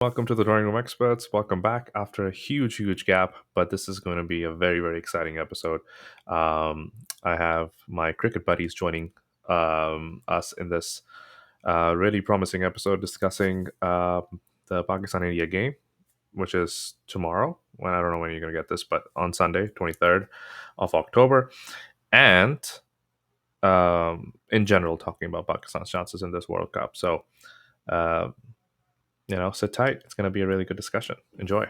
Welcome to the Drawing Room Experts. Welcome back after a huge gap, but this is going to be a very exciting episode. I have my cricket buddies joining us in this really promising episode discussing the Pakistan-India game, which is tomorrow. Well, I don't know when you're going to get this, but on Sunday, 23rd of October. And in general, talking about Pakistan's chances in this World Cup. So, uh, sit tight. It's going to be a really good discussion. Enjoy.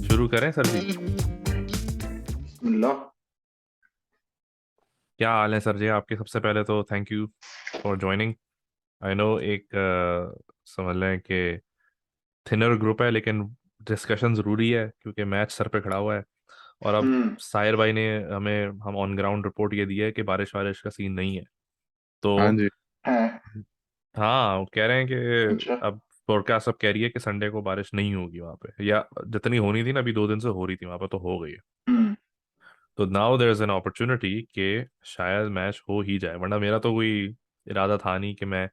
शुरू करें sir जी? क्या हाल है sir जी आपके? सबसे पहले तो thank you for joining. I know एक समझ लें कि थिनर ग्रुप है, लेकिन डिस्कशन ज़रूरी है क्योंकि मैच सर पे खड़ा हुआ है. और अब साहिर भाई ने हम ऑन ग्राउंड रिपोर्ट ये दी है कि बारिश वारिश का सीन नहीं है. तो हाँ जी. हाँ, वो कह रहे हैं कि अच्छा. अब फोरकास्ट सब कह रही है कि संडे को बारिश नहीं होगी वहाँ पे, या जितनी होनी थी ना अभी 2 दिन से हो रही थी वहाँ पे, तो हो गई है. तो now there is an opportunity कि शायद मैच हो ही जाए, वरना मेरा तो कोई इरादा था नहीं कि मैं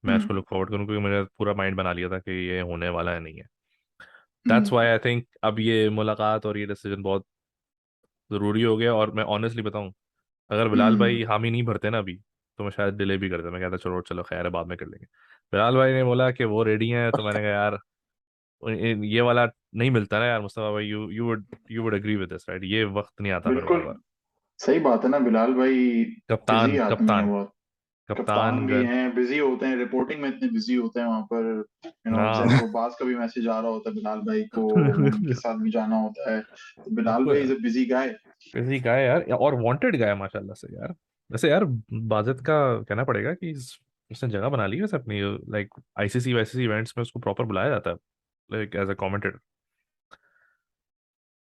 मैच को लुक फॉरवर्ड करूं, क्योंकि मैंने पूरा माइंड बना लिया था कि ये होने वाला है नहीं है. दैट्स व्हाई आई थिंक अब ये मुलाकात और ये डिसीजन बहुत ज़रूरी हो गया. और मैं ऑनेस्टली बताऊं, अगर बिलाल भाई हामी नहीं भरते ना अभी, तो मैं शायद डिले भी करता. मैं कहता चलो चलो खैर है, बाद में कर लेंगे. बिलाल भाई ने बोला कि वो रेडी हैं, तो मैंने कहा यार ये वाला नहीं मिलता ना यार मुस्तफा भाई. You would agree with this, right? ये वक्त नहीं आता फिर बार बिल्कुल बार. सही बात है ना. बिलाल भाई कप्तान बिजी आदमी है कप्तान बहुत. कप्तान कप्तान भी गन. हैं, बिजी होते हैं, रिपोर्टिंग में इतने बिजी होते हैं वहां पर. जैसे हाँ. को बास का भी मैसेज आ रहा होता है बिलाल भाई को, उनके साथ भी जाना होता है. तो बिलाल भाई is a busy guy. Busy guy यार, और वांटेड गाय माशाल्लाह से यार. वैसे यार बाजिद का कहना पड़ेगा कि उसने जगह बना ली है वैसे अपनी, लाइक आईसीसी वाईसीसी इवेंट्स में उसको प्रॉपर बुलाया जाता है, like as a commentator.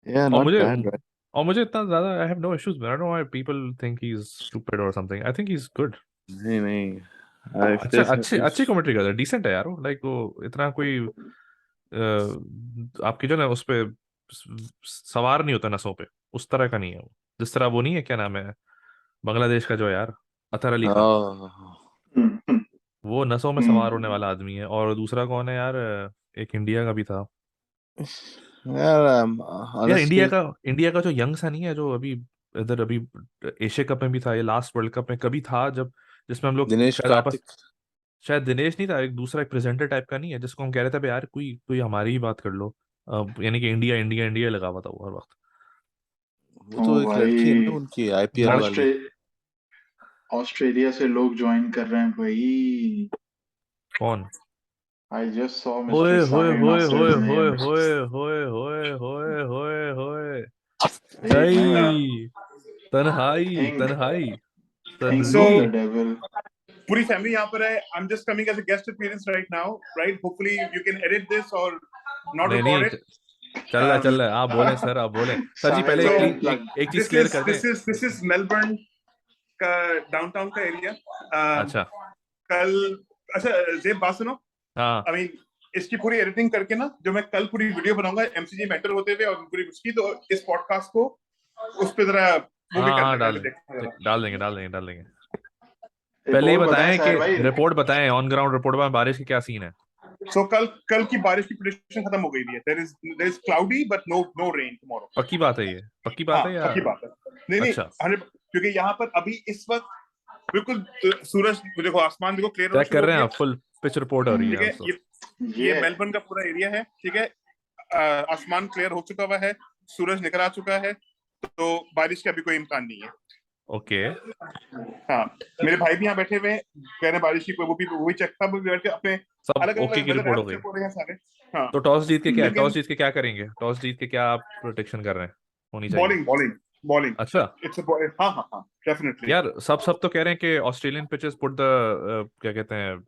Yeah, और not मुझे bad, right? और मुझे इतना ज्यादा I have no issues. I don't know why people think he is stupid और something. I think he is good. नहीं. If अच्छा, there's अच्छी अच्छी कमेंट्री करता है, डिसेंट है यार वो. लाइक वो इतना कोई आपकी जो ना उस पे सवार नहीं होता नसों पे, उस तरह का नहीं है वो. जिस तरह वो नहीं है, क्या नाम है बांग्लादेश का जो यार, अतर अली खान, oh वो नसों में सवार होने वाला आदमी है. और दूसरा कौन है यार? एक इंडिया का भी था यार, यार. इंडिया honestly, का इंडिया का जो यंग सा नहीं है, जो अभी इधर अभी एशिया कप में भी था, ये लास्ट वर्ल्ड कप में कभी था जब, जिसमें हम लोग Dinesh शायद आपस, Karthik. शायद दिनेश नहीं था, एक दूसरा एक प्रेजेंटर टाइप का नहीं है, जिसको हम कह रहे थे "बे यार कोई कोई हमारी ही बात कर लो." यानी कि इंडिया इंडिया इंडिया लगा हुआ था वो हर वक्त. वो ओ तो एक भाई, लड़की है ना उनकी आईपीएल लड़ वाली. ऑस्ट्रेलिया से लोग ज्वाइन कर रहे हैं भाई. कौन? आई जस्ट सॉ होए मिस्टर होए साहिर होए होए नासिर होए नेम्ड. होए होए होए होए होए होए. एक मिनट. तई तन्हाई थिंक तन्हाई थिंक So, ऑफ द तन्ही. डेविल. पूरी फैमिली यहाँ पर है. I'm just coming as a guest appearance right now, right? Hopefully you can edit this or not नहीं नहीं, record it. चल रहा है. आप बोलें सर, आप बोलें सर जी. साहिर पहले भाई So अनप्लग. एक चीज this क्लियर is कर दें. this is this is Melbourne का downtown का area. अच्छा. कल अच्छा जेब बात सुनो. हाँ I mean इसकी पूरी एडिटिंग करके ना, जो मैं कल पूरी वीडियो बनाऊंगा एमसीजी मेंटर होते हुए और पूरी उसकी, तो इस पॉडकास्ट को उस पे जरा वो भी हाँ कर हाँ, देना. डाल मैं देखूंगा देंगे जरा. डाल देंगे. पहले ये रिपोर्ट बताएं बताएं कि साहिर भाई. रिपोर्ट बताएं, ऑन ग्राउंड रिपोर्ट में बारिश की क्या सीन है. So कल की बारिश की प्रेडिक्शन खत्म हो गई है. There is cloudy but no rain tomorrow. पक्की बात है, ये पक्की बात हाँ है या? पक्की बात है. नहीं अच्छा, 100, क्योंकि यहाँ पर अभी इस वक्त बिल्कुल सूरज देखो, आसमान देखो क्लियर होना चेक शुरू कर हो रहे हैं गया. आप? फुल पिच रिपोर्ट हो रही ठीक है है, आपको? ये मेलबर्न का पूरा एरिया है. ठीक है, आसमान क्लियर हो चुका हुआ है, सूरज निकल आ चुका है, तो बारिश का अभी कोई इम्कान नहीं है. ओके. हाँ, मेरे भाई भी यहाँ बैठे हुए हैं, कह रहे बारिश की कोई, वो भी चेक था, वो भी बैठ के अपने सब अलग ओके अलग की वेदर रिपोर्ट हो ऐप गई. चेक हो रहे हैं सारे. हाँ, तो टॉस जीत लेकिन के क्या करेंगे? टॉस जीत के क्या आप प्रोटेक्शन कर रहे हैं होनी चाहिए? Bowling bowling bowling. अच्छा. इट्स हाँ हाँ हाँ, डेफिनेटली. यार सब तो कह रहे हैं कि ऑस्ट्रेलियन पिचेस पुट द क्या कहते हैं,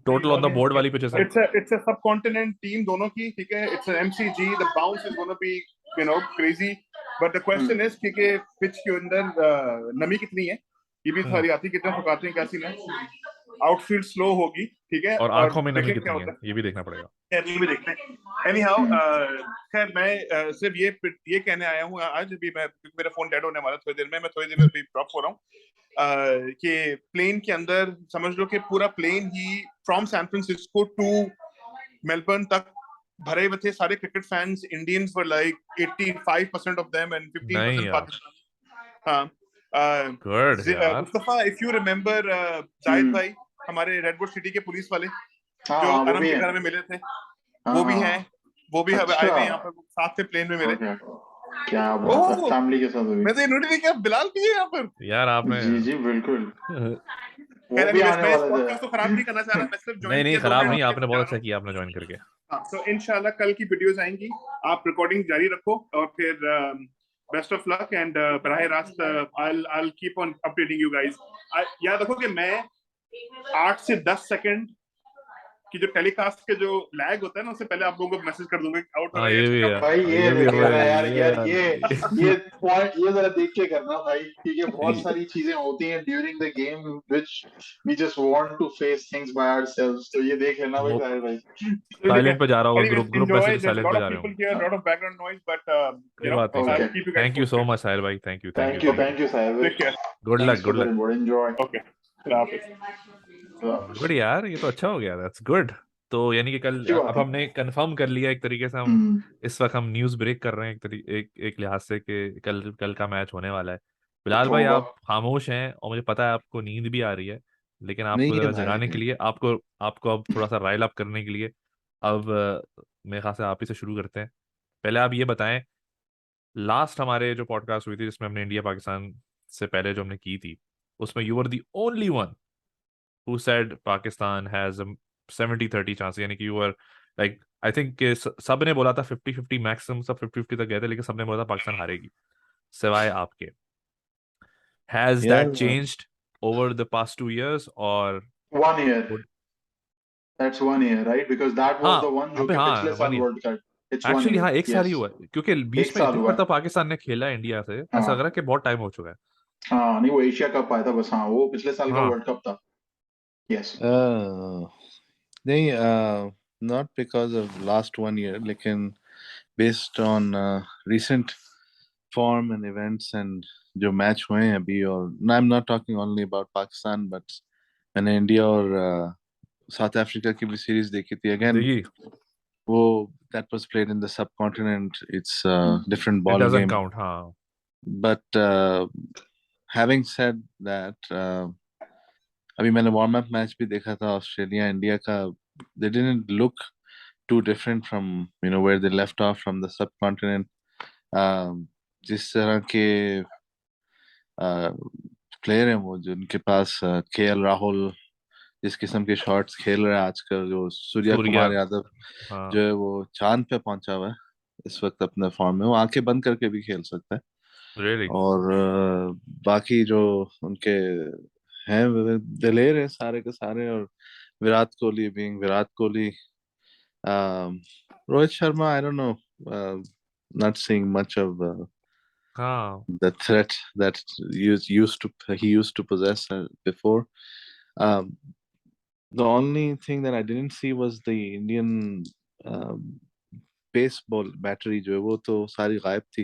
टोटल ऑन द बोर्ड वाली पिचेस हैं. इट्स अ सब कॉन्टिनेंट टीम दोनों की. ठीक है, it's an MCG. The bounce is gonna be crazy. But the question is कि पिच के अंदर नमी कितनी है. ये भी सारी आती, कितना ठुकाते हैं, क्या सीन है, आउटफील्ड स्लो होगी, ठीक है, और आंखों में नमी देखें क्या कितनी होता है ये भी देखना पड़ेगा। खैर ये भी देखते हैं। एनी हाउ, खैर मैं सिर्फ ये कहने आया हूँ आज, अभी मैं, मेरा फोन डेड होने वाला थोड़ी देर में, मैं थोड़ी देर में अभी ड्रॉप हो रहा हूँ, कि प्लेन के अंदर समझ लो कि पूरा प्लेन ही from San Francisco to Melbourne तक भरे हुए थे, सारे cricket fans, Indians were like 85% of them and नहीं 15% यार, पाकिस्तानी। हाँ, गुड यार। Mustafa, if you remember Zahid भाई, हमारे रेडवुड सिटी के पुलिस वाले हाँ जो हाँ, वो अरम भी के है। घर में मिले थे, हाँ वो भी हाँ, हैं, वो भी आए अच्छा, हुए हैं यहाँ पर, साथ थे प्लेन में मेरे। ओके, क्या बात है, ओह, फैमिली के साथ हुई। मैं तो ये नोटिस किया, बिलाल भी है यहाँ पर। यार आपने जी जी बिल्कुल, वो खैर भी एनीवेज, आने मैं इस वाले थे। पॉडकास्ट को खराब नहीं करना चाह रहा, मैं सिर्फ ज्वाइन नहीं नहीं, किया 2 खराब मिनट नहीं, के लिए, आपने मैं जा बहुत रहा अच्छा हूँ। किया आपने ज्वाइन करके। हाँ, सो इंशाल्लाह कल की वीडियोस आएंगी, आप रिकॉर्डिंग जारी रखो, और फिर बेस्ट ऑफ लक, एंड बराह रास्त I'll keep on updating you guys। याद रखो कि मैं 8 से 10 सेकंड की जो टेलीकास्ट के जो लैग होता है ना, उससे पहले आप लोगों को मैसेज कर दूंगा कि आउट हो हाँ रहा है ये या भी चेकअप है, हो रहा भाई ये ये भी है देखिएगा भाई, ना यार, यार ये ये पॉइंट ये जरा देख के करना भाई, क्योंकि बहुत ये- सारी चीजें होती हैं during the game which we just want to face things by ourselves, तो ये देख लेना भाई वो सारे भाई। साइलेंट पे जा रहा होगा, Anyways, group enjoy, message there's a silent lot पे of जा रहे people होंगे। here, a lot of background noise, but कोई बात नहीं okay, sir, I'll keep you guys thank you so posted। Much Sahil भाई, thank you thank you thank you, thank you. Thank you Sahib, Take care। Good luck, thanks for good the luck. Reward, enjoy. Okay, खुदा हाफिज। Good यार, ये तो अच्छा हो गया, that's good. तो यानी कि कल अच्छी बात अब है। हमने कंफर्म कर लिया एक तरीके से, हम इस वक्त हम न्यूज़ ब्रेक कर रहे हैं एक लिहाज से कि कल कल का मैच होने वाला है। बिलाल भाई होगा। आप खामोश हैं और मुझे पता है आपको नींद भी आ रही है, लेकिन नहीं आपको है जरा भाई। जगाने के लिए, आपको आपको अब थोड़ा सा राइल अप करने के लिए, अब मेरे ख्याल से आप ही से शुरू करते हैं। पहले आप ये बताएं, लास्ट हमारे जो पॉडकास्ट हुई थी जिसमें हमने इंडिया पाकिस्तान से पहले जो हमने की थी, उसमें you were the only one who said Pakistan has a 70-30 chance, यानी कि you were like, I think कि सब ने बोला था 50-50 मैक्सिमम, सब 50-50 तक गए थे, लेकिन सब ने बोला था पाकिस्तान हारेगी सिवाय आपके। Has यार that changed over the past 2 years or 1 year, would, that's 1 year, right? Because that was the हाँ one जो अबे कि पिछले हाँ साल 1 year, world cup, it's one actually year, हाँ एक साल ही yes, हुआ है, क्योंकि एक बीच में साल इतनी हुआ है। मतलब पाकिस्तान ने खेला है इंडिया से, ऐसा लग हाँ रहा है कि बहुत टाइम हो चुका है। हाँ, नहीं वो एशिया कप आया था बस, हाँ वो पिछले साल का हाँ वर्ल्ड कप था, यस। नहीं, not because of last 1 year, लेकिन based on recent form and events and जो मैच हुए हैं अभी, और I'm not talking only about Pakistan, but मैंने इंडिया और साउथ अफ्रीका की भी सीरीज देखी थी अगेन। देखिए, वो that was played in the subcontinent, it's a different it ball doesn't game, count, हाँ। but having said that, अभी मैंने वार्म अप मैच भी देखा था ऑस्ट्रेलिया इंडिया का। they didn't look too different from where they left off from the subcontinent. जिस तरह के प्लेयर हैं वो, जो उनके पास केएल राहुल जिस किस्म के शॉट्स खेल रहे हैं आजकल, जो सूर्या सूर्या, कुमार यादव जो हाँ है वो चांद पे पहुंचा हुआ है इस वक्त अपने फॉर्म में, वो आंखें बंद करके भी खेल सकता है। रियली, और बाकी जो उनके हैं वो दिलेर है सारे के सारे, और Virat Kohli being Virat Kohli, Rohit Sharma I don't no, not seeing much of हाँ the threat that he used to possess before. Um, the only thing that I didn't see was the Indian baseball battery जो है वो तो सारी गायब थी।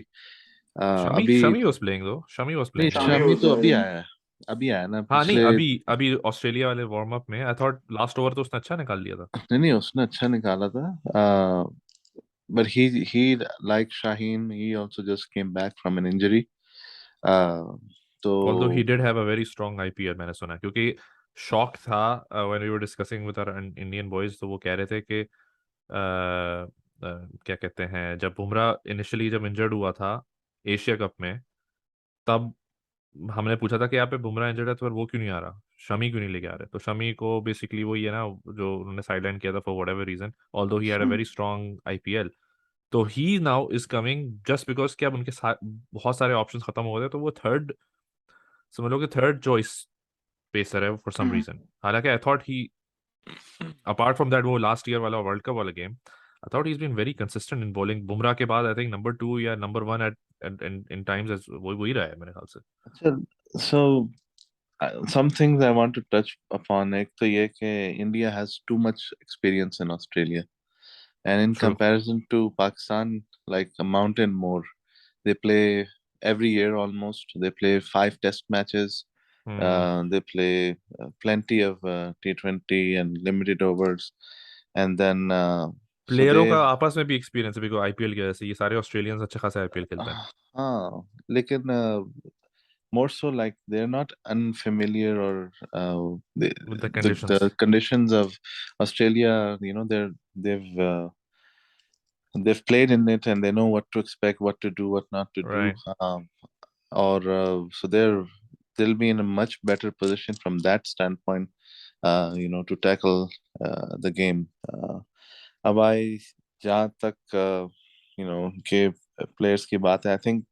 शमी अभी Shami was playing though, Shami was नहीं, playing well। Shami Shami was तो there, अभी आया ना हाँ नहीं, पिछले। अभी अभी ऑस्ट्रेलिया वाले वार्म अप में आई थॉट लास्ट ओवर तो उसने अच्छा निकाल लिया था। नहीं उसने अच्छा निकाला था, but he like Shaheen, he also just came back from an injury. तो although he did have a very strong IPL, मैंने सुना, क्योंकि शॉक था when we were discussing with our Indian boys, तो वो कह रहे थे कि क्या कहते हैं, जब बुमराह इनिशियली जब इंजर्ड हुआ था एशिया कप में, तब हमने पूछा था कि यहाँ पे बुमराह इंजर्ड है तो फिर वो क्यों नहीं आ रहा, शमी क्यों नहीं लेके आ रहे, तो शमी को बेसिकली वो ये ना जो उन्होंने साइडलाइन किया था for whatever reason, although he had a very strong IPL, तो he now is coming just because कि अब उनके बहुत सारे ऑप्शंस खत्म हो गए, तो वो थर्ड, समझ लो कि थर्ड चॉइस पेसर है फॉर सम रीजन। हालांकि I thought he, apart from that वो लास्ट ईयर वाला वर्ल्ड कप वाला game, I thought he is been very consistent in bowling. Bumrah के बाद आई थिंक नंबर 2 या नंबर 1 एट इन times, वो वही रहा है मेरे ख्याल से। अच्छा, so some things I want to touch upon. एक तो ये कि India has too much experience in Australia, and in True. comparison to Pakistan, like a mountain more. They play every year almost. They play 5 test matches. They play plenty of T20 and limited overs, and then so प्लेयरों they का आपस में भी experience है because IPL की वजह से ये सारे ऑस्ट्रेलियंस अच्छे खासे आईपीएल खेलते हैं हाँ लेकिन more so like they're not unfamiliar or with the the conditions conditions of Australia. You know, they've played in it and they know what to expect, what to do, what not to do. Right Or so they'll be in a much better position from that standpoint. You know, to tackle the game. अब आई जहाँ तक you know के players की बात है, I think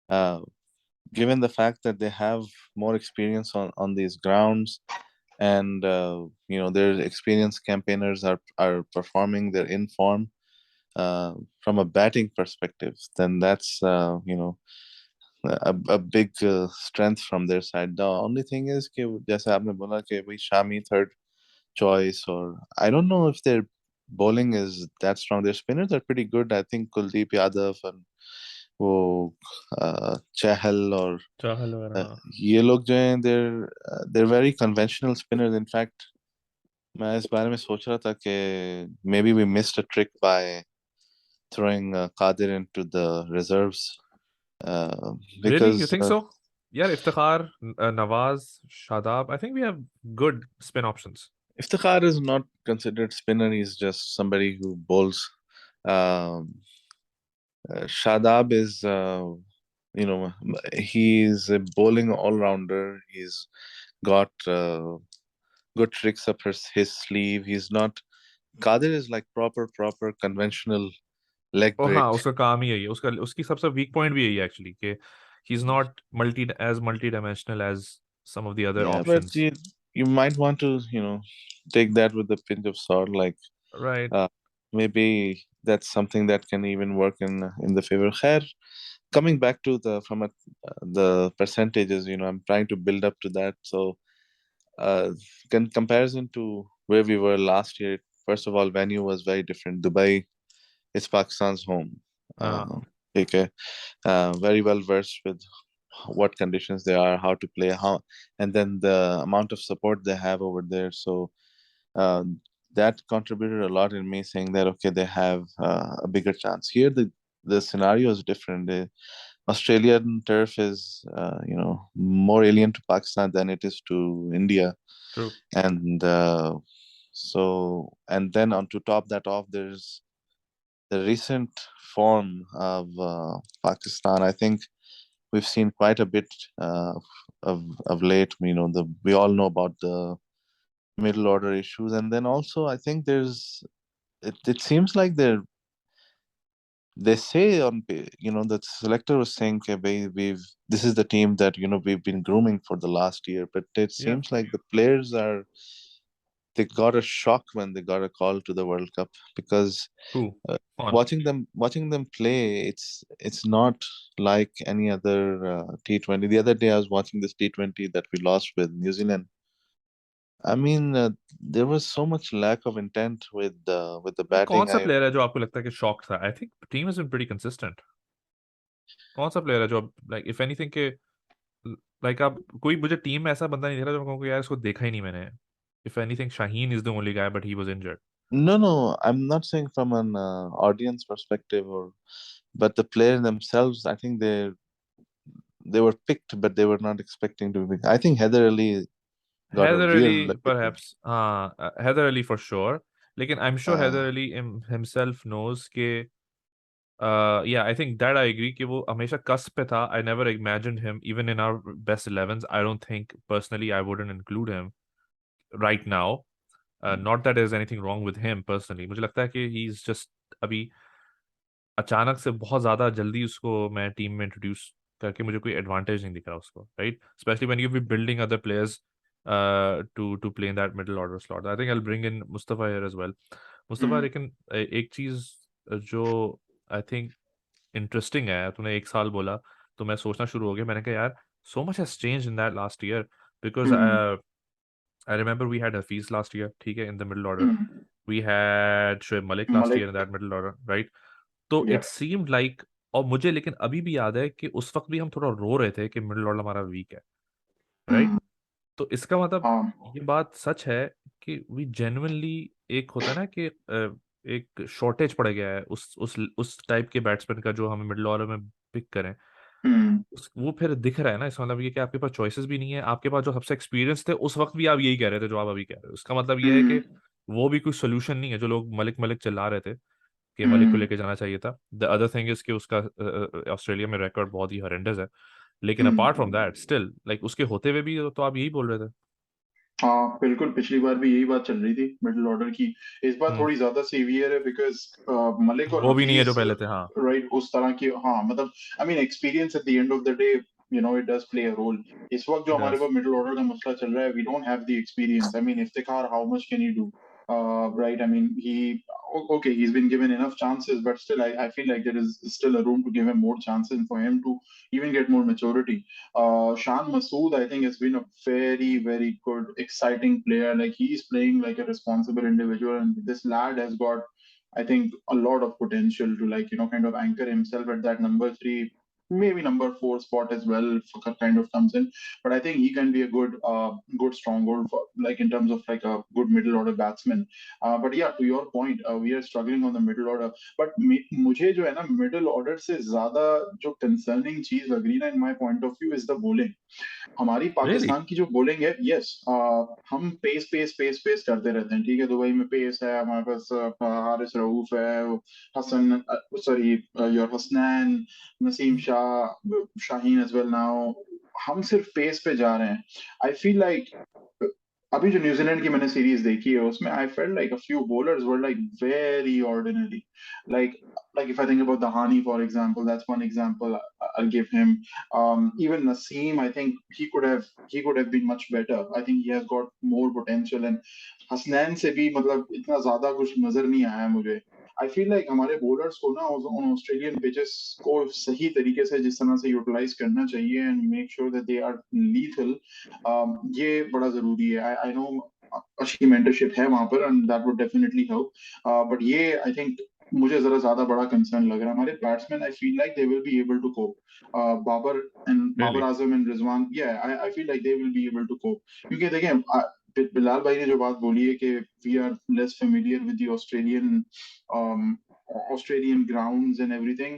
uh, given the fact that they have more experience on these grounds, and you know their experienced campaigners are performing, they're in form from a batting perspective, then that's you know a big strength from their side. The only thing is कि जैसे आपने बोला कि भाई Shami third choice, or I don't know if their bowling is that strong. Their spinners are pretty good. I think Kuldeep Yadav and वो Chahal or चाहल वगैरह हाँ ये लोग जो हैं they're very conventional spinners. In fact, मैं इस बारे में सोच रहा था कि maybe we missed a trick by throwing Qadir into the reserves really you because think so यार Iftikhar Nawaz Shadab I think we have good spin options Iftikhar is not considered spinner. He's just somebody who bowls. Um, Shadab is, you know, he's a bowling all-rounder. He's got good tricks up his sleeve. He's not. Qadir is like proper conventional leg O break. हाँ उसका काम ही यही है उसका उसकी सबसे weak point भी यही है एक्चुअली कि he is not multi dimensional as some of the other Yeah, but options you might want to, you know, take that with a pinch of salt. Like right uh, maybe that's something that can even work in the favor. Khair, coming back to the percentages, you know, I'm trying to build up to that. So, in comparison to where we were last year, first of all, venue was very different. Dubai is Pakistan's home. Okay, very well versed with what conditions they are, how to play, how, and then the amount of support they have over there. So uh, that contributed a lot in me saying that okay, they have a bigger chance. Here, the scenario is different. The Australian turf is, you know, more alien to Pakistan than it is to India, true and so, and then on to top that off, there's the recent form of Pakistan. I think we've seen quite a bit of late. You know, we all know about the middle order issues, and then also I think it seems like they say you know, the selector was saying okay, this is the team that you know we've been grooming for the last year, but it या seems like the players they got a shock when they got a call to the World Cup, because true on watching them play, it's not like any other T20. The other day I was watching this T20 that we lost with New Zealand. I mean, there was so much lack of intent with the कौन batting. सा I player है जो आपको लगता है कि shock था I think team is been pretty consistent कौन सा प्लेयर है जो लाइक इफ एनीथिंग के लाइक आप कोई मुझे टीम में ऐसा बंदा नहीं दिख रहा जो मैं कहूँगा यार इसको देखा ही नहीं मैंने if anything Shaheen is the only guy but he was injured No, I'm not saying from an audience perspective, but the players themselves. I think they were picked, but they were not expecting to be. I think Heather Ali got a Heather real Ali lucky dip. perhaps Heather Ali for sure लेकिन I'm sure Uh, Heather Ali himself knows कि yeah I think that I agree कि वो हमेशा cusp पे था I never imagined him even in our best 11s I don't think personally I wouldn't include him right now not that there's anything wrong with him personally मुझे लगता है कि he's just अभी अचानक से बहुत ज्यादा जल्दी उसको मैं टीम में इंट्रोड्यूस करके मुझे कोई एडवांटेज नहीं दिख रहा उसको right specially when you be building other players to play in that middle order slot I think I will bring in Mustafa here as well Mustafa लेकिन एक चीज जो आई थिंक इंटरेस्टिंग है तूने एक साल बोला तो मैं सोचना शुरू हो गया मैंने कहा यार so much has change in that last year because I remember we had Hafiz last year, ठीक है, in the middle order. We had Shoaib Malik last year in that middle order, right? तो Yeah. it seemed like, और मुझे लेकिन अभी भी याद है कि उस वक्त भी हम थोड़ा रो रहे थे कि मिडिल ऑर्डर हमारा वीक है, राइट? तो इसका मतलब ये बात सच है कि वी जेन्युइनली, एक होता है ना कि एक शॉर्टेज पड़ गया है उस टाइप के बैट्समैन का जो हमें मिडिल ऑर्डर में पिक करें। वो फिर दिख रहा है ना, इसका मतलब ये कि आपके पास चॉइसेस भी नहीं है, आपके पास जो सबसे एक्सपीरियंस थे उस वक्त भी आप यही कह रहे थे जो आप अभी कह रहे हो, इसका मतलब ये है कि वो भी कोई सोल्यूशन नहीं है। जो लोग मलिक मलिक चिल्ला रहे थे कि मलिक को लेके जाना चाहिए था, द अदर थिंग इज कि उसका ऑस्ट्रेलिया में रिकॉर्ड बहुत ही हॉरेंडस है, लेकिन apart from that still like उसके होते हुए भी तो आप यही बोल रहे थे। हाँ बिल्कुल, पिछली बार भी यही बात चल रही थी मिडिल ऑर्डर की। इस बार थोड़ी ज्यादा सीवियर है बिकॉज मलिक और वो भी नहीं है जो हफीज, पहले थे, हाँ। राइट, उस तरह की, हाँ मतलब I mean experience at the end of the day, you know, it does play a role. इस वक्त जो हमारे पास मिडिल ऑर्डर का मसला चल रहा है, we don't have the experience. I mean Iftikhar, how much can you do, right? I mean, okay, he's been given enough chances, but still, I feel like there is still a room to give him more chances for him to even get more maturity. Shan Masood, I think, has been a very, very good, exciting player. Like, he's playing like a responsible individual, and this lad has got, I think, a lot of potential to, like, you know, kind of anchor himself at that number 3, maybe number 4 spot as well, if kind of comes in. But I think he can be a good stronghold for, like, in terms of like a good middle order batsman. But yeah, to your point, we are struggling on the middle order. But मुझे जो है ना, middle order से ज्यादा जो concerning चीज लग रही है ना, in my point of view, is the bowling. हमारी रियली? पाकिस्तान की जो बॉलिंग है, यस, हम पेस पेस पेस पेस करते रहते हैं, ठीक है। दुबई में पेस है, हमारे पास हारिस रऊफ है, Hasan, sorry, your Hasnain, Naseem Shah, Shaheen as well now. हम सिर्फ पेस पे जा रहे हैं। आई फील लाइक अभी जो न्यूजीलैंड की मैंने सीरीज देखी है, उसमें I felt like a few bowlers were like very ordinary. like if I think about Dahani, for example, that's one example I'll give him. Even Naseem, I think he could have been much better. I think he has got more potential. And Hasnain से भी मतलब इतना ज्यादा कुछ नजर नहीं आया मुझे। आई फील लाइक हमारे बॉलर्स को ना उन ऑस्ट्रेलियन पिचेस को सही तरीके से जिस तरह से यूटिलाइज करना चाहिए and make sure that they are lethal, ये बड़ा जरूरी है। आई नो अच्छी मेंटरशिप है वहां पर, and that would definitely help. But ये आई थिंक मुझे जरा ज्यादा बड़ा कंसर्न लग रहा है। हमारे batsman, I feel like they will be able to cope. Babar really? Azam and Rizwan, I feel like they will be able to cope. क्योंकि देखें, बिलाल भाई ने जो बात बोली है कि we are less familiar with the Australian grounds and everything,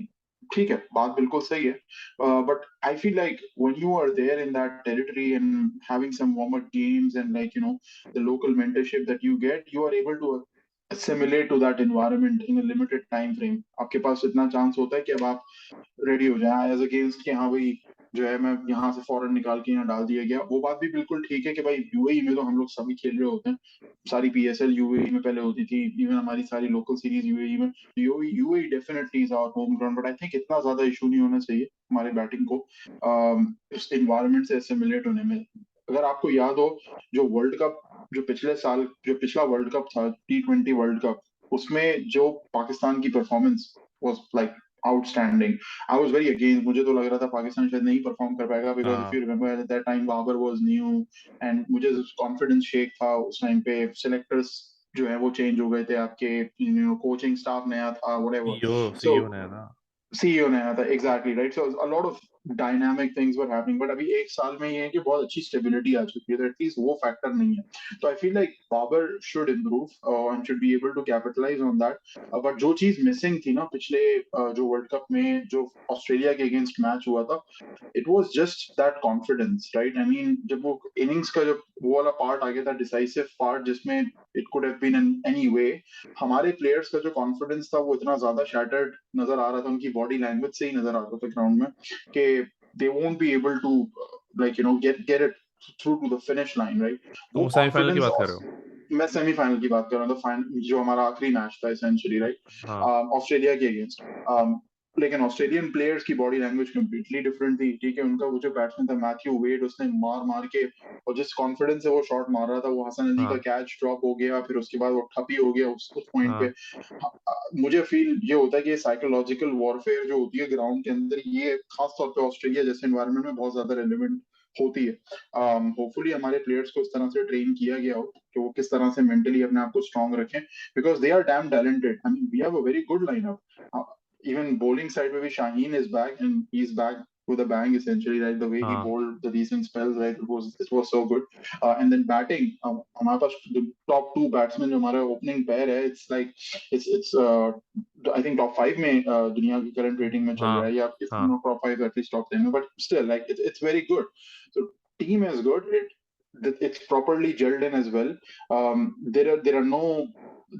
ठीक है, बात बिल्कुल सही है। But I feel like when you are there in that territory and having some warm up games and, like, you know, the local mentorship that you get, you are able to assimilate to that environment in a limited time frame. आपके पास इतना chance होता है कि अब आप ready हो जाए as against कि हाँ भाई, जो है, मैं यहाँ से फौरन निकाल के यहाँ डाल दिया गया। वो बात भी बिल्कुल ठीक है कि भाई यूएई में तो हम लोग सभी खेल रहे होते हैं, सारी पीएसएल यूएई में पहले होती थी, इवन हमारी सारी लोकल सीरीज यूएई में। UAE definitely is our home ground, but I think इतना ज्यादा इशू नहीं होना चाहिए हमारे बैटिंग को इस एनवायरमेंट से एसिमिलेट होने में। अगर आपको याद हो, जो वर्ल्ड कप, जो पिछला वर्ल्ड कप था, T20 वर्ल्ड कप, उसमें जो पाकिस्तान की performance was like outstanding. I was very against, मुझे तो लग रहा था पाकिस्तान शायद नहीं परफॉर्म कर पाएगा, because if you remember at that time Babar was new, and मुझे कॉन्फिडेंस शेक था उस टाइम पे। सिलेक्टर्स जो है वो चेंज हो गए थे, आपके कोचिंग स्टाफ नया था, व्हाटएवर। सीईओ सो सीईओ ने है ना। सीईओ नया था, exactly right. So a lot of dynamic things were happening, but अभी एक साल में ये है कि बहुत अच्छी स्टेबिलिटी आ चुकी है, तो एटलीस्ट वो फैक्टर नहीं है। तो I feel like Babar should improve and should be able to capitalise on that. But जो चीज मिसिंग थी ना पिछले जो वर्ल्ड कप में जो ऑस्ट्रेलिया के अगेंस्ट मैच हुआ था, it was just that confidence, right? I mean, जब वो इनिंग्स का जब वो वाला पार्ट आ गया था, डिसाइसिव पार्ट, जिसमें it could have been in any way, हमारे प्लेयर्स का जो कॉन्फिडेंस था वो इतना ज्यादा शैटर्ड नजर आ रहा था, उनकी बॉडी लैंग्वेज से ही नजर आ रहा था ग्राउंड में, कि they won't be able to, like, you know, get it through to the finish line, right? वो तुम सेमीफाइनल की कॉन्फिडेंस, बात कर रहे हो? मैं सेमीफाइनल की बात कर रहा हूँ, तो फाइनल जो हमारा आखिरी मैच था एसेंशियली, राइट, हाँ। ऑस्ट्रेलिया के अगेंस्ट। लेकिन ऑस्ट्रेलियन प्लेयर्स की बॉडी लैंग्वेज कंप्लीटली डिफरेंट थी, ठीक है। उनका वो जो बैट्समैन था मैथ्यू वेड, उसने मार मार के, और जिस कॉन्फिडेंस से वो शॉट मार रहा था, वो हसन अली का हाँ। कैच ड्रॉप हो गया, फिर उसके बाद वो ठपी हो गया उस पॉइंट पे। हाँ। मुझे फील ये होता है कि साइकोलॉजिकल वॉरफेयर जो होती है ग्राउंड के अंदर, ये खास तौर पे ऑस्ट्रेलिया जैसे एनवायरनमेंट में बहुत ज्यादा रेलिवेंट होती है. होपफुली हमारे प्लेयर्स को इस तरह से ट्रेन किया गया हो कि वो किस तरह से मेंटली अपने आप को स्ट्रांग रखें, because they are damn talented. I mean we have a very good lineup. Even bowling side where Shaheen is back and he's back with a bang essentially, right? The way he हाँ bowled the decent spells, right? It was so good. And then batting, हमारे पास the top two batsmen जो हमारा opening pair है, it's like it's I think top five में दुनिया की current rating में चल रहा हाँ है, या if हाँ not top five at least top 10 में, but still like it's very good. So team is good. It's properly gelled in as well. There are no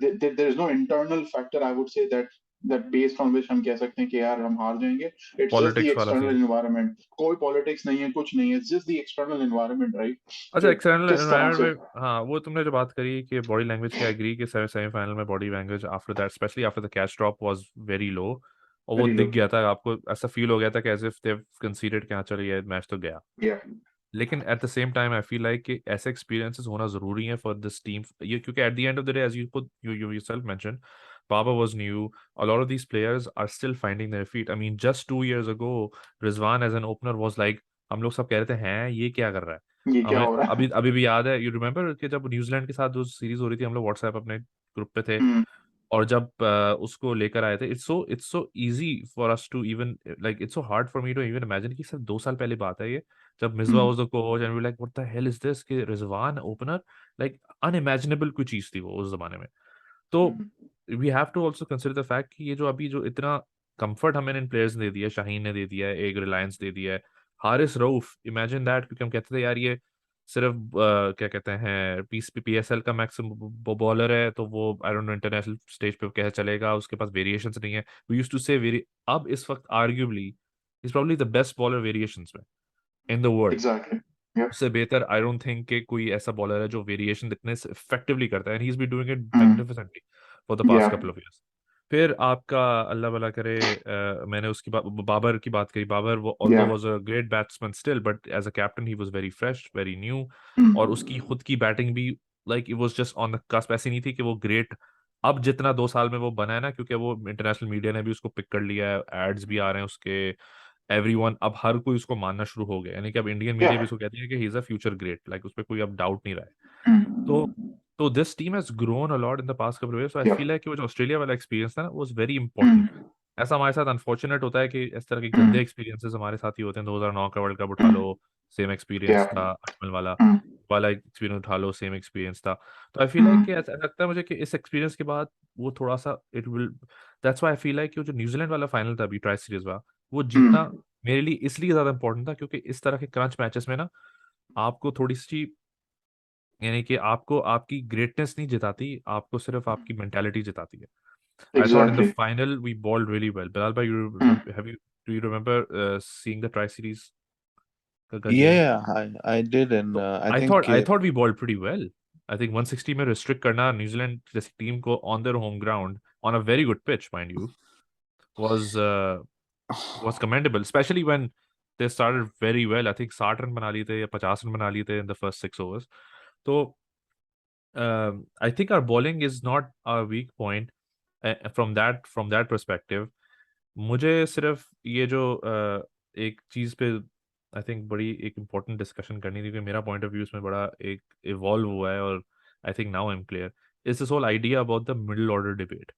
there is no internal factor, I would say, that based on which हम कह सकते हैं कि यार हम हार जाएंगे. It's just the politics वाला external सीन. environment. कोई politics नहीं है, कुछ नहीं है. It's just the external environment, right? अच्छा, कि एक्सटर्नल किस तरह एनवायरनमेंट से. में, हाँ, वो तुमने जो बात करी कि बॉडी लैंग्वेज की, एग्री कि सेमीफाइनल में body language after that, specially after the catch drop, was very low. और वो Very दिख low. गया था आपको, ऐसा फील हो गया था कि एज इफ दे कंसीडर्ड कि हाँ चलो ये मैच तो गया. Yeah. लेकिन eight the same time I feel like कि ऐसे एक्सपीरियंसेस होना जरूरी है फॉर दिस टीम, ये क्योंकि at the end of the day, as you yourself mention, Baba was new. A lot of these players are still finding their feet. I mean, just 2 years ago, Rizwan as an opener was like, हम लोग सब कह रहे थे हैं ये क्या कर रहा है. ये क्या हमें हो रहा है. अभी अभी भी याद है, यू रिमेम्बर कि जब न्यूजीलैंड के साथ जो सीरीज हो रही थी, हम लोग व्हाट्सएप अपने ग्रुप पे थे, हम्म. और जब उसको लेकर आए थे, it's so easy for us to even, like it's so hard for me to even imagine कि सिर्फ 2 साल पहले बात है ये, जब Misbah was the coach and we like what the hell is this, कि रिजवान ओपनर, लाइक अनइमेजिनेबल कोई चीज थी वो उस जमाने में. तो we have to also consider the fact कि ये जो अभी जो इतना कंफर्ट हमें इन प्लेयर्स ने दे दिया है, शाहीन ने दे दिया है, एक रिलायंस दे दिया है, हारिस रऊफ, इमेजिन दैट, क्योंकि हम कहते थे यार ये सिर्फ क्या कहते हैं पीएसएल का मैक्सिमम बॉलर है, तो वो I don't know international stage पे कैसे चलेगा, उसके पास वेरिएशंस नहीं है. We used to say very, अब इस वक्त arguably is probably the best bowler variations में in the world. Exactly. Yeah. उससे बेहतर आई डोंट थिंक कि कोई ऐसा बॉलर है जो वेरिएशन इतने इफेक्टिवली करता है, and he is be doing it Mm. Magnificently for the past Yeah. Couple of years. फिर आपका अल्लाह भला करे, मैंने उसकी बाबर की बात करी. बाबर वो although Yeah. Was a great batsman still, but as a captain he was very fresh, very new. और उसकी Mm. खुद की बैटिंग भी like it was just on the cusp, ऐसी नहीं थी कि वो ग्रेट अब जितना 2 साल में वो बना है ना, क्योंकि वो इंटरनेशनल मीडिया ने भी उसको पिक कर लिया है, एड्स भी आ रहे हैं उसके, एवरीवन, अब हर कोई उसको मानना शुरू हो गया, यानी कि अब इंडियन मीडिया भी Yeah. उसको कहती है कि he is a future great, like उस पर कोई अब डाउट नहीं रहा है. तो Mm. तो this team has grown a lot in the past couple of years. So I Yeah. Feel like कि वो जो ऑस्ट्रेलिया वाला एक्सपीरियंस था ना, वाज वेरी इंपॉर्टेंट. Mm. ऐसा हमारे साथ अनफॉर्चुनेट होता है कि इस तरह के गंदे Mm. एक्सपीरियंसेस हमारे साथ ही होते हैं. 2009 का वर्ल्ड कप उठा लो, Mm. Same experience Yeah. था. अजमल वाला Mm. वाला एक्सपीरियंस उठा लो, सेम एक्सपीरियंस था. तो आई फील लाइक कि Mm. ऐसा लगता है मुझे कि इस एक्सपीरियंस के बाद वो थोड़ा सा it will, that's why I feel like कि वो जो न्यूजीलैंड वाला फाइनल था अभी ट्राई सीरीज वाला, वो जीतना Mm. मेरे लिए इसलिए ज्यादा इंपॉर्टेंट था क्योंकि इस तरह के क्रंच मैचेस में ना आपको थोड़ी सी, यानी कि आपको आपकी ग्रेटनेस नहीं जिताती, आपको सिर्फ आपकी मेंटालिटी जिताती है. I thought in the Exactly. Final we bowled really well. Bilal भाई, Mm. Do you remember seeing the tri series का Yeah, game? yeah, I did, and तो I I think thought I thought we bowled pretty well. I think 160 में restrict करना New Zealand जैसी team को on their home ground on a very good pitch mind you was was commendable, especially when they started very well. I think 60 run बना लिए थे या 50 run बना लिए थे in the first 6 overs. तो I think our bowling is not our weak point from that perspective. मुझे सिर्फ ये जो एक चीज पे आई थिंक बड़ी एक इम्पोर्टेंट डिस्कशन करनी थी, कि मेरा पॉइंट ऑफ व्यू इसमें बड़ा एक इवॉल्व हुआ है, और I think now I am clear, is this whole idea about the middle order debate.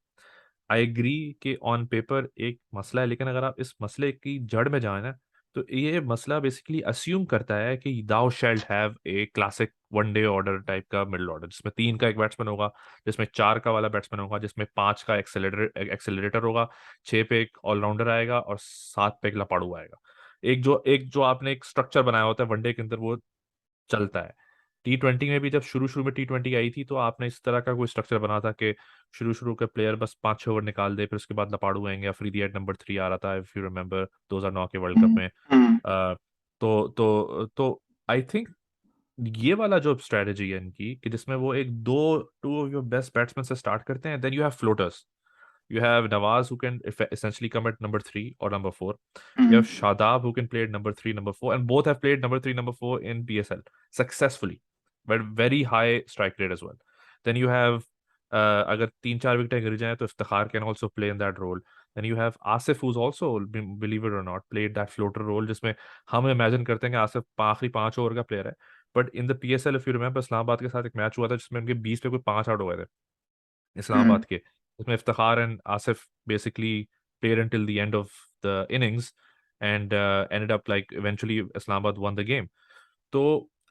I agree कि ऑन पेपर एक मसला है, लेकिन अगर आप इस मसले की जड़ में जाए ना, तो ये मसला बेसिकली अस्यूम करता है कि thou shalt have a classic one day order type का मिडिल ऑर्डर, जिसमें 3 का एक बैट्समैन होगा, जिसमें 4 का वाला बैट्समैन होगा, जिसमें 5 का एक्सेलरेटर होगा, 6 पे एक ऑलराउंडर आएगा, और 7 पे एक लपाड़ू आएगा. एक जो आपने एक स्ट्रक्चर बनाया होता है वनडे के अंदर, वो चलता है. T20 में भी जब शुरू शुरू में T20 आई थी, तो आपने इस तरह का कोई स्ट्रक्चर बना था कि शुरू शुरू के प्लेयर बस 5-6 ओवर निकाल दे, फिर उसके बाद लपाड़ू आएंगे. अफरीदी एट नंबर 3 आ रहा था, इफ यू रिमेम्बर 2009 के वर्ल्ड कप Mm. में. Mm. तो आई थिंक ये वाला जो स्ट्रेटेजी है इनकी, कि जिसमें वो एक दो two of your best batsman से स्टार्ट करते हैं, then you have floaters. You have Nawaz, who can essentially come at number 3 or number 4. You have Mm. Shadab, who can play at number 3, number 4, and both have played number 3, number 4 in PSL successfully, but very high strike rate as well. Then you have अगर 3-4 विकेटें गिर जाएं, तो Iftikhar can also play in that role. Then you have Asif, who's also, believe it or not, played that floater role, जिसमें हम imagine करते हैं कि आसिफ आखिरी 5 ओवर का प्लेयर है, but in the PSL if you remember, Islamabad के साथ एक मैच हुआ था जिसमें उनके 20 पे कोई 5 आउट हो गए थे इस्लामाबाद के, उसमें Iftikhar and Asif basically played until the end of the innings and ended up like eventually Islamabad won the game. So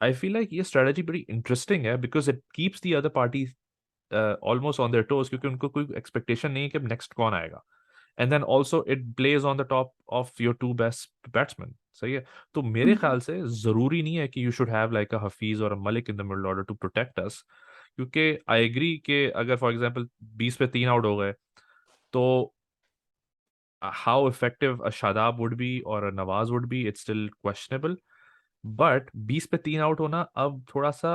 I feel like ये strategy pretty interesting है because it keeps the other party almost on their toes, क्योंकि उनको कोई expectation नहीं है कि अब next कौन आएगा. And then also it plays on the top of your two best batsmen. सही है. तो मेरे ख्याल से जरूरी नहीं है कि you should have like a Hafiz or a Malik in the middle order to protect us, क्योंकि आई एग्री कि अगर फॉर एग्जांपल 20 पे 3 आउट हो गए तो how effective a Shadab would be or a Nawaz would be, it's still questionable. But 20 पे 3 out होना अब थोड़ा सा,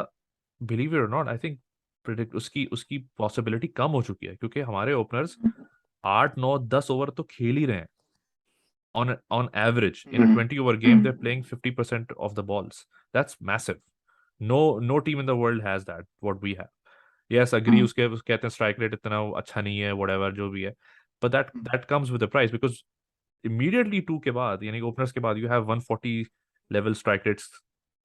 believe it or not, I think predict उसकी उसकी पॉसिबिलिटी कम हो चुकी है, क्योंकि हमारे ओपनर्स 8 9 10 ओवर तो खेल ही रहे हैं on average. In a 20 over game they're playing 50% of the balls. That's massive. No team in the world has that, what we have. Yes, agree, उसके कहते हैं स्ट्राइक रेट इतना अच्छा नहीं है, whatever जो भी है, but that comes with a price, because immediately 2 के बाद, यानी ओपनर्स के बाद, you have 140 level strike rates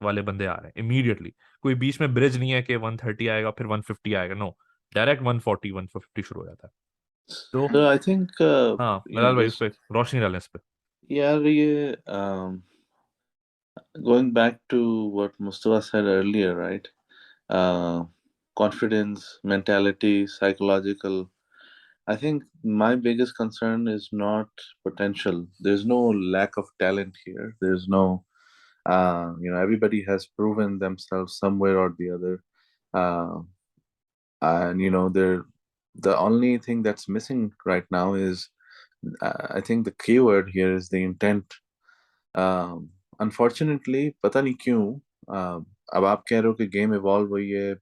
वाले बंदे आ रहे हैं immediately. कोई बीच में ब्रिज नहीं है कि 130 आएगा फिर 150 आएगा, नो, डायरेक्ट 140 150 शुरू हो जाता है. तो So I think हाँ, मलाल भाई उस पे रोशनी डालें इस पे. yeah, ये going back to what Mustafa said earlier, right? Confidence, mentality, psychological. I think my biggest concern is not potential. There's no lack of talent here. There's no, everybody has proven themselves somewhere or the other. And, the only thing that's missing right now is, I think the keyword here is the intent. Unfortunately, पता नहीं क्यों, अब आप कह रहे हो कि game evolve हुई है,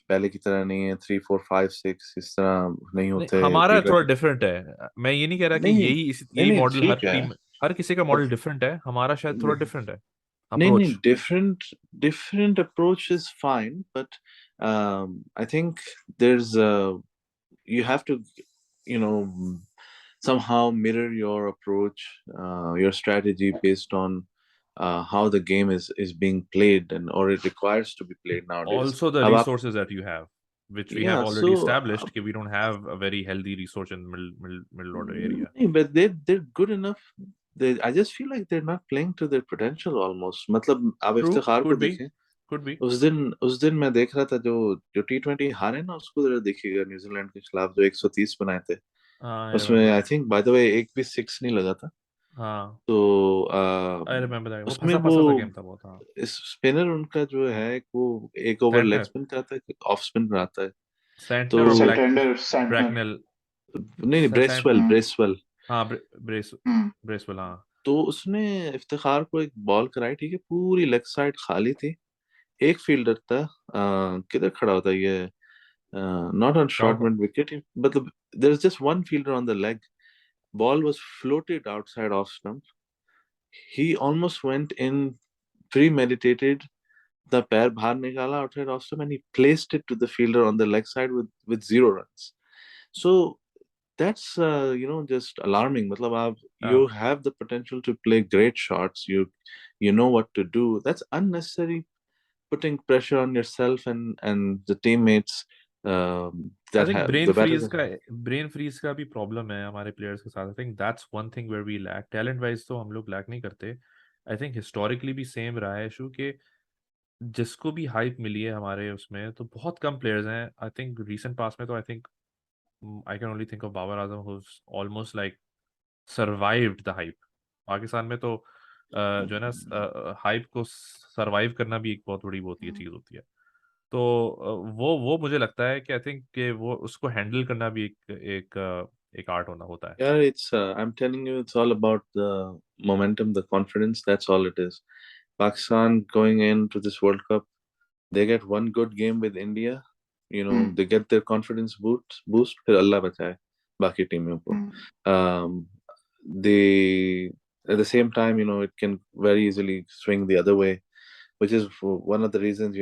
पहले की तरह नहीं है, 3 4 5 6 इस तरह नहीं होते. हमारा थोड़ा डिफरेंट है. मैं ये नहीं कह रहा कि नहीं यही नहीं मॉडल हर ठीक है, टीम, हर किसी का मॉडल डिफरेंट है. हमारा शायद थोड़ा डिफरेंट है नहीं approach. different approach is fine, but I think there's you have to, you know somehow mirror your approach, your strategy based on how the game is being played, and or it requires to be played nowadays. Also the अब आप, resources that you have, which we have yeah, already so established, कि we don't have a very healthy resource in middle order area. but they're good enough. I just feel like they're not playing to their potential almost. मतलब आप True, Iftikhar को could be, देखें, could be. उस दिन मैं देख रहा था जो T20 हारे ना, उसको जरा देखिएगा, न्यूजीलैंड के खिलाफ जो 130 बनाए थे, I उसमें remember I that. Think by the way एक भी 6 नहीं लगा था. हाँ, तो I remember that. वो उसमें फंसा वो फंसा सा गेम था बहुत. हाँ, इस स्पिनर उनका जो है, वो एक ओवर लेग सेंटनर स्पिन कराता है, ऑफ स्पिन कराता है. तो सेंटनर और सेंटेंडर ब्रैकनेल. नहीं, सेंट ब्रेसवेल. हाँ, ब्रेसवेल. हाँ, तो उसने इफ्तिखार को एक बॉल कराई, ठीक है, पूरी लेग साइड खाली थी, एक फील्डर था, किधर खड़ा होता है ये, not on short down. mid wicket, मतलब there's just one fielder on the leg. Ball was floated outside off stump. He almost went in premeditated. The pair बाहर निकाला outside off stump, and he placed it to the fielder on the leg side with 0 runs. So that's just alarming. मतलब आप, you have the potential to play great shots. You know what to do. That's unnecessary, putting pressure on yourself and the teammates. I That think have the batters. Brain freeze का भी problem है हमारे players के साथ. I think that's one thing where we lack. Talent wise तो हम लोग lack नहीं करते. आई थिंक हिस्टोरिकली भी सेम रहा है इशू के, जिसको भी हाइप मिली है हमारे उसमें, तो बहुत कम प्लेयर्स हैं. आई थिंक रीसेंट पास में तो I think I can only think of Babar Azam, who almost like survived the hype. Pakistan में तो जो है ना, हाइप को सरवाइव करना भी एक बहुत बड़ी होती है, चीज होती है. तो वो मुझे लगता है कि आई थिंक कि वो उसको हैंडल करना भी एक आर्ट होता है. Yeah, it's. I'm telling you, it's all about the momentum, the confidence. That's all it is. Pakistan going into this World Cup, they get one good game with India. They get their confidence boost. फिर अल्लाह बचाए बाकी टीमों को. They, at the same time, it can very easily swing the other way, which is one of the reasons,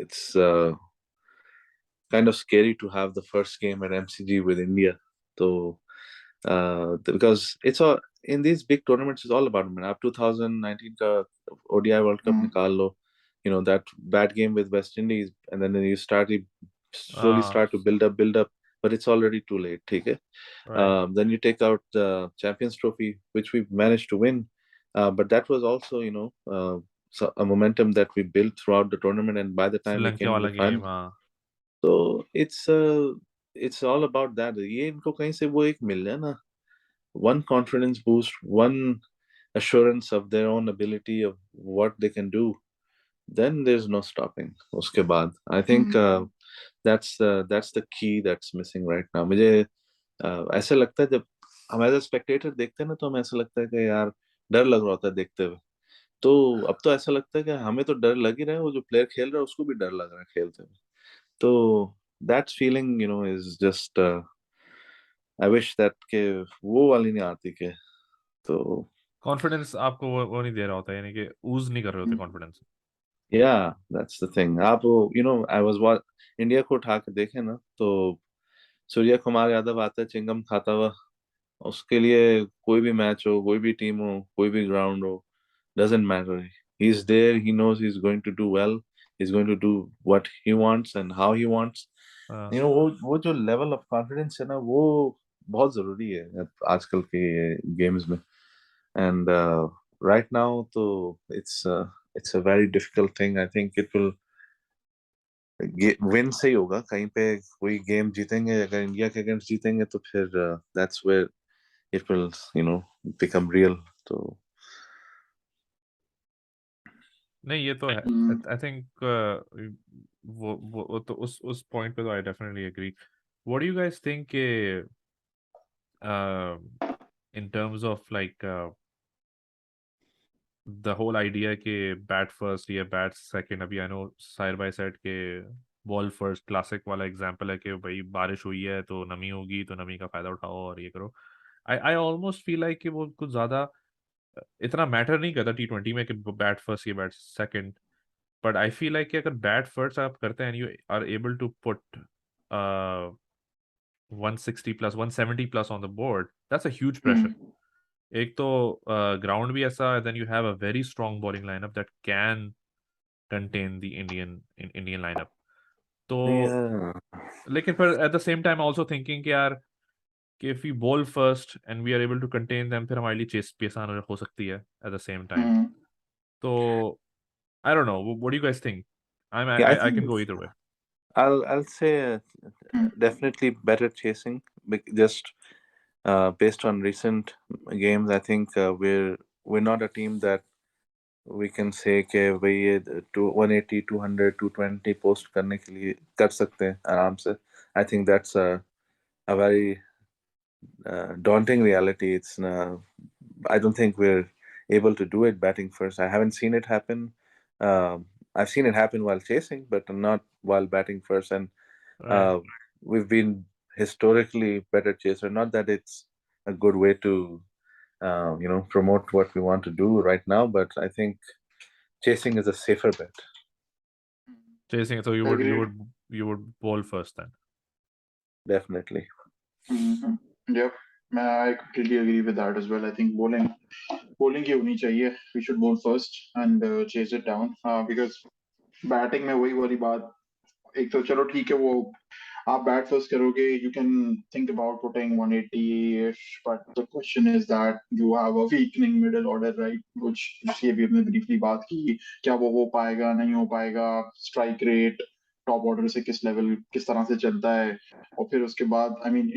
it's kind of scary to have the first game at MCG with India. So because it's all in these big tournaments. It's all about momentum. Up 2019 ka ODI World Cup nikal lo, that bad game with West Indies, and then you slowly start to build up, but it's already too late. Okay? Right. Then you take out the Champions Trophy, which we managed to win, but that was also so a momentum that we built throughout the tournament, and by the time we Sri Lanka came to वाला the game final, so it's all about that. ये इनको कहीं से वो एक मिल जाए ना, one confidence boost, one assurance of their own ability of what they can do, then there's no stopping. उसके बाद I think that's the key that's missing right now. मुझे ऐसा लगता है जब हम एज अ स्पेक्टेटर देखते हैं ना, तो हमें ऐसा लगता है कि यार डर लग रहा होता है देखते हुए। तो अब तो ऐसा लगता है कि हमें तो डर लग ही रहा है, वो जो प्लेयर खेल रहा है उसको भी डर लग रहा है खेलते हुए। तो that feeling is just I wish that के वो वाली नहीं आती के। तो कॉन्फिडेंस आपको वो नहीं दे रहा होता, यानी कि ऊज नहीं कर रहे होते कॉन्फिडेंस। या दैट्स द थिंग। आप आई वाज इंडिया को उठा के देखे ना, तो सूर्या कुमार यादव आता है चिंगम खाता हुआ, उसके लिए कोई भी मैच हो, कोई भी टीम हो, कोई भी ग्राउंड हो, doesn't matter. He's there, he knows he's going to do well, he's going to do what he wants and how he wants. वो जो लेवल ऑफ कॉन्फिडेंस है ना, वो बहुत जरूरी है आजकल के गेम्स में। एंड राइट नाउ तो it's a very difficult thing. I think it will win से ही होगा। कहीं पे कोई गेम जीतेंगे, अगर इंडिया के अगेंस्ट जीतेंगे तो फिर that's where it will become real. तो नहीं, ये तो है। आई थिंक वो तो उस पॉइंट पे तो I definitely agree. What do you guys think in terms of like the whole idea के बैट फर्स्ट या बैट सेकंड? अभी I know side by side के बॉल फर्स्ट क्लासिक वाला एग्जांपल है कि भाई बारिश हुई है तो नमी होगी, तो नमी का फायदा उठाओ और ये करो। आई ऑलमोस्ट फील लाइक कि वो कुछ ज्यादा इतना मैटर नहीं करता T20 में कि बैट फर्स्ट या bat second, but I feel like कि अगर बैट फर्स्ट आप करते हैं, you are able to put 160 plus 170 plus on the board, that's a huge pressure. एक तो ग्राउंड भी ऐसा, then you have a very strong bowling lineup that can contain the Indian lineup. तो लेकिन पर at the same time also thinking कि यार कि if we ball first and we are able to contain them, फिर हमारे लिए chess भी आसान हो सकती है एट द सेम टाइम। तो I don't know, what do you guys think? I I think can go either way. I'll say definitely better chasing, just based on recent games. I think we're not a team that we can say कि भाई ये 180 200 220 post करने के लिए कर सकते हैं आराम से। I think that's a very daunting reality. I don't think we're able to do it batting first. I haven't seen it happen. I've seen it happen while chasing, but not while batting first. And Right. we've been historically better chaser. Not that it's a good way to promote what we want to do right now, but I think chasing is a safer bet. Chasing, so you would bowl first then? Definitely. Yep, I completely agree with that as well. I think bowling की होनी चाहिए. We should bowl first and chase it down because batting में वही वाली बात, एक तो चलो ठीक है, वो आप बैट फर्स्ट करोगे, you can think about putting 180-ish, but the question is that you have a weakening middle order, right? which जिसकी अभी हमने briefly बात की, क्या वो हो पाएगा, नहीं हो पाएगा, स्ट्राइक रेट टॉप ऑर्डर से किस लेवल किस तरह से चलता है, और फिर उसके बाद आई मीन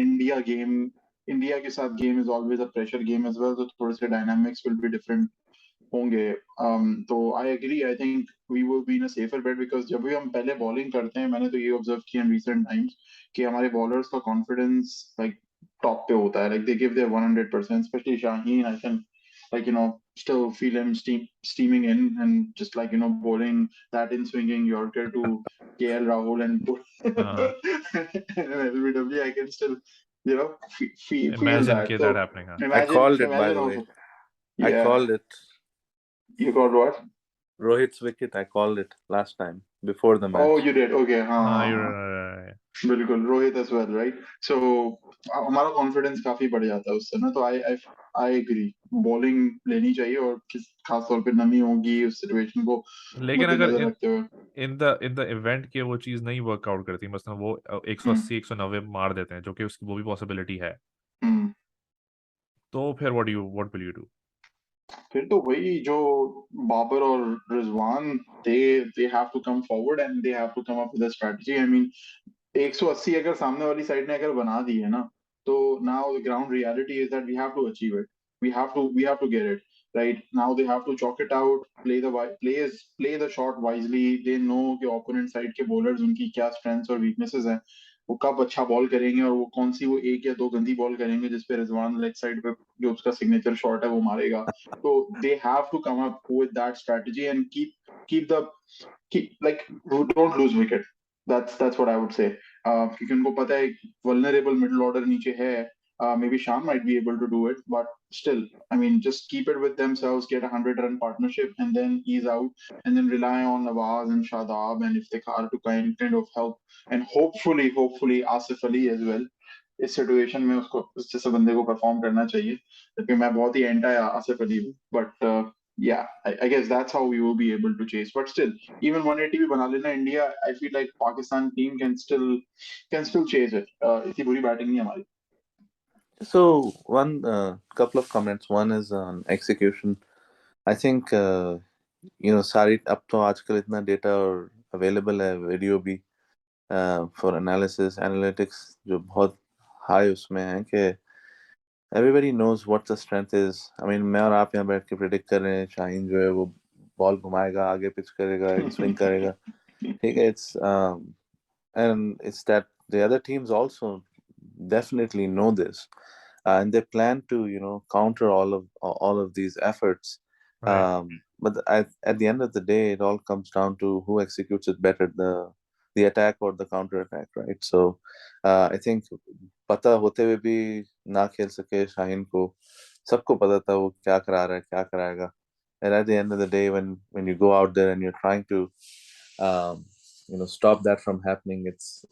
इंडिया के साथ game is always a pressure game as well, तो थोड़े से डायनामिक्स विल बी डिफरेंट होंगे। तो I agree, I think we will be in a safer bet because जब भी हम पहले बॉलिंग करते हैं, मैंने तो ये ऑब्जर्व किया इन रीसेंट टाइम्स कि हमारे बॉलर्स का कॉन्फिडेंस लाइक टॉप पे होता है, like they give their 100%, specially Shaheen. I can still feel him steaming in and just bowling that in swinging Yorker to KL Rahul and LBW. I can still feel Imagine that. that So happening, huh? I called it, by the way. Also. Yeah. I called it. You called what? Rohit's wicket. I called it last time before the match. Oh, you did. Okay. You're बिल्कुल, Rohit as well, right? So हमारा confidence काफी बढ़ जाता है उससे ना, तो I agree, bowling लेनी चाहिए, और खास तौर पे नमी होगी उस सिचुएशन को लेकिन अगर मद्देनजर रखते हुए। इन द इवेंट के वो चीज नहीं वर्कआउट करती, मतलब वो 180 190 मार देते हैं, जो कि उसकी वो भी पॉसिबिलिटी है, हम्म तो फिर व्हाट विल यू डू? फिर तो वही जो बाबर और Rizwan, they they have to come forward and they have to come up with a strategy. I mean 180 अगर सामने वाली साइड ने अगर बना दी है ना, तो now the ground reality is that we have to achieve it, we have to get it right. Now they have to chalk it out, play the shot wisely. They know कि opponent side के bowlers उनकी क्या strengths और weaknesses हैं, वो कब अच्छा ball करेंगे, और वो कौन सी वो एक या दो गंदी बॉल करेंगे जिसपे रिजवान लेग साइड पे जो उसका सिग्नेचर शॉट है वो मारेगा। तो they have to come up with that strategy and keep the like don't lose wicket. That's what I would say. क्योंकि उनको पता है vulnerable middle order नीचे है. Maybe Sham might be able to do it, but still, I mean, just keep it with themselves, get a 100-run partnership, and then ease out, and then rely on Nawaz and Shadab and Iftikhar to kind of help, and hopefully Asif Ali as well. इस situation में उसको उस जैसे बंदे को perform करना चाहिए, क्योंकि मैं बहुत ही एंटी आसिफ अली हूँ, but yeah, I guess that's how we will be able to chase. But still, even 180 भी बना लेना India, I feel like Pakistan team can still chase it. इतनी बुरी बैटिंग नहीं है हमारी. So one couple of comments. One is on execution. I think सारी अब तो आजकल इतना डेटा और अवेलेबल है, वीडियो भी फॉर एनालिसिस एनालिटिक्स जो बहुत हाई उसमें है कि everybody knows what the strength is. I mean, मैं और आप यहाँ बैठ के प्रेडिक्ट कर रहे हैं शाहीन जो है वो बॉल घुमाएगा, आगे पिच करेगा, स्विंग करेगा, ठीक है. It's that the other teams also definitely know this, and they plan to counter all of these efforts. Right. But at the end of the day, it all comes down to who executes it better, the attack or the counter attack, right? So I think पता होते हुए भी ना खेल सके शाहीन को, सबको पता था वो क्या करा रहा है, क्या कराएगा. And at the end of the day, when you go out there and you're trying to um, stop that from happening, it's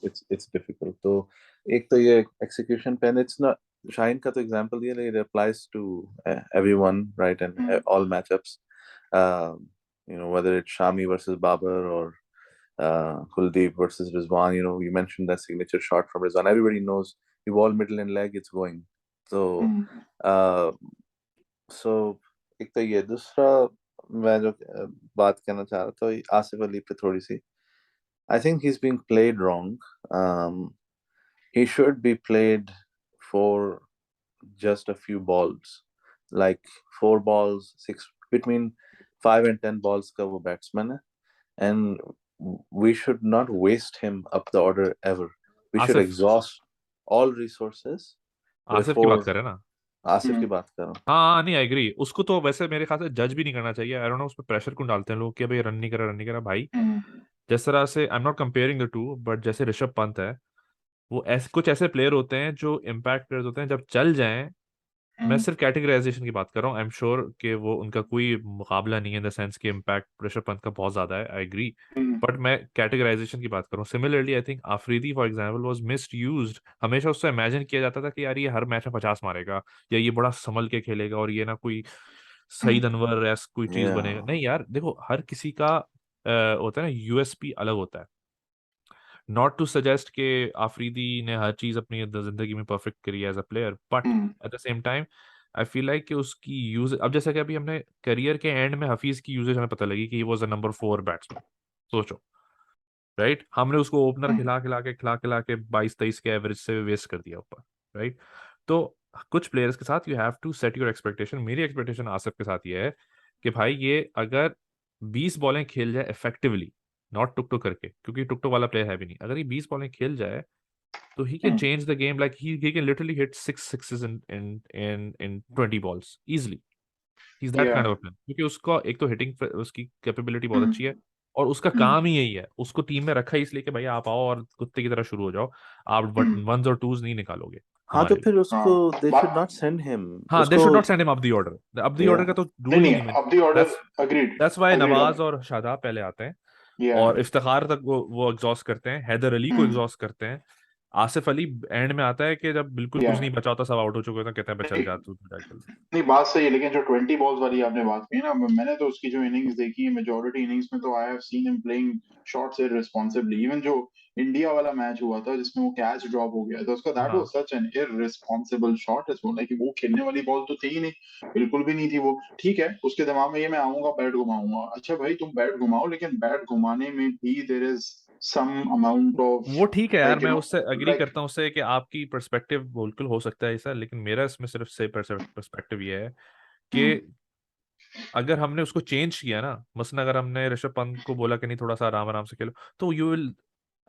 difficult. तो एक तो ये execution pen, it's not Shaheen का तो example दिया, it applies to everyone, right? And all matchups, whether it's Shami versus Babar or Kuldeep versus Rizwan. You mentioned that signature shot from Rizwan. Everybody knows the ball middle and leg, it's going. So एक तो ये. दूसरा मैं जो बात कहना चाह रहा था आसिफ अली पे थोड़ी सी, I think he's being played wrong. He should be played for just a few balls, like 4 balls, 6, between 5 and 10 balls का वो batsman है, and we should not waste him up the order ever. We should Asif exhaust all resources Asif की बात before. कर रहे हैं ना? आसिफ की बात कर रहा हूँ. हाँ नहीं, आई एग्री. उसको तो वैसे मेरे ख्याल से जज भी नहीं करना चाहिए. आई डोंट नो उस पर प्रेशर क्यों डालते हैं लोग कि भाई रन नहीं करा भाई. जिस तरह से, I am not comparing the two, but जैसे ऋषभ पंत है, वो ऐसे कुछ ऐसे प्लेयर होते हैं जो इम्पैक्ट प्लेयर्स होते हैं, जब चल जाएं. मैं सिर्फ कैटेगराइजेशन की बात कर रहा हूँ. आई एम श्योर कि वो उनका कोई मुकाबला नहीं है इन द सेंस कि इम्पैक्ट ऋषभ पंत का बहुत ज्यादा है. आई एग्री, बट मैं कैटेगराइजेशन की बात कर रहा हूँ. Similarly I think Afridi for example was misused. हमेशा उससे इमेजिन किया जाता था कि यार ये हर मैच में 50 मारेगा, या ये बड़ा संभल के खेलेगा, और ये ना कोई सईद अनवर ऐसा कोई चीज बनेगा. Yeah. नहीं यार, देखो हर किसी का होता है ना, यूएसपी अलग होता है. नॉट टू सजेस्ट कि आफरीदी ने हर चीज अपनी जिंदगी में परफेक्ट करी as a player, but at the same time I feel like कि उसकी यूज, अब जैसे कि अभी हमने करियर के एंड में हफीज की यूजेज हमें पता लगी कि he was a number 4 batsman. सोचो, राइट? हमने उसको ओपनर खिला के 22-23 के एवरेज से वेस्ट कर दिया ऊपर, राइट? तो कुछ प्लेयर्स के साथ you have to set your expectation. मेरी एक्सपेक्टेशन आसिफ के साथ ये है कि भाई ये अगर 20 बॉलें खेल जाए इफेक्टिवली, नॉट टुक टुक करके, क्योंकि टुक टुक वाला प्लेयर है भी नहीं, अगर ये 20 बॉलें खेल जाए तो he can change the game. Like he can literally hit 6 sixes in 20 balls easily. He's that kind of a player, क्योंकि उसका एक तो हिटिंग उसकी कैपेबिलिटी बहुत अच्छी है, और उसका काम ही यही है. उसको टीम में रखा है इसलिए कि भैया आप आओ और कुत्ते की तरह शुरू हो जाओ, आप वंस और टूज नहीं निकालोगे हाँ, तो हमारे लिए. फिर उसको they should not send him. हाँ, दे उसको should not send him up the order. अब द ऑर्डर का तो रूल ही नहीं नहीं मैंने. अब दी order. That's agreed that's why agreed. Nawaz और शादाब पहले आते हैं, या और इफ्तिखार तक वो एग्जॉस्ट करते हैं, हैदर अली को एग्जॉस्ट करते हैं. आसिफ अली एंड में आता है कि जब बिल्कुल कुछ या नहीं बचा होता, सब आउट हो चुके होते हैं, कहते हैं "बे चल जा तू जाके"। नहीं, बात सही है, लेकिन जो 20 बॉल्स वाली आपने बात की ना, मैंने तो उसकी जो इनिंग्स देखी है, मेजोरिटी इनिंग्स में तो I have seen him playing shots irresponsibly. Even जो इंडिया वाला मैच हुआ था जिसमें वो कैच ड्रॉप हो गया था उसका, दैट वाज हाँ such an irresponsible shot. It's like वो खेलने वाली बॉल तो थी ही नहीं, बिल्कुल भी नहीं थी वो। ठीक है, उसके दिमाग में ये मैं आऊंगा बैट घुमाऊंगा, अच्छा भाई तुम बैट घुमाओ, लेकिन बैट घुमाने में भी there is some amount of वो ठीक है यार, लाइक मैं उससे अग्री लाइक करता हूँ उससे कि आपकी पर्सपेक्टिव बिल्कुल हो सकता है ऐसा, लेकिन मेरा इसमें सिर्फ से पर्सपेक्टिव ये है कि अगर हमने उसको चेंज किया ना, मसलन अगर हमने ऋषभ पंत को बोला कि नहीं थोड़ा सा आराम आराम से खेलो, तो यू विल,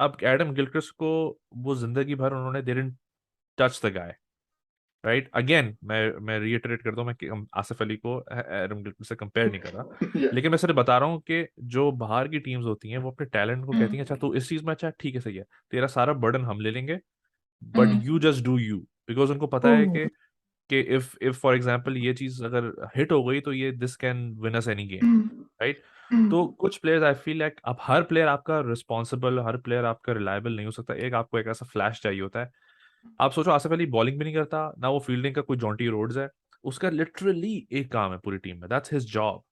अब एडम गिलक्रिस्ट को वो जिंदगी भर उन्होंने they didn't touch the guy, right. Again मैं रीइटरेट करता हूँ, मैं आसिफ अली को एडम गिलक्रिस्ट से कंपेयर नहीं कर रहा, लेकिन मैं सिर्फ बता रहा हूँ कि जो बाहर की टीम्स होती हैं वो अपने टैलेंट को कहती हैं अच्छा तू इस चीज में अच्छा ठीक है सही है, तेरा सारा बर्डन हम ले लेंगे, but you just do you, because उनको पता है कि इफ फॉर एग्जांपल ये चीज अगर हिट हो गई तो ये this can win us any game, right. तो कुछ प्लेयर्स आई फील लाइक, अब हर प्लेयर आपका रिस्पॉन्सिबल, हर प्लेयर आपका रिलायबल नहीं हो सकता, एक आपको एक ऐसा फ्लैश चाहिए होता है। आप सोचो आसिफ अली बॉलिंग भी नहीं करता ना, वो फील्डिंग का कोई जॉन्टी रोड्स है, उसका लिटरली एक काम है पूरी टीम में, दैट्स हिज जॉब।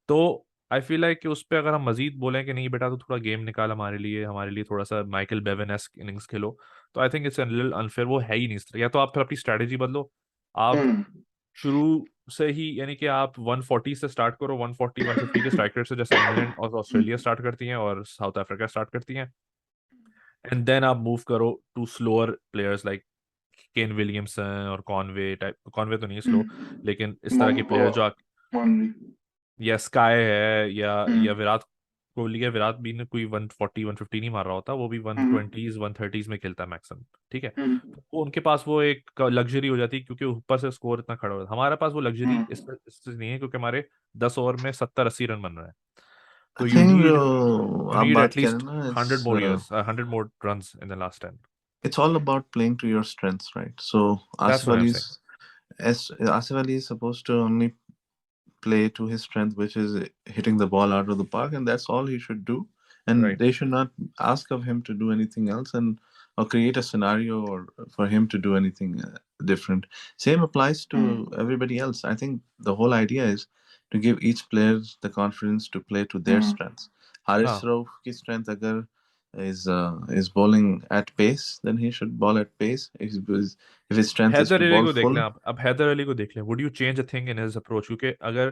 तो आई फील लाइक कि उस पर अगर हम मजीद बोलें कि नहीं बेटा तो थोड़ा गेम निकाल हमारे लिए थोड़ा सा माइकल बेवन-एस्क इनिंग्स खेलो, तो I think it's little unfair, वो है ही नहीं इस तरह। या तो आप फिर अपनी स्ट्रैटेजी बदलो, आप शुरू से ही यानी कि आप 140 से स्टार्ट करो, 140 150 के स्ट्राइक रेट से, जैसे इंग्लैंड और ऑस्ट्रेलिया स्टार्ट करती हैं और साउथ अफ्रीका स्टार्ट करती हैं, एंड देन आप मूव करो to slower players like Kane Williamson और कॉनवे टाइप, कॉनवे तो नहीं स्लो, लेकिन इस तरह के प्लेयर जो या स्काई है या विराट कोहली है, विराट भी ने कोई 140 150 नहीं मार रहा होता, वो भी 120s 130s में खेलता है मैक्सिमम, ठीक है। तो वो उनके पास वो एक लग्जरी हो जाती है क्योंकि ऊपर से स्कोर इतना खड़ा होता है, हमारे पास वो लग्जरी इससे नहीं है क्योंकि हमारे 10 ओवर में 70-80 रन बन रहे हैं, I तो think यू आप नीड बात करें एटलीस्ट ना, 100 more years 100 more runs in the last 10। it's all about playing to your strengths, right? So That's what I'm saying, Asif Ali is supposed to only play to his strength, which is hitting the ball out of the park, and that's all he should do. And right? they should not ask of him to do anything else, and or create a scenario or for him to do anything different. Same applies to everybody else. I think the whole idea is to give each player the confidence to play to their strengths. Haris हाँ, Rauf ki strength agar is bowling at pace, then he should bowl at pace. If his strength is Haider to Ali bowl को देख लें full, आप, अब हैदर अली को देख लें, would you change a thing in his approach, क्योंकि अगर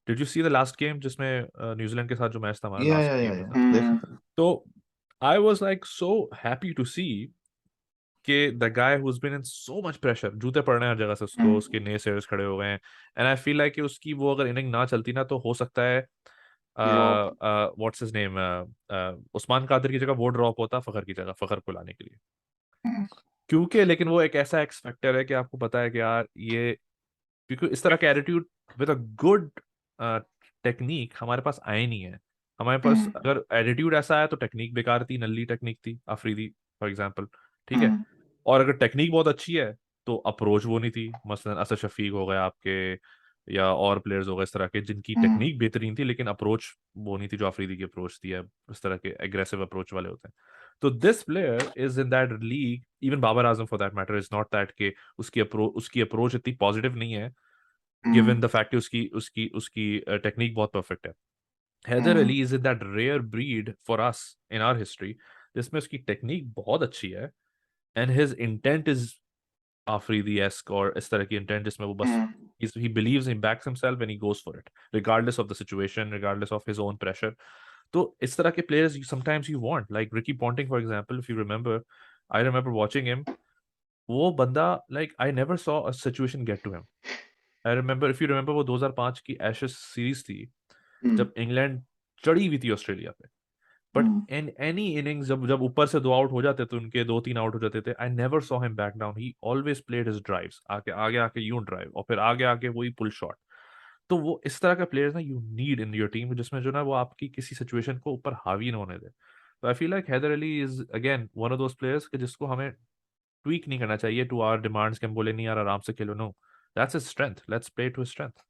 did you see the last game जिसमें न्यूजीलैंड के साथ जो मैच था हमारा, yeah, last yeah, game yeah, जो yeah. था, देखा था. तो I was like so happy to see कि the guy who been in so much pressure, जूते पड़ रहे हैं हर जगह से उसको, उसके नए सेयर्स खड़े हो गए हैं, एंड आई फील लाइक कि उसकी वो अगर इनिंग ना चलती ना तो हो सकता है what's his name, Usman Qadir की जगह वो ड्रॉप होता फखर की जगह, फखर को लाने के लिए, क्योंकि लेकिन वो एक ऐसा एक्स फैक्टर है कि आपको पता है कि यार ये, क्योंकि इस तरह का attitude with a good technique हमारे पास आए नहीं है। हमारे पास अगर एटीट्यूड ऐसा आया तो टेक्निक बेकार थी, नल्ली टेक्निक थी अफरीदी फॉर एग्जांपल, ठीक है। और अगर टेक्निक बहुत अच्छी है तो अप्रोच वो नहीं थी, मसलन असद शफीक हो गए आपके, या और प्लेयर्स हो गए इस तरह के जिनकी टेक्निक बेहतरीन थी लेकिन अप्रोच वो नहीं थी जो अफरीदी की अप्रोच थी, है इस तरह के एग्रेसिव अप्रोच वाले होते हैं। तो this player is in that league, even Babar Azam for that matter, is not that के उसकी अप्रोच इतनी पॉजिटिव नहीं है, गिवन द फैक्ट कि उसकी उसकी उसकी टेक्निक बहुत परफेक्ट है। Haider Ali is in that rare breed for us in our history जिसमें उसकी टेक्निक बहुत अच्छी है एंड हिज इंटेंट इज आफरीदी-esque, और इस तरह की इंटेंट जिसमें वो बस he believes, he backs himself and he goes for it regardless of the situation, regardless of his own pressure। तो इस तरह के players sometimes you want, like Ricky Ponting for example, if you remember, I remember watching him, वो बंदा, like I never saw a situation get to him। I remember, if you remember, वो 2005 की ashes series थी जब England चढ़ी हुई थी Australia पे, बट इन एनी इनिंग्स जब जब ऊपर से 2 आउट हो जाते थे उनके, 2-3 आउट हो जाते थे, I never saw him back down, he always played his drives, आके आगे आके यूं ड्राइव और फिर आगे आके वही पुल शॉट। तो वो इस तरह का प्लेयर्स ना you need in your team, जिसमें जो ना वो आपकी किसी सिचुएशन को ऊपर हावी ना होने दे। तो I feel like Haider Ali is again one of those players कि जिसको हमें ट्वीक नहीं करना चाहिए टू आवर डिमांड्स, कि हम बोले नहीं यार आराम से खेलो, no, that's his strength, let's play to his strength.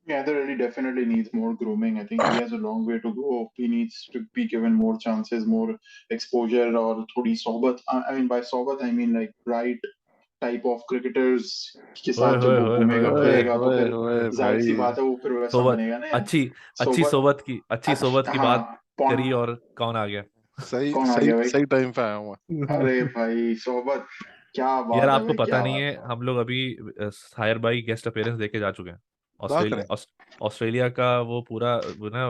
Yeah, there really definitely needs more grooming. I think he has a long way to go. He needs to be given more chances, more exposure, और थोड़ी सोबत. I mean, by सोबत I mean like right type of cricketers के ओए साथ जब होए वो होए होए घूमेगा होए ओए फिरेगा तो ओए फिर ओए जाहिर सी भाई, बात है वो फिर वैसा सोबत, बनेगा ना यार. अच्छी अच्छी सोबत सोबत की हाँ बात करी पॉइंट. और कौन आ गया? सही कौन आ सही गया भाई? सही टाइम पे आया हूँ मैं। अरे भाई सोबत, क्या यार बात है आपको भाई, पता क्या नहीं बात है, है. हम लोग अभी हायर बाई गेस्ट अपीयरेंस देके जा चुके हैं क्या करें? ऑस्ट्रेलिया का। वो पूरा वो ना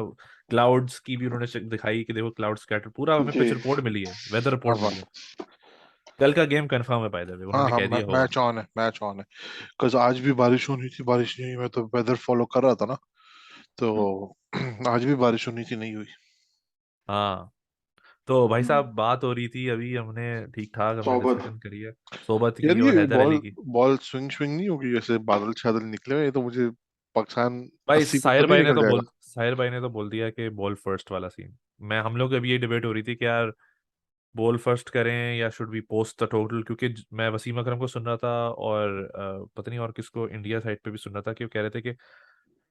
क्लाउड्स की भी उन्होंने दिखाई कि देखो क्लाउड स्कैटर, पूरा हमें पिच जी. रिपोर्ट मिली है, वेदर हाँ रिपोर्ट मिली है। बात। कल का गेम कंफर्म है बाय द वे, हाँ उन्होंने हाँ, कह दिया होगा। मैच ऑन है, मैच ऑन है। बिकॉज आज भी बारिश होनी थी, बारिश नहीं हुई। मैं तो वेदर फॉलो कर रहा था ना, तो आज भी बारिश होनी थी, नहीं हुई। हाँ, तो भाई साहब बात हो रही थी अभी, हमने ठीक ठाक हमने सोबत. डिस्कशन करी है सोबत यार की और ये हैदर बॉल अली की। बॉल स्विंग स्विंग नहीं होगी, जैसे बादल छादल निकले हुए हैं, ये तो मुझे पाकिस्तान भाई 80 पे तो नहीं निकल जाएगा। साहिर भाई ने तो बोल दिया कि बॉल फर्स्ट वाला सीन। मैं हम लोग अभी ये डिबेट हो रही थी कि यार बॉल फर्स्ट करें या should be post the total, क्योंकि मैं वसीम अकरम को सुन रहा था और पता नहीं और किसको इंडिया साइड पे भी सुन रहा था कि वो कह रहे थे कि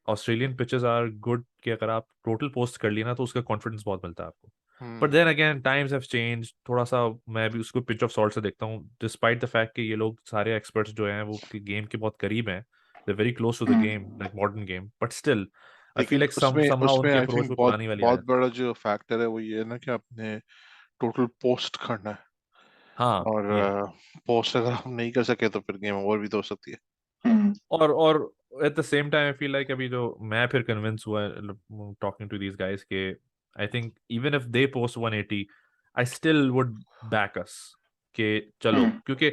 ऑस्ट्रेलियन पिचेस आर गुड, कि अगर आप टोटल पोस्ट कर लिए ना तो उसका कॉन्फिडेंस बहुत मिलता है आपको। But hmm. Then again times have change थोड़ा सा। मैं भी उसको पिच ऑफ सॉल्ट से देखता हूँ, डिस्पाइट द फैक्ट कि ये लोग सारे एक्सपर्ट्स जो हैं वो गेम के बहुत करीब हैं, they very close to the game like modern game, but still I feel लेकिन लाइक उसमें समहाउ उसमें उनकी आई अप्रोच थिंक वो बहुत पुरानी वाली आ बहुत जाती है। बड़ा जो फैक्टर है वो ये है ना कि आपने टोटल पोस्ट करना है। हाँ और या पोस्ट अगर हम नहीं कर सके तो फिर गेम ओवर भी तो हो सकती है। और eight the same time I feel like अभी जो मैं फिर कन्विंस हुआ टॉकिंग टू दीज गाइस के I think even if they post 180 I still would back us के चलो, क्योंकि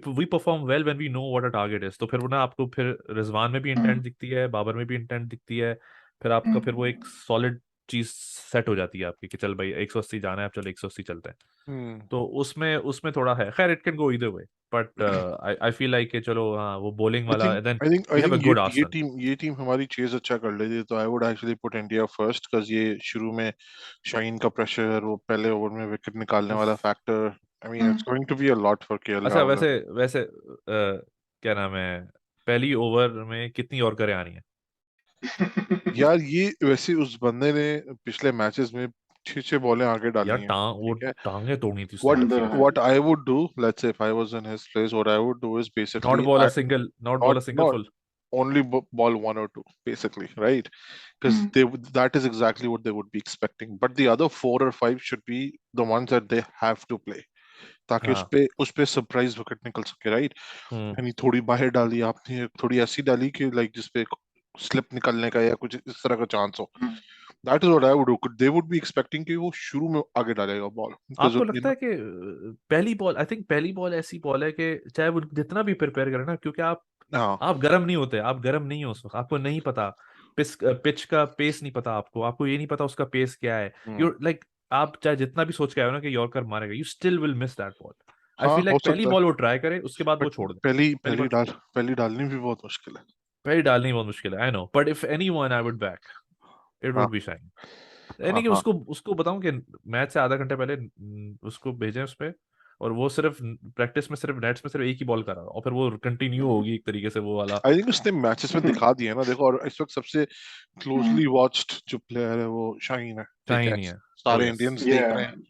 we perform well when we know what a target is. तो फिर वो ना आपको फिर रिजवान में भी इंटेंट दिखती है, बाबर में भी इंटेंट दिखती है, फिर आपका फिर वो एक सॉलिड चीज सेट हो जाती है आपकी कि चल भाई 180 जाना है, अब चलो 180 चलते हैं। हम्म। तो उसमें उसमें थोड़ा है, खैर इट कैन गो इधर way, but I feel like कि चलो हाँ वो बॉलिंग आई वाला, think then I think I we have a think good ये आर्सेनल। टीम हमारी चेज अच्छा कर लेती, तो I would actually put India first. Because ये शुरू में शाइन का प्रेशर, वो पहले ओवर में विकेट निकालने वाला factor, I mean it's going to be a lot for KL अच्छा राहुल। वैसे वैसे क्या नाम है, पहली ओवर में कितनी और करें आनी है? यार ये वैसे उस बंदे ने पिछले मैचेस में 6 बॉलें आगे यार डाली हैं, वो ठीक है। टांगे तोड़नी थी उसने what हल्की बंदर है. हल्की। what I would do, let's say if I was in his place, what I would do is not basically ball a I single, not ball not a single not full. only ball one or two, basically, right? Because that is exactly what they would be expecting. But the other 4 or 5 should be the ones that they have to play, ताकि हाँ। उस पे surprise wicket निकल सके, right? हम्म। यानी थोड़ी बाहर डाली आपने, थोड़ी ऐसी डाली कि लाइक जिसपे स्लिप निकलने का या कुछ इस तरह का चांस हो। That is what I would do. They would be expecting कि वो शुरू में आगे डालेगा बॉल, बिकॉज आपको यू लगता नो। है कि पहली बॉल, आई थिंक पहली बॉल ऐसी बॉल है कि चाहे वो जितना भी प्रिपेयर करें ना, क्योंकि हाँ आप गर्म नहीं होते, आप गर्म नहीं हो उस वक्त, आपको नहीं पता पिच का पेस नहीं पता, आपको ये नहीं पता उसका पेस क्या है। यू लाइक आप चाहे जितना भी सोच के आए हो ना कि यॉर्कर मारेगा, you still will miss that ball. I हाँ, फील हो लाइक पहली सकता है। बॉल वो ट्राई करे, उसके बाद वो बट छोड़ दे। पहली पहली पहली बॉल डाल पहली डालनी भी बहुत मुश्किल है। पहली डालनी बहुत मुश्किल है, I know, but if any one I would back, it हाँ वुड बी शाइन। हाँ यानी कि हाँ। उसको उसको बताऊं कि मैच से आधा घंटे पहले उसको भेजें उस पे, और वो सिर्फ प्रैक्टिस में सिर्फ नेट्स में सिर्फ एक ही बॉल करा, और फिर वो कंटिन्यू होगी एक तरीके से वो वाला। आई थिंक उसने मैचेस में दिखा दिया है ना, देखो। और इस वक्त सबसे क्लोजली वॉच्ड जो प्लेयर है वो शाहीन है, ठीक है। शाइन ही है। ओ सारे यस, इंडियंस देख रहे Yeah. हैं,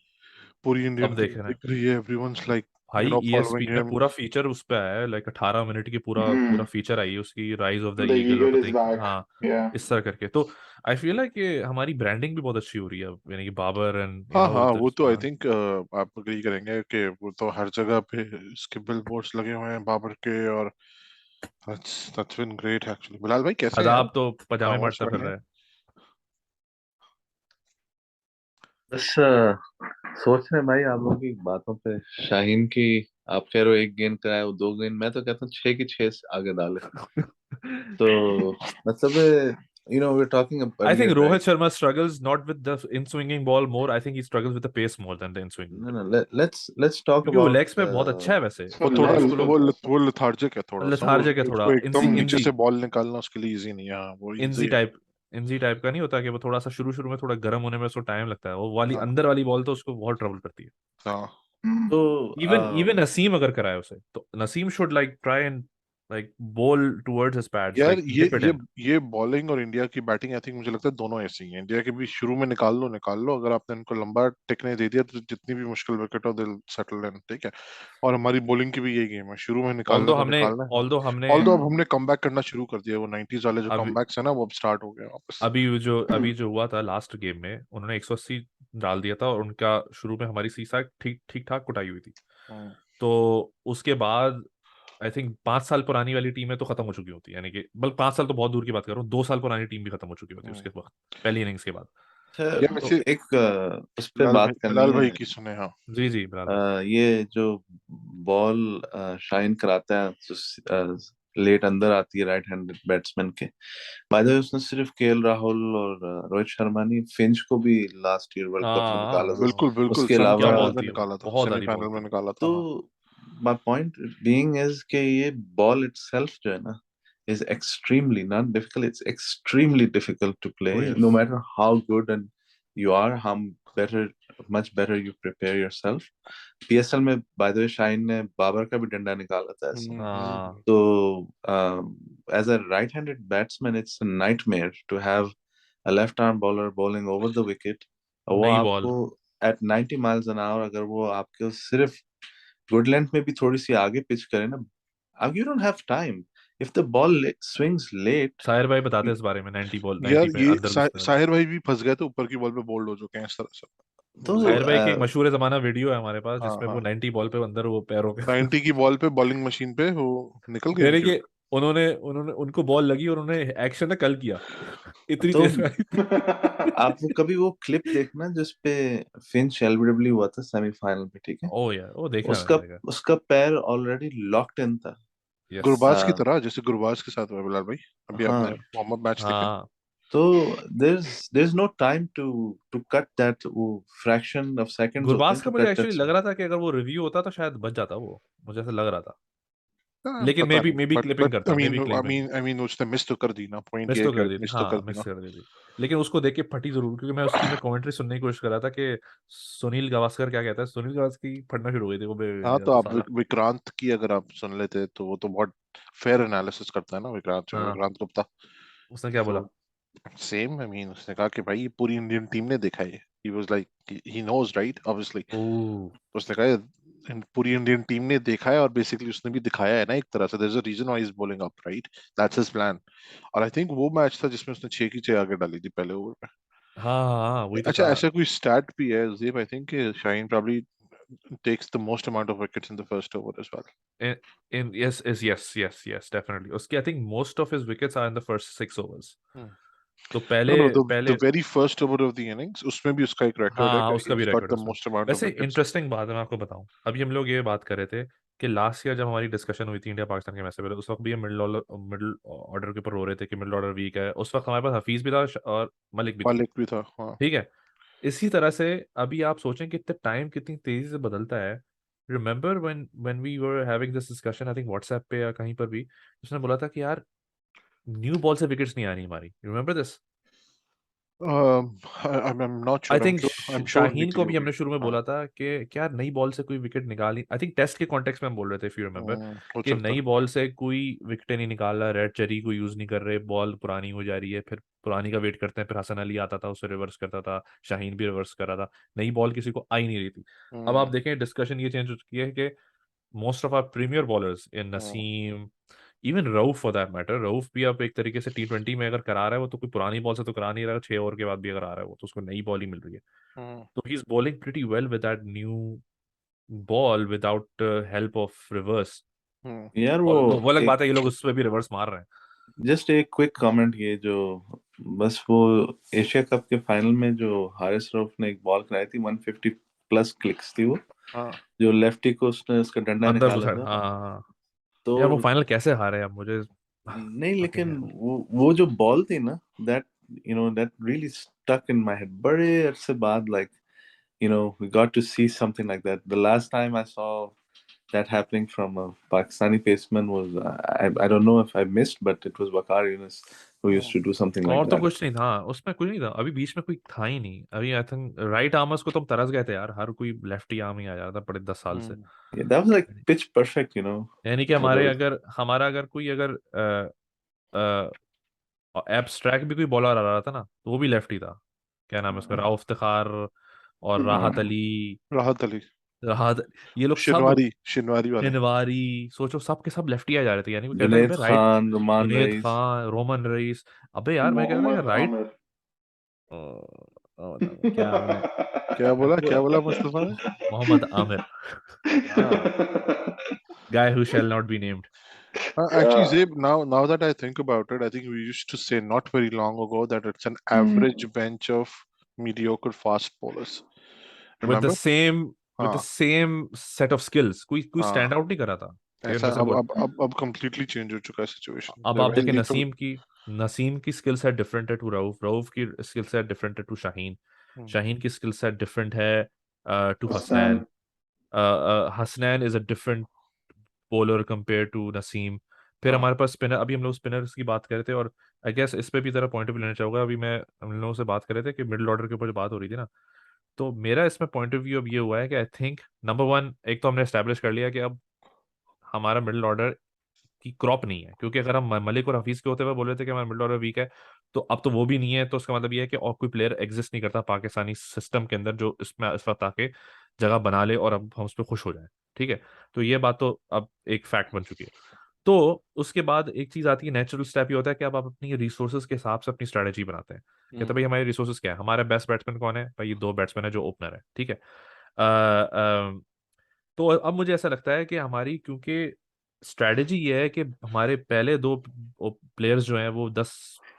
पूरी इंडियन सब टीम देख रहे हैं देख रही है, एवरीवनस लाइक भाई। फॉलोइंग ईएसपीएन में हिम। पूरा फीचर उस पे आया है, लाइक 18 मिनट की पूरा पूरा फीचर आई है उसकी, rise of the The eagle और eagle पता is नहीं back. हाँ Yeah. इस तरह करके। तो आई फील लाइक कि हमारी ब्रांडिंग भी बहुत अच्छी हो रही है अब, यानी कि बाबर एंड हाँ हाँ, वो तो आई थिंक आप अग्री करेंगे कि वो तो हर जगह पे इसके बिल बोर्ड्स लगे हुए हैं बाबर के। और that's been great actually। Bilal भाई कैसे हैं अदाब आप? तो पजामे आवाज मारता फिर बढ़िया। रहा है। बस सोच रहे हैं भाई आप लोगों की बातों पे। शाहीन की, आप कह रहे हो एक गेंद कराए, वो 2 गेंद, मैं तो कहता हूँ 6 की 6 आगे डाले। तो मतलब we're talking I earlier, think right? Rohit Sharma struggles not with the in swinging ball more. I think he struggles with the pace more than the in swinging No, ball. no, let's talk क्योंकि वो about legs पे बहुत अच्छा है वैसे, So वो थोड़ा legs को legs लोग is वो लेथार्जिक है थोड़ा सा। वो लेथार्जिक है उसको थोड़ा, एकदम नीचे इंजी से बॉल निकालना उसके लिए इजी नहीं है। हाँ, वो इंजी इजी है। टाइप इंजी टाइप का नहीं होता कि वो थोड़ा सा शुरू शुरू में थोड़ा गर्म होने में उसको टाइम लगता है, वो वाली हाँ अंदर वाली बॉल तो उसको बहुत ट्रबल करती है। हाँ। mm, तो इवन इवन नसीम अगर कराए उसे, तो Naseem should like try and like bowl towards his pads, यार like dip it in. ये बॉलिंग और इंडिया की बैटिंग आई थिंक मुझे लगता है दोनों ऐसी ही हैं। इंडिया के भी शुरू में निकाल लो, अगर आपने इनको लंबा टिकने दे दिया तो जितनी भी मुश्किल विकेट हो दिल सेटल इन, ठीक है। और हमारी बॉलिंग की भी यही गेम है, शुरू में निकालने Although को हमने निकालना है। although हमने ऑल्दो अब हमने कमबैक करना शुरू कर दिया, वो 90s वाले जो अभी कमबैक्स है ना वो अब स्टार्ट हो गए वापस। अभी जो हुआ था लास्ट गेम में, उन्होंने 180 डाल दिया था और उनका शुरू में हमारी सीसा ठीक ठीक ठाक कुटाई हुई थी। हम्म, तो उसके बाद आई थिंक 5 साल पुरानी वाली टीमें तो खत्म हो चुकी होती है, यानी कि बल्कि 5 साल तो बहुत दूर की बात कर रहा हूँ, 2 साल पुरानी टीम भी खत्म हो चुकी होती है हम्म। उसके वक्त, पहली इनिंग्स के बाद। अच्छा, यार तो वैसे एक उस पे बात करनी बिलाल है। भाई की सुने, हाँ। जी जी बिलाल भाई। ये जो बॉल शाइन कराता है जो लेट अंदर आती है राइट हैंडेड बैट्समैन के, बाय द वे उसने सिर्फ केएल राहुल और रोहित शर्मा नहीं, फिंच को भी लास्ट ईयर वर्ल्ड कप में निकाला हाँ था बिल्कुल बिल्कुल, उसके क्या अलावा। सेमीफाइनल बॉल में थी वो, निकाला था, बहुत प्यारी बॉल सेमीफाइनल में थी। निकाला था, तो हाँ। माय पॉइंट बीइंग इज कि ये बॉल इटसेल्फ जो है ना is extremely not difficult, it's extremely difficult to play, Oh no yes. matter how good and you are, how better, much better you prepare yourself. PSL में by the way shine ने बाबर का भी डंडा निकाला था ऐसे। हाँ तो as a right handed batsman it's a nightmare to have a left arm bowler bowling over the wicket, और वो नई बॉल। आपको एट 90 माइल्स एन आवर अगर वो आपके सिर्फ गुड लेंथ में भी थोड़ी सी आगे पिच करे ना, अब you don't have time if the ball swings late. Sahir भाई बताते हैं इस बारे में, 90 बॉल, यार 90 पे ये अंदर घुसने वाली। साहिर भाई भी फंस गए थे, ऊपर की बॉल पे बोल्ड हो चुके हैं इस तरह से। तो साहिर भाई की एक मशहूर जमाना वीडियो है हमारे पास हाँ जिसमें हाँ, वो 90 बॉल पे अंदर वो पैरों के 90 की बॉल पे बॉलिंग मशीन पे वो निकल गई यानी उनकी। कि उन्होंने उन्होंने उनको बॉल लगी और उन्होंने एक्शन ना कल किया, इतनी तो तेज आई थी। आप वो कभी वो क्लिप देखना जिसपे फिंच एलबीडब्ल्यू हुआ था सेमीफाइनल में, ठीक है, ओ यार वो देखा है उसका मैंने, देखा। उसका पैर ऑलरेडी लॉक्ड इन था। यस। गुरबाज की आ, तरह, जैसे गुरबाज के साथ हुआ बिलाल भाई, अभी आपने हाँ, वार्म अप मैच देखे। हाँ तो there's no time to cut that, वो फ्रैक्शन ऑफ सेकंड्स होते गुरबाज हैं का टू मुझे कट एक्चुअली दैट। लग रहा था कि अगर वो रिव्यू होता तो शायद बच जाता वो, मुझे ऐसा लग रहा था। लेकिन पता नहीं, मे बी क्लिपिंग बट करता, may be clipping. I mean उसने मिस तो कर दी ना, पॉइंट मिस ये है तो कर कि दी थी, मिस तो हाँ कर दी मिस ना। कर दी थी। लेकिन उसको देख के फटी जरूर, क्योंकि मैं उसकी मैं कमेंट्री सुनने की कोशिश कर रहा था कि सुनील गावस्कर क्या कहता है, सुनील गावस्कर की फटना शुरू हो गई थी वो हाँ तो तो आप साला। विक्रांत की अगर आप सुन लेते तो वो तो बहुत फेयर एनालिसिस करता है ना, विक्रांत जो है, हाँ विक्रांत गुप्ता। उसने क्या बोला? तो सेम, आई मीन उसने कहा कि भाई ये पूरी इंडियन टीम ने देखा है, he was like he knows right obviously. Oh उसने कहा पूरी इंडियन टीम ने देखा है और बेसिकली उसने भी दिखाया है ना एक तरह से, there is a reason why is bowling up right, that's his plan. और आई थिंक वो मैच था जिसमें उसने 6 की 6 आगे डाली थी पहले ओवर में। हाँ हाँ हाँ, वही तो अच्छा, था। ऐसा कोई स्टैट भी है ज़ेब, I think Shaheen probably takes the most amount of wickets in the first over as well. In yes definitely, उसकी I think most of his wickets are in the first 6 overs। Hmm. तो No, पहले no, the पहले very first over of the innings उसमें भी उसका एक हाँ record है हाँ, कि उसका भी he's got रिकॉर्ड है the उसमें। most amount of वैसे wickets. इंटरेस्टिंग बात है, मैं आपको बताऊं, अभी हम लोग ये बात कर रहे थे कि लास्ट ईयर जब हमारी डिस्कशन हुई थी इंडिया पाकिस्तान के मैच से पहले, उस वक्त भी हम मिडिल ऑर्डर के ऊपर रो रहे थे कि मिडिल ऑर्डर वीक है। उस वक्त हमारे पास हफीज भी था और मलिक भी थे, मालिक भी था, हाँ। ठीक है। इसी तरह से अभी आप सोचें कि इतने टाइम कितनी तेजी से बदलता है। Remember when we were having this discussion, I think WhatsApp पे या कहीं पर भी, उसने बोला था कि यार न्यू बॉल से विकेट्स नहीं आ रही हमारी, remember this? I'm not I sure. Think I'm sure हुई शाहीन को थी, भी होगी। हमने शुरू में हाँ, बोला था कि क्या नई बॉल से कोई विकेट निकाली, आई थिंक टेस्ट के कॉन्टेक्स्ट में हम बोल रहे थे, इफ यू रिमेंबर, हो कि सकता नई है। बॉल से कोई विकेट नहीं निकाल रहा, रेड चेरी को यूज नहीं कर रहे, बॉल पुरानी हो जा रही है, फिर पुरानी का वेट करते हैं, फिर हसन अली आता था उसे रिवर्स करता था, शाहीन भी रिवर्स कर रहा था, नई बॉल किसी को आ ही नहीं रही थी। अब आप हम्म, देखें डिस्कशन ये चेंज हो चुकी है कि most of our premier bowlers in hmm, Naseem, even Rauf for that matter, Rauf भी अब एक तरीके से T20 में अगर करा रहा है वो, तो कोई पुरानी बॉल से तो करा नहीं रहा, 6 ओवर के बाद भी अगर आ रहा है वो, तो उसको नई बॉल ही मिल रही है। हम्म, So he's bowling pretty well with that new ball without help of reverse। हम्म, यार और वो अलग एक बात है, ये लोग उस पे भी रिवर्स मार रहे हैं। जस्ट एक क्विक कमेंट, ये जो बस वो एशिया कप के फाइनल में जो हारिस रऊफ ने एक बॉल कराई थी 150 प्लस क्लिक्स थी वो, हाँ। जो लेफ्टी को उसने उसका डंडा अंदर निकाला साइड, था। हाँ हाँ हाँ। तो यार वो फाइनल कैसे हारे अब मुझे नहीं, fucking लेकिन hell। वो जो बॉल थी ना, that that really stuck in my head बड़े अरसे बाद, like we got to see something like that. The last time I saw that happening from a Pakistani baseman was I don't know if I missed, but it was Waqar Yunus who used to do something like और तो that. कुछ नहीं था उसमें, कुछ नहीं था अभी, बीच में कोई था ही नहीं अभी। आई थिंक राइट आर्मर्स को तो हम तरस गए थे यार, हर कोई लेफ्टी आर्म ही आ जाता था बड़े 10 साल से। Yeah, that was like pitch perfect, you know. यानी कि हमारा अगर कोई अगर एब्स्ट्रैक्ट भी कोई बॉलर आ रहा था ना, तो वो भी लेफ्टी था। क्या नाम है उसका, राउफ इफ्तिखार और राहत अली। राहत अली, राहत, ये लोग सब, शिनवारी वाले, शिनवारी, सोचो सब के सब लेफ्टी आ जा रहे थे। यानी वो कहता है Junaid अबे right, Khan, Roman Junaid Reis. Khan, Roman Raees. अबे यार मैं कह रहा था यार मोहम्मद राइट, आमिर। क्या मैं, क्या बोला मुस्तफा ने? मोहम्मद आमिर, हाँ। guy who shall not be named. Actually, Zabe, now that I think about it, I think we used to say not very long ago that it's an average bench of mediocre fast bowlers. with the Remember? same with the हाँ same set of skills, कोई हाँ, stand out नहीं कर रहा था। लेकिन ऐसा वैसे अब completely change हो चुका है situation. अब They're आप देखें healthy. नसीम की स्किल सेट डिफरेंट है टू रऊफ, रऊफ की स्किल सेट डिफरेंट है टू शाहीन, Hmm. शाहीन की स्किल सेट डिफरेंट है to Hasan. Hasnain, Hasnain is a different bowler compare to Naseem. फिर हाँ हमारे पास स्पिनर, अभी हम लोग स्पिनर्स की बात कर रहे थे, और आई गेस इस पे भी तरह पॉइंट ऑफ व्यू लेना चाहूंगा। अभी मैं हम लोगों से बात कर रहे थे कि मिडिल ऑर्डर के ऊपर जो बात हो रही थी ना, तो मेरा इसमें पॉइंट ऑफ व्यू अब ये हुआ है कि आई थिंक नंबर वन, एक तो हमने एस्टेब्लिश कर लिया कि अब हमारा मिडिल ऑर्डर की क्रॉप नहीं है, क्योंकि अगर हम मलिक और हफीज के होते हुए बोल रहे थे कि हमारा मिडिल ऑर्डर वीक है, तो अब तो वो भी नहीं है। तो उसका मतलब ये है कि और कोई प्लेयर एग्जिस्ट नहीं करता पाकिस्तानी सिस्टम के अंदर जो इसमें इस वक्त आके जगह बना ले और अब हम उस पर खुश हो जाएं। ठीक है, तो ये बात तो अब एक फैक्ट बन चुकी है। तो उसके बाद एक चीज आती है, नेचुरल स्टेप ये होता है कि अब आप अपनी रिसोर्सेज के हिसाब से अपनी स्ट्रेटेजी बनाते हैं। कहते हैं भाई हमारे रिसोर्सेज क्या है, हमारे बेस्ट बैट्समैन कौन है भाई, ये दो बैट्समैन है जो ओपनर है। ठीक है, तो अब मुझे ऐसा लगता है कि हमारी, क्योंकि स्ट्रेटजी ये है कि हमारे पहले दो प्लेयर्स जो हैं वो 10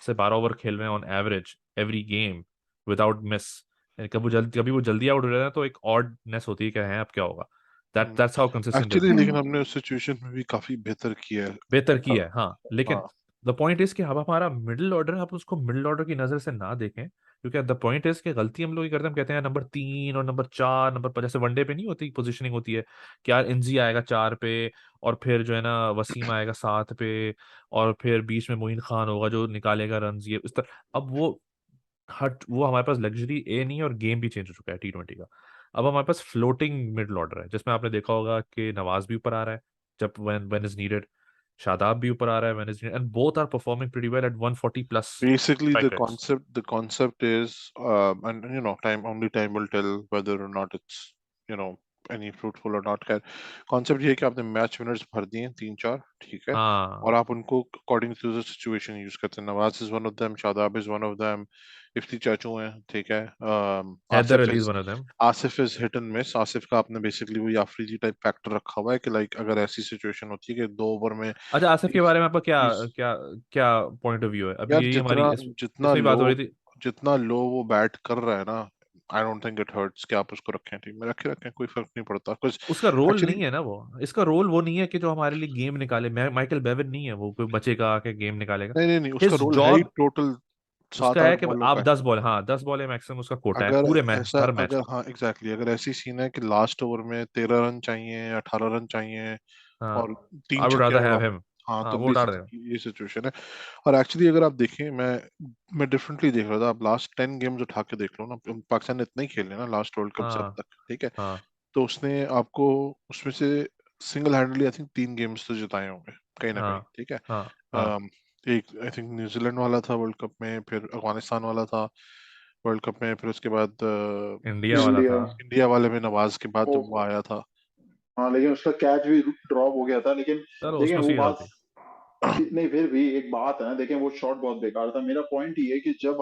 से 12 ओवर खेल रहे हैं on average every game without miss. कभी वो जल्दी आउट हो रहे हैं तो एक ऑडनेस होती है कि हैं अब क्या होगा। That's how consistent is. Actually लेकिन हमने उस सिचुएशन में भी काफी बेहतर किया है। बेहतर किया है हाँ, लेकिन हाँ द पॉइंट इज कि अब हमारा मिडिल ऑर्डर है, आप उसको मिडिल ऑर्डर की नजर से ना देखें, क्योंकि द पॉइंट इज कि गलती हम लोग ये करते हैं, हम कहते हैं नंबर 3 और नंबर 4, नंबर 5, जैसे वनडे पे नहीं होती पोजीशनिंग होती है कि यार इंजी आएगा 4 पे, और फिर जो है ना वसीम आएगा 7 पे, और फिर बीच में मोइन खान होगा जो निकालेगा रन, ये इस तरह। अब वो हमारे पास लग्जरी ए नहीं है, और गेम भी चेंज हो चुका है T20 का। अब हमारे पास फ्लोटिंग मिडिल ऑर्डर है, जिसमें आपने देखा होगा कि नवाज भी ऊपर आ रहा है जब व्हेन इज नीडेड, शादाब भी ऊपर आ रहा है when is needed, and both are performing pretty well at 140 plus basically strike rates. the concept is and time will tell whether or not it's you know any fruitful or not. खैर concept ये है कि आपने match winners भर दिए 3-4, ठीक है, और हाँ, आप उनको according to the situation use करते हैं। Nawaz is one of them, Shadab is one of them, Ifti चाचू हैं, ठीक है, Haider Asif Ali is is one of them. Hit and miss. Asif का आपने बेसिकली वही आफरीदी टाइप फैक्टर रखा हुआ है कि लाइक अगर ऐसी सिचुएशन होती है कि 2 ओवर में अच्छा, आसिफ के 30 बारे में आपका क्या 30 क्या क्या पॉइंट ऑफ व्यू है? अभी यार यही हमारी जितना जितना इसमें लो बात हो रही थी। वो बैट कर रहा है ना, I don't think it hurts कि आप उसको रखें टीम में, रखें कोई फर्क नहीं पड़ता कुछ। उसका रोल एक्चुअली नहीं है ना वो, इसका रोल वो नहीं है कि जो हमारे लिए गेम निकाले। माइकल बेवन नहीं है वो, कोई बचेगा आके गेम निकालेगा। नहीं उसका हिज रोल है ही जॉब टोटल उसका सात है आठ कि बॉलों का आप है। 10 बॉल, हाँ 10 बॉल है मैक्सिमम उसका कोटा है अगर पूरे मैच, ऐसा हर मैच अगर का। हाँ एग्जैक्टली exactly, अगर ऐसी सीन है कि लास्ट ओवर में 13 रन चाहिए, 18 रन चाहिए, हाँ, और 3 आई वुड छक्के रादर अगर हैव आप, हिम। हाँ हाँ, तो वो उतार देगा। बेसिकली ये सिचुएशन है। और एक्चुअली अगर आप देखें, मैं डिफरेंटली देख रहा था, आप लास्ट 10 गेम्स उठा के देख लो ना, पाकिस्तान ने इतना ही खेले ना लास्ट वर्ल्ड कप से अब हाँ, तक, ठीक है, हाँ, तो उसने आपको उसमें से सिंगल हैंडली आई थिंक 3 गेम्स तो जिताए होंगे कहीं ना कहीं, हाँ, ठीक है। हाँ, हाँ, अम, एक आई थिंक न्यूजीलैंड वाला था वर्ल्ड कप में, फिर अफगानिस्तान वाला था वर्ल्ड कप में, फिर उसके बाद इंडिया वाला इंडिया। था। इंडिया वाले में नवाज के बाद वो, जब वो आया था। हाँ लेकिन उसका कैच भी ड्रॉप हो गया था, लेकिन चलो देखें उसमें वो उसकी बात, गलती। नहीं फिर भी एक बात है ना, देखें वो शॉट बहुत बेकार था। मेरा पॉइंट ये है कि जब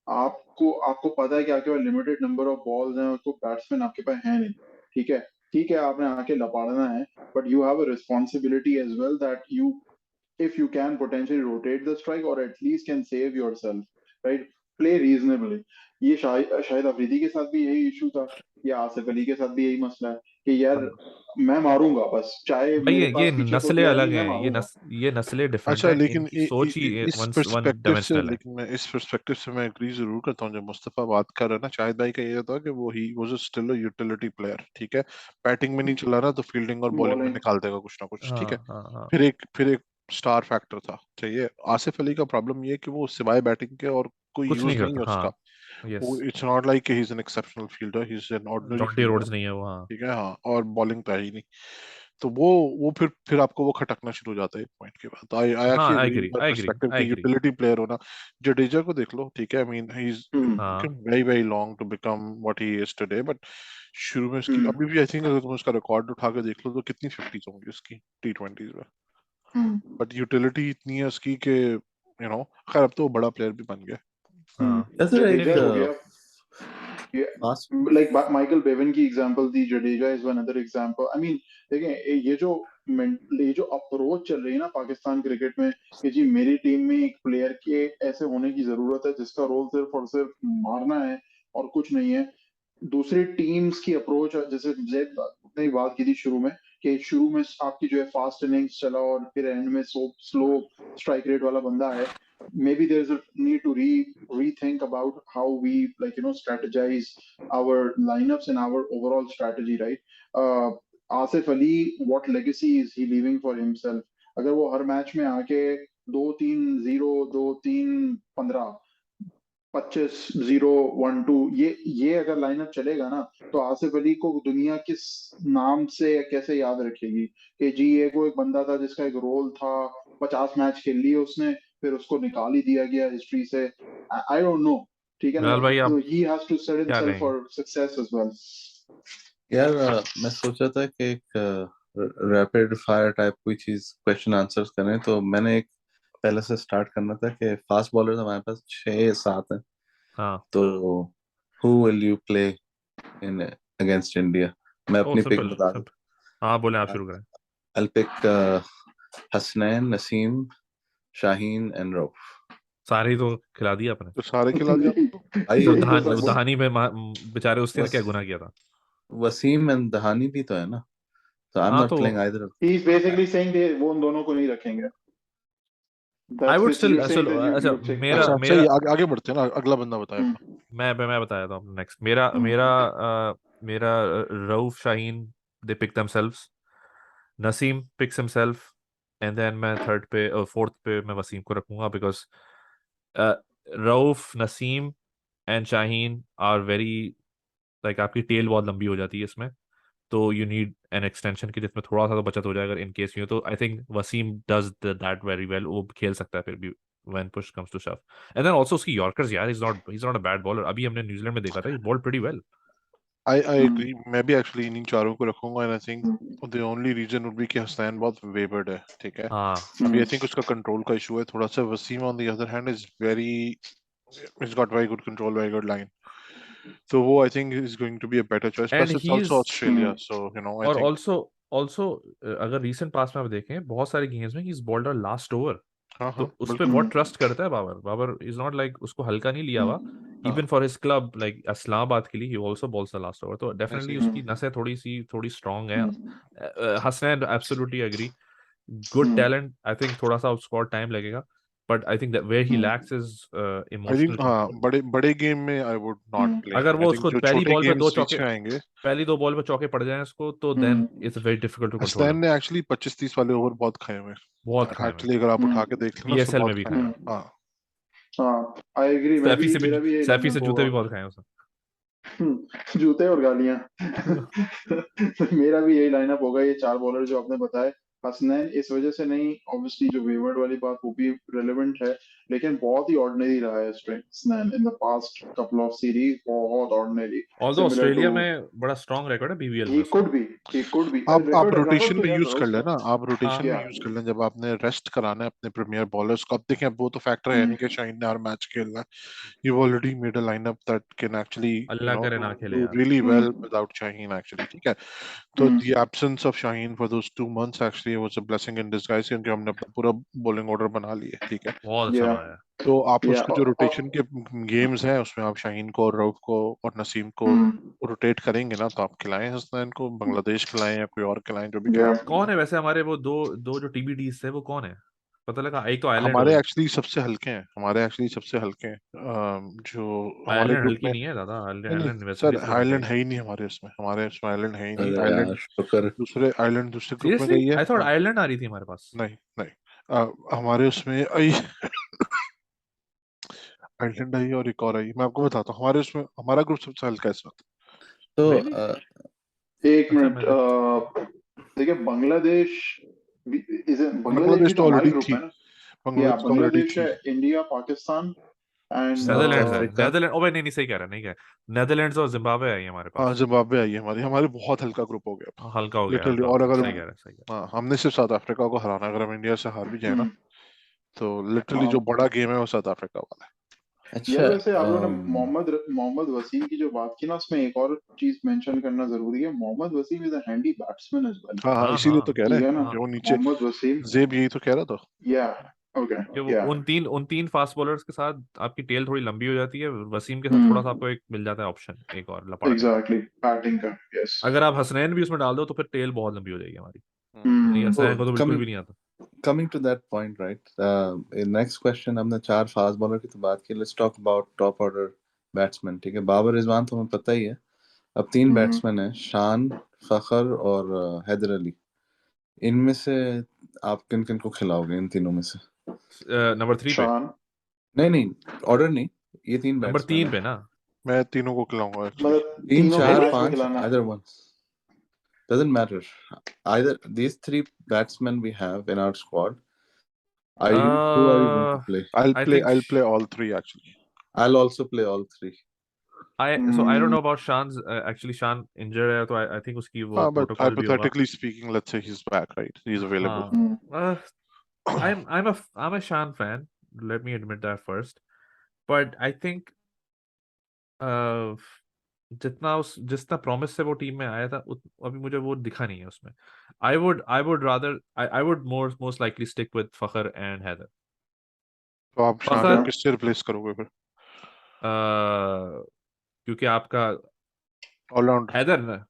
आपको आपको पता है कि आपके पास लिमिटेड नंबर ऑफ बॉल्स हैं और कोई बैट्समैन आपके पास है नहीं, ठीक है, ठीक है आपने आके लपाड़ना है, but you have a responsibility as well that you, if you can potentially rotate the strike or at least can save yourself, right? Play reasonably. ये शायद अफरीदी के साथ भी यही इशू था, या आसिफ अली के साथ भी यही मसला है कि यार मैं मारूंगा बस, चाहे भाई मेरे ये पास पीछे कोई नस्लें प्लेयर अलग नहीं, मैं हैं, मारूंगा। ये नस्लें डिफरेंट अच्छा, हैं, लेकिन इनकी सोच ही इस वन पर्सपेक्टिव से, डायमेंशनल है। लेकिन मैं इस पर्सपेक्टिव से मैं एग्री जरूर करता हूँ। जब मुस्तफा बात कर रहा है ना, शाहिद भाई का ये था कि वो he was still a utility player, ठीक है, बैटिंग में नहीं चला रहा तो फील्डिंग और बॉलिंग में बॉलिंग। निकाल देगा कुछ ना कुछ, ठीक है। हाँ, हाँ, हाँ, फिर एक स्टार फैक्टर था, चाहिए। आसिफ अली का प्रॉब्लम ये है कि वो सिवाय बैटिंग के और कोई कुछ नहीं यूज नहीं है करता। उसका। हाँ यस, वो it's not like he is an exceptional fielder, he is an ordinary Jonty fielder. Rhodes नहीं है वो। हाँ ठीक है, हाँ, और बॉलिंग तो है ही नहीं। तो वो फिर आपको वो खटकना शुरू हो जाता है एक पॉइंट के बाद। आई आई हाँ, actually I agree agree with that I agree perspective I कि एग्री। यूटिलिटी प्लेयर होना। जडेजा को देख लो, ठीक है, आई मीन ही इज हाँ very very long to become what he is today, but शुरू में उसकी हम्म अभी भी आई थिंक अगर तुम उसका रिकॉर्ड उठा के देख लो तो कितनी 50s होंगी उसकी T20s में। बट यूटिलिटी इतनी है उसकी कि खैर अब तो वो बड़ा प्लेयर भी बन गया। हाँ ऐसे नहीं जडेजा नहीं। हो गया, फास्ट लाइक माइकल बेवन की example the, Jadeja is one other example. I mean देखें, ये जो अप्रोच चल रही है ना पाकिस्तान क्रिकेट में कि जी मेरी टीम में एक प्लेयर के ऐसे होने की जरूरत है जिसका रोल सिर्फ और सिर्फ मारना है और कुछ नहीं है। दूसरी टीम्स की अप्रोच, जैसे जैद ने बात की थी शुरू में, कि शुरू में आपकी जो है फास्ट इनिंग्स चला और फिर एंड में स्लो स्ट्राइक रेट वाला बंदा है। maybe there's a need to rethink about how we strategize our lineups and our overall strategy, right? Asif Ali, what legacy is he leaving for himself? अगर वो हर match में आके 2-3-0, 2-3-15, 25-0-1-2, ये अगर लाइनअप चलेगा ना, तो आसिफ अली को दुनिया किस नाम से कैसे याद रखेगी कि जी ये को एक बंदा था जिसका एक रोल था, 50 मैच खेल लिए उसने, फिर उसको निकाल ही दिया गया हिस्ट्री से। आई डोंट नो, ठीक है ना? बिलाल भाई आप ही हैज टू सेट क्या हिमसेल्फ कहेंगे? For success as well. यार मैं सोचा था कि एक रैपिड फायर टाइप कोई चीज क्वेश्चन आंसर्स करें, तो मैंने एक पहले से स्टार्ट करना था कि फास्ट बॉलर हमारे पास 6-7 हैं। हाँ तो who will you play in against India? मैं ओ अपनी पिक सिंपल बता सिंपल। हाँ बोले, आप दूं। शुरू करें। I'll pick Hasnain, Naseem, Shaheen and Rauf. सारे ही तो खिला दिया आपने। तो सारे खिला दिया आपको। भाई सिर्फ यही तो दहानी सब दहानी में बेचारे उसने ने वस, क्या गुनाह किया था? वसीम एंड दहानी भी तो है ना, तो आई एम हाँ नॉट तो playing either. He is basically saying वो उन दोनों को नहीं रखेंगे। I that's would this, still you are saying चलो दैट अच्छा, यू चेक मेरा अच्छा दैट। अच्छा, मेरा ये आगे बढ़ते हैं ना, अगला बंदा बताए अपना। मैं बताया था नेक्स्ट। मेरा मेरा मेरा Rauf Shaheen, they pick themselves. Naseem picks himself. And then मैं थर्ड पे फोर्थ पे मैं वसीम को रखूंगा, because Rauf, Naseem and Shaheen are very, like आपकी टेल बहुत लंबी हो जाती है इसमें, तो यू नीड एन एक्सटेंशन की जिसमें थोड़ा सा तो बचत हो जाए अगर इन केस यूं। तो I think Waseem does that very well, वो खेल सकता है फिर भी when push comes to shove. And then also उसकी यॉर्कर्स यार, is not a bad bowler. अभी हमने न्यूजीलैंड में देखा था, he bowled pretty well. I agree, मैं भी एक्चुअली इन चारों को रखूंगा, and I think the only reason would be कि हसनैन बहुत वेवर्ड है, ठीक है। हाँ अभी आई थिंक उसका कंट्रोल का इशू है थोड़ा सा। Wasim on the other hand is very, is got very good control, very good line. So वो I think is going to be a better choice. And Plus it's he also is, Australia, so I और think also also अगर recent past में आप देखें बहुत सारे games में he is bowled last over, हाँ तो हाँ उस पर बिल्कुल। बहुत ट्रस्ट करता है Babar. Babar is not like उसको हल्का नहीं लिया हुआ। हाँ even for his club like Islamabad के लिए he also bowls the last over, तो ऐसे डेफिनेटली ही। उसकी नसें थोड़ी स्ट्रांग है। Hasnain absolutely agree, good talent. I think थोड़ा सा उसको और टाइम लगेगा, but I think where he lacks is I think emotional हाँ, कंट्रोल। बड़े बड़े गेम में I would not play अगर him. I वो think उसको जो पहली छोटे बॉल पे दो गेम्स चौके, पीछे आएंगे। पहली दो बॉल पे चौके पड़ जाएं उसको, तो then it's very difficult to control Hasnain him. ने एक्चुअली 25-30 वाले ओवर बहुत खाए हुए बहुत खाए हुए, एक्चुअली, अगर आप उठा के देख लेना उसने पीएसएल में बहुत भी खाए खाए हैं। हुए। हाँ हाँ, आई एग्री, सैफी से भी, मेरा भी यही सैफी से लाइनअप जूते होगा। भी बहुत खाए हैं उसने। जूते और गालियां। मेरा भी यही लाइनअप होगा, ये चार बॉलर जो आपने बताए। हसनैन इस वजह से नहीं, ऑब्वियसली जो वेवर्ड वाली बात वो भी रेलेवेंट है, लेकिन बहुत ही ऑर्डिनरी रहा है Hasnain in the past couple of series, बहुत ordinary. Although similar to, Australia में बड़ा स्ट्रांग रिकॉर्ड है बीबीएल ही में उसका। Could be he could be आप रिकॉर्ड रहा रोटेशन तो में यार यूज कर रोज का। लेना, आप रोटेशन हाँ में या यूज कर लेना जब आपने रेस्ट कराना है अपने प्रीमियर बॉलर्स को। अब देखें, अब वो तो फैक्टर है नहीं कि शाहीन ने हर मैच खेलना है। You've already made a lineup that can actually, अल्लाह करे ना खेले do यार। really well without Shaheen actually, ठीक है। तो the absence of Shaheen for those 2 months actually was a blessing in disguise, क्योंकि हमने अपना पूरा bowling order बना लिया, ठीक है। बहुत अच्छा या बनाया है। तो आप या उसके जो रोटेशन के गेम्स हैं उसमें आप शाहीन को और रऊफ को और नसीम को रोटेट करेंगे ना, तो आप खिलाएं हसनैन को, बांग्लादेश खिलाएं या कोई और खिलाएं, जो भी या खिलाना है। कौन है वैसे हमारे वो दो दो जो टीबीडीज थे, वो कौन है? पता लगा एक तो आयरलैंड हमारे हो। एक्चुअली सबसे हल्के हैं, हमारे एक्चुअली सबसे हल्के हैं। जो हमारे आयरलैंड ग्रुप हल्की में, नहीं है दादा, आयरलैंड नहीं नहीं आयरलैंड वेस्ट सर, इंडीज से तो हल्का ही आयरलैंड है। है ही नहीं हमारे उसमें आयरलैंड है ही नहीं। अरे आयरलैंड यार शुक्र। दूसरे, आयरलैंड दूसरे ग्रुप में सीरियसली गई है। आई थॉट आयरलैंड आ रही थी हमारे पास। नहीं नहीं, हमारे उसमें आई आइलैंड आई और एक और आई, मैं आपको बताता हूँ। हमारे उसमें हमारा ग्रुप सबसे हल्का है इस वक्त। तो Really? एक अच्छा मिनट, मैंने देखिए बांग्लादेश बांग्लादेश भी बांग्लादेश तो तो हमारा ऑलरेडी ग्रुप थी, है ना। या बांग्लादेश तो ऑलरेडी बांग्लादेश थी। है, India, Pakistan and south Netherlands है, अफ्रीका। नेदरलैंड, ओ भाई नहीं नहीं सही कह रहा, नहीं कह नेदरलैंड्स और जिम्बाब्वे आई है हमारे हाँ, पास। जिम्बाब्वे आई है हमारी। हमारे बहुत हल्का ग्रुप हो गया अब, हल्का हो गया, लिटरली। हल्का हो और गया, अगर सही कह रहा है, सही कह हाँ, हमने सिर्फ साउथ अफ्रीका को हराना है। अगर हम इंडिया से हार भी जाए ना, तो लिटरली जो हाँ बड़ा गेम है वो साउथ अफ्रीका वाला है। अच्छा, यार, वैसे आप लोगों ने मोहम्मद वसीम की जो बात की ना, उसमें एक और चीज मेंशन करना जरूरी है। Mohammad Wasim is a handy batsman as well. हाँ हाँ, हाँ इसीलिए तो हाँ कह रहे ठीक है हैं ना, कि वो नीचे। मोहम्मद वसीम। जेब यही तो कह रहा था। या ओके, कि वो या उन तीन फास्ट बॉलर्स के साथ आपकी टेल थोड़ी लंबी हो जाती है, वसीम के साथ थोड़ा सा हम्म आपको एक मिल जाता है ऑप्शन, एक और लपड़ने का। एग्जैक्टली, बैटिंग का, यस। अगर आप हसनैन भी उसमें डाल दो तो फिर टेल बहुत लंबी हो जाएगी हमारी, नहीं हम्म हसनैन को तो बिल्कुल कमिंग भी नहीं आता। coming to that point, right? Next question, हमने 4 फास्ट बॉलर की तो बात की, let's talk about top order batsman. ठीक है, बाबर रिजवान तो हमें पता ही है। अब 3 हम्म बैट्समैन हैं, शान, फखर और हैदर अली। इनमें से आप किन किन को खिलाओगे इन तीनों में से? नंबर 3 पे, शान, नहीं नहीं, ऑर्डर नहीं, ये 3 नंबर बैट्समैन 3 हैं। पे ना। मैं तीनों को खिलाऊंगा एक्चुअली। मतलब 3 तीनों को 4 रियली? मैच में 5, खिलाना। either one, doesn't matter. Either these 3 batsmen we have in our squad, who are you going to play? I think I'll play all three actually. I'll also play all 3. I don't hmm know about शान, actually शान injured है तो I think उसकी वो हाँ, but protocol भी होगा। hypothetically speaking, let's say he's back, right? He's available. हाँ, हम्म I'm a Shan fan. Let me admit that first. But I think जितना प्रॉमिस से वो टीम में आया था अभी मुझे वो दिखा नहीं है उसमें। I would most likely stick with Fakhr and Haider. तो आप शान को Fakhr, ओके, किससे रिप्लेस करोगे फिर? क्योंकि आपका ऑलराउंड। हैदर ना,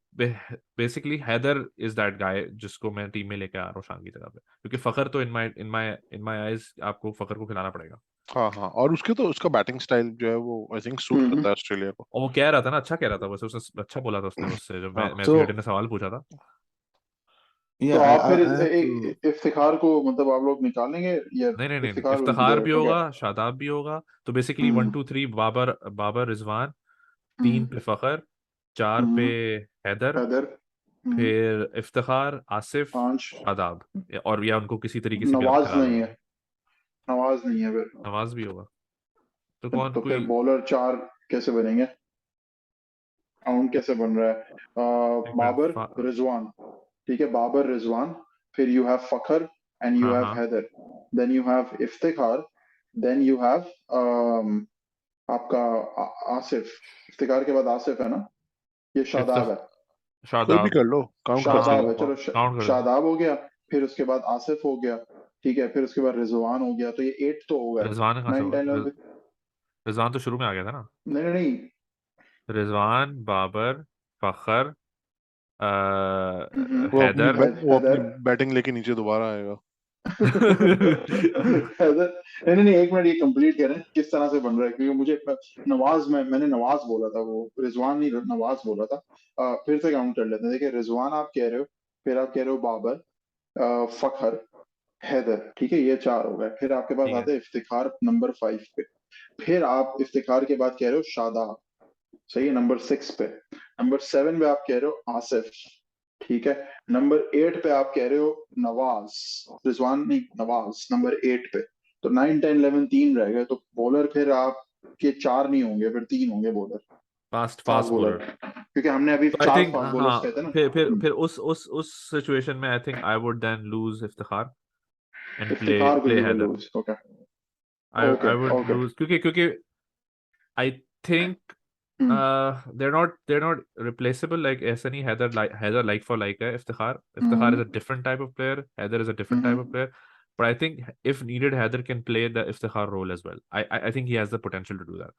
basically Haider is that guy जिसको मैं टीम में लेके आ रहा हूँ शान की जगह पे, क्योंकि फखर तो इन माय आइज आपको फखर को खिलाना पड़ेगा। हाँ हाँ, और उसका बैटिंग स्टाइल जो है वो आई थिंक सूट करता है ऑस्ट्रेलिया को। और वो कह रहा था ना, अच्छा कह रहा था वैसे, उसने अच्छा बोला था उसने मुझसे जब हाँ, मैथ्यू हेडन So ने सवाल पूछा था। तो yeah, आप फिर I have to. इफ्तिखार को मतलब आप लोग निकालेंगे, या नहीं नहीं नहीं नहीं, Iftikhar will be Iftikhar there? भी ओके। होगा, शादाब भी होगा, तो बेसिकली 1 2 3 बाबर, बाबर रिजवान, 3 पे फखर, 4 पे हैदर, हैदर, फिर इफ्तिखार, आसिफ, 5। शादाब, और या उनको किसी तरीके से भी आप नवाज खिला नहीं लोगे। है, नवाज नहीं है फिर। नवाज भी होगा, तो कौन तो फिर कोई। बॉलर 4 कैसे बनेंगे? काउंट कैसे बन रहा है? एक मिनट बाबर, रिजवान, ठीक है, बाबर, रिजवान, फिर you have Fakhar and you हाँ हैव हाँ, Haider, then you have Iftikhar, then you have आपका आसिफ। इफ्तिखार के बाद आसिफ है ना, ये शादाब है। कोई भी शादाब, कर लो, काउंट कर हाँ शादाब देगा। है, चलो काउंट कर दो। शादाब हो गया। फिर उसके बाद आसिफ हो गया, ठीक है, फिर उसके बाद रिजवान हो गया, तो ये 8 तो हो गए। रिजवान कहाँ से 9 होगा? 10 11। रिजवान तो शुरू में आ गया था ना। नहीं नहीं नहीं। रिजवान, बाबर, फखर, हैदर। वो अपनी हैदर बैटिंग लेके नीचे दोबारा आएगा। हैदर, नहीं नहीं, एक मिनट, ये कंप्लीट करें किस तरह से बन रहा है, क्योंकि मुझे नवाज में, मैंने नवाज बोला था, वो रिजवान नहीं, नवाज बोला था। फिर से काउंट कर लेते हैं। देखिए, रिजवान आप कह रहे हो, फिर आप कह रहे हो बाबर, फखर, हैदर, ठीक है, ये 4 हो गए। फिर आपके पास ठीक है, आते हैं इफ्तिखार नंबर 5 पे। फिर आप इफ्तिखार के बाद कह रहे हो शादाब, सही है, नंबर 6 पे। नंबर 7 पे आप कह रहे हो आसिफ, ठीक है। नंबर 8 पे आप कह रहे हो नवाज, रिजवान नहीं, नवाज नंबर 8 पे। तो 9 10 11 3 रह गए। तो बॉलर फिर आपके 4 नहीं होंगे, फिर 3 होंगे bowler, fast fast fast bowler, bowler. क्योंकि हमने अभी तो आई 4 थिंक, फास्ट बॉलर्स कहते हाँ, हैं फिर फिर ना। फिर उस सिचुएशन में I think I would then lose Iftikhar and play Iftikhar को play you will Haider. Lose, okay. Okay I would okay. Lose क्योंकि I think they're not replaceable, like ऐसा नहीं, हैदर like for like है, Iftikhar is a different type of player, Haider is a different type of player, but I think if needed Haider can play the Iftikhar role as well. I think he has the potential to do that,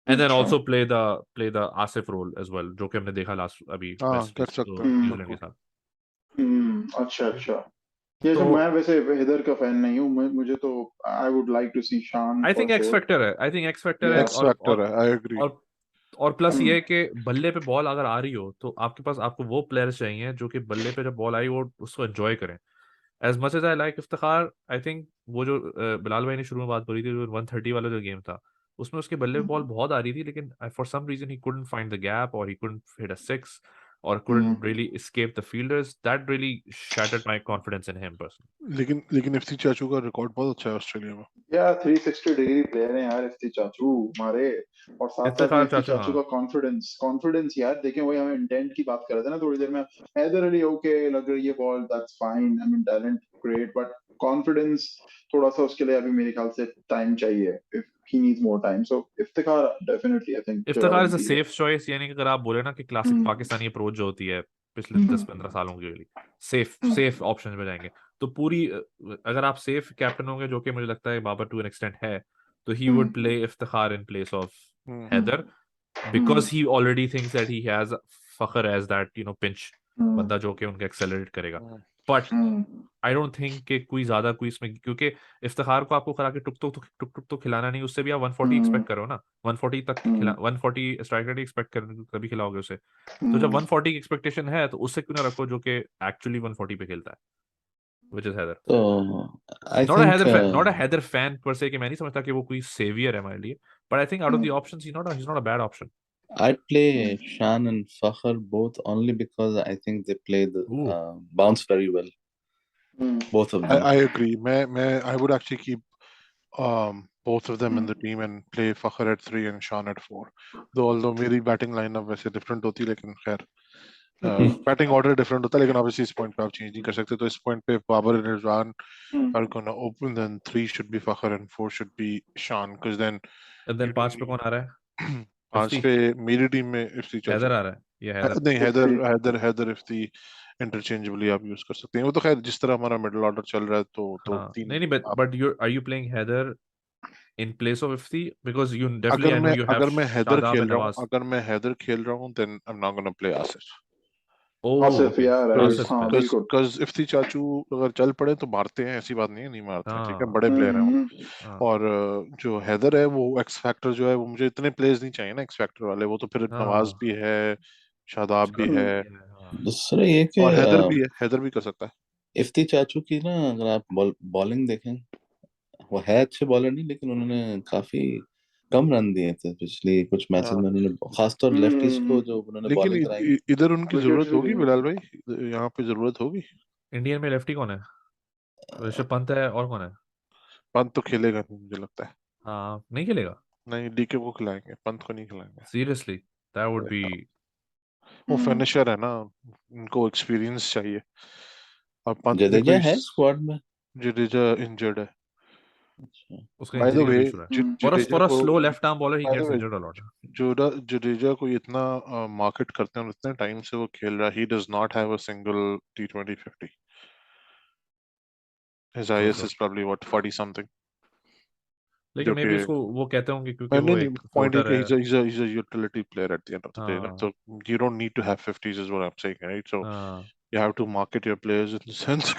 and then अच्छा। also play the Asif role as well, जो कि हमने देखा last अभी हाँ, waste कर सकता है न्यूजीलैंड के बिल्कुल। साथ। अच्छा अच्छा। ये तो जो, मैं वैसे हैदर का फैन नहीं हूँ, मुझे तो I would like to see Shan I for think X sure. Factor है, आई थिंक एक्स फैक्टर है, या एक्स फैक्टर है, आई एग्री। और और प्लस ये है कि बल्ले पे बॉल अगर आ रही हो तो आपके पास आपको वो प्लेयर्स चाहिए जो कि बल्ले पे जब बॉल आई वो उसको एंजॉय करें। as much as I like Iftikhar, I think वो जो बिलाल भाई ने शुरू में बात बोली थी, जो 130 वाला जो गेम था, उसमें उसके बल्ले पे बॉल बहुत आ रही थी, लेकिन for some reason he couldn't find the gap, or he couldn't hit a six, or couldn't really escape the fielders. That really shattered my confidence in him personally. लेकिन इफ्ती चाचू का रिकॉर्ड बहुत अच्छा है ऑस्ट्रेलिया में। या 360 डिग्री प्लेयर है यार इफ्ती चाचू हमारे, और साथ साथ में इफ्तिखार इफ्ती चाचू, चाचू का कॉन्फिडेंस यार देखें, वही हम इंटेंट की बात कर रहे थे ना थोड़ी देर में, हैदर अली ओके लग रही है ball, that's fine, I mean talent great, but confidence थोड़ा सा उसके लिए अभी मेरे ख्याल से टाइम चाहिए, if he needs more time, so Iftikhar definitely I think Iftikhar is a guarantee है। सेफ चॉइस, यानी कि अगर आप बोले ना कि क्लासिक पाकिस्तानी अप्रोच जो होती है पिछले 10-15 सालों की वाली, सेफ ऑप्शन में जाएंगे, तो पूरी अगर आप सेफ कैप्टन होंगे, जो कि मुझे लगता है बाबर टू एन एक्सटेंट है, तो he would play Iftikhar in place of Haider, because he already thinks that he has Fakhar as that pinch बंदा जो कि उनका एक्सेलरेट करेगा, but I don't think कि कोई ज्यादा कोई इसमें, क्योंकि इफ्तिखार को आपको खिला के टुक टुक तो खिलाना नहीं, उससे भी आप 140 एक्सपेक्ट करो ना, 140 तक खिला, 140 स्ट्राइक रेट एक्सपेक्ट कर तभी खिलाओगे उसे, तो जब 140 की एक्सपेक्टेशन है तो उससे क्यों ना रखो जो कि एक्चुअली 140 पे खेलता है, which is Heather. So I Not a think Heather fan, not a Heather fan per se, कि मैं नहीं समझता कि वो कोई सेवियर है हमारे लिए, but I think out of the options he's not a bad option. I'd play Shan and Fakhr both only because I think they play the Ooh. bounce very well. Both of them. I agree. I would actually keep both of them in the team and play Fakhr at 3 and Shan at 4. Although मेरी batting lineup वैसे different होती, लेकिन खैर batting order different होता है, लेकिन obviously इस point पे आप चेंज नहीं कर सकते, तो इस पॉइंट पे Babar and Rizwan are gonna open, then 3 should be Fakhr and 4 should be Shan, because then And then 5 पे कौन आ रहा है? 5 पे मेरी टीम में इफ्ती चाचू, हैदर आ रहा है, ये हैदर नहीं हैदर इफ्ती इंटरचेंजेबली आप यूज कर सकते हैं, वो तो खैर जिस तरह हमारा मिडिल ऑर्डर चल रहा है, तो हाँ, 3 नहीं but are you playing Haider in place of Ifti, because you definitely, I know you have अगर मैं हैदर Shadab खेल and रहा हूँ, Nawaz. then I'm not gonna play Asif, Oh, Asif okay. यार राइट, Asif हाँ है। बिल्कुल। because इफ्ती चाचू अगर चल पड़े तो मारते हैं, ऐसी बात नहीं है नहीं मारते हैं, ठीक है, हाँ बड़े प्लेयर हैं वो। हाँ और जो हैदर है वो एक्स फैक्टर जो है, वो मुझे इतने प्लेयर्स नहीं चाहिए ना एक्स फैक्टर वाले, वो तो फिर नवाज हाँ, भी है, शादाब भी शादाब है, भी है, हाँ। दूसरा ये कि और हैदर भी है, हैदर भी कर सकता है। इफ्ती चाचू की ना, अगर आप बॉलिंग देखें, वो है अच्छे बॉलर नहीं, लेकिन उन्होंने काफी कम रन दिए थे पिछली कुछ मैचेस में, उन्होंने खासतौर लेफ्टीज को जो उन्होंने लेकिन बॉलिंग कराई है। इधर उनकी विकेट्स जरूरत भी होगी लिए। बिलाल भाई, यहाँ पे जरूरत होगी। इंडियन में लेफ्टी कौन है? ऋषभ पंत है, और कौन है? पंत तो खेलेगा नहीं मुझे लगता है, हाँ, नहीं खेलेगा? नहीं डीके को खिलाएंगे, पंत को नहीं खिलाएंगे। Seriously, that would be. वो फिनिशर है ना, उनको एक्सपीरियंस चाहिए, और पंत ने जडेजा कोई, है स्क्वाड में। जडेजा इंजर्ड है अच्छा। उसका बाय द इंजरी का वे। भी इशू रहा है, जडेजा फॉर अ को, slow left arm bowler he by the gates way, injured a lot. Jadeja को इतना मार्केट करते हैं, और इतने टाइम से वो खेल रहा है, he does not have a single T20 50, his सोच is low, is probably what 40 something, लेकिन जो मे कि बी उसको वो कहते होंगे क्योंकि नहीं वो नहीं, एक पॉइंट है फ्लोटर कि है। he's a utility player at the end of the day, ना, हाँ so you don't need to have 50s is what I'm saying, right? So हाँ, you have to market your players in the sense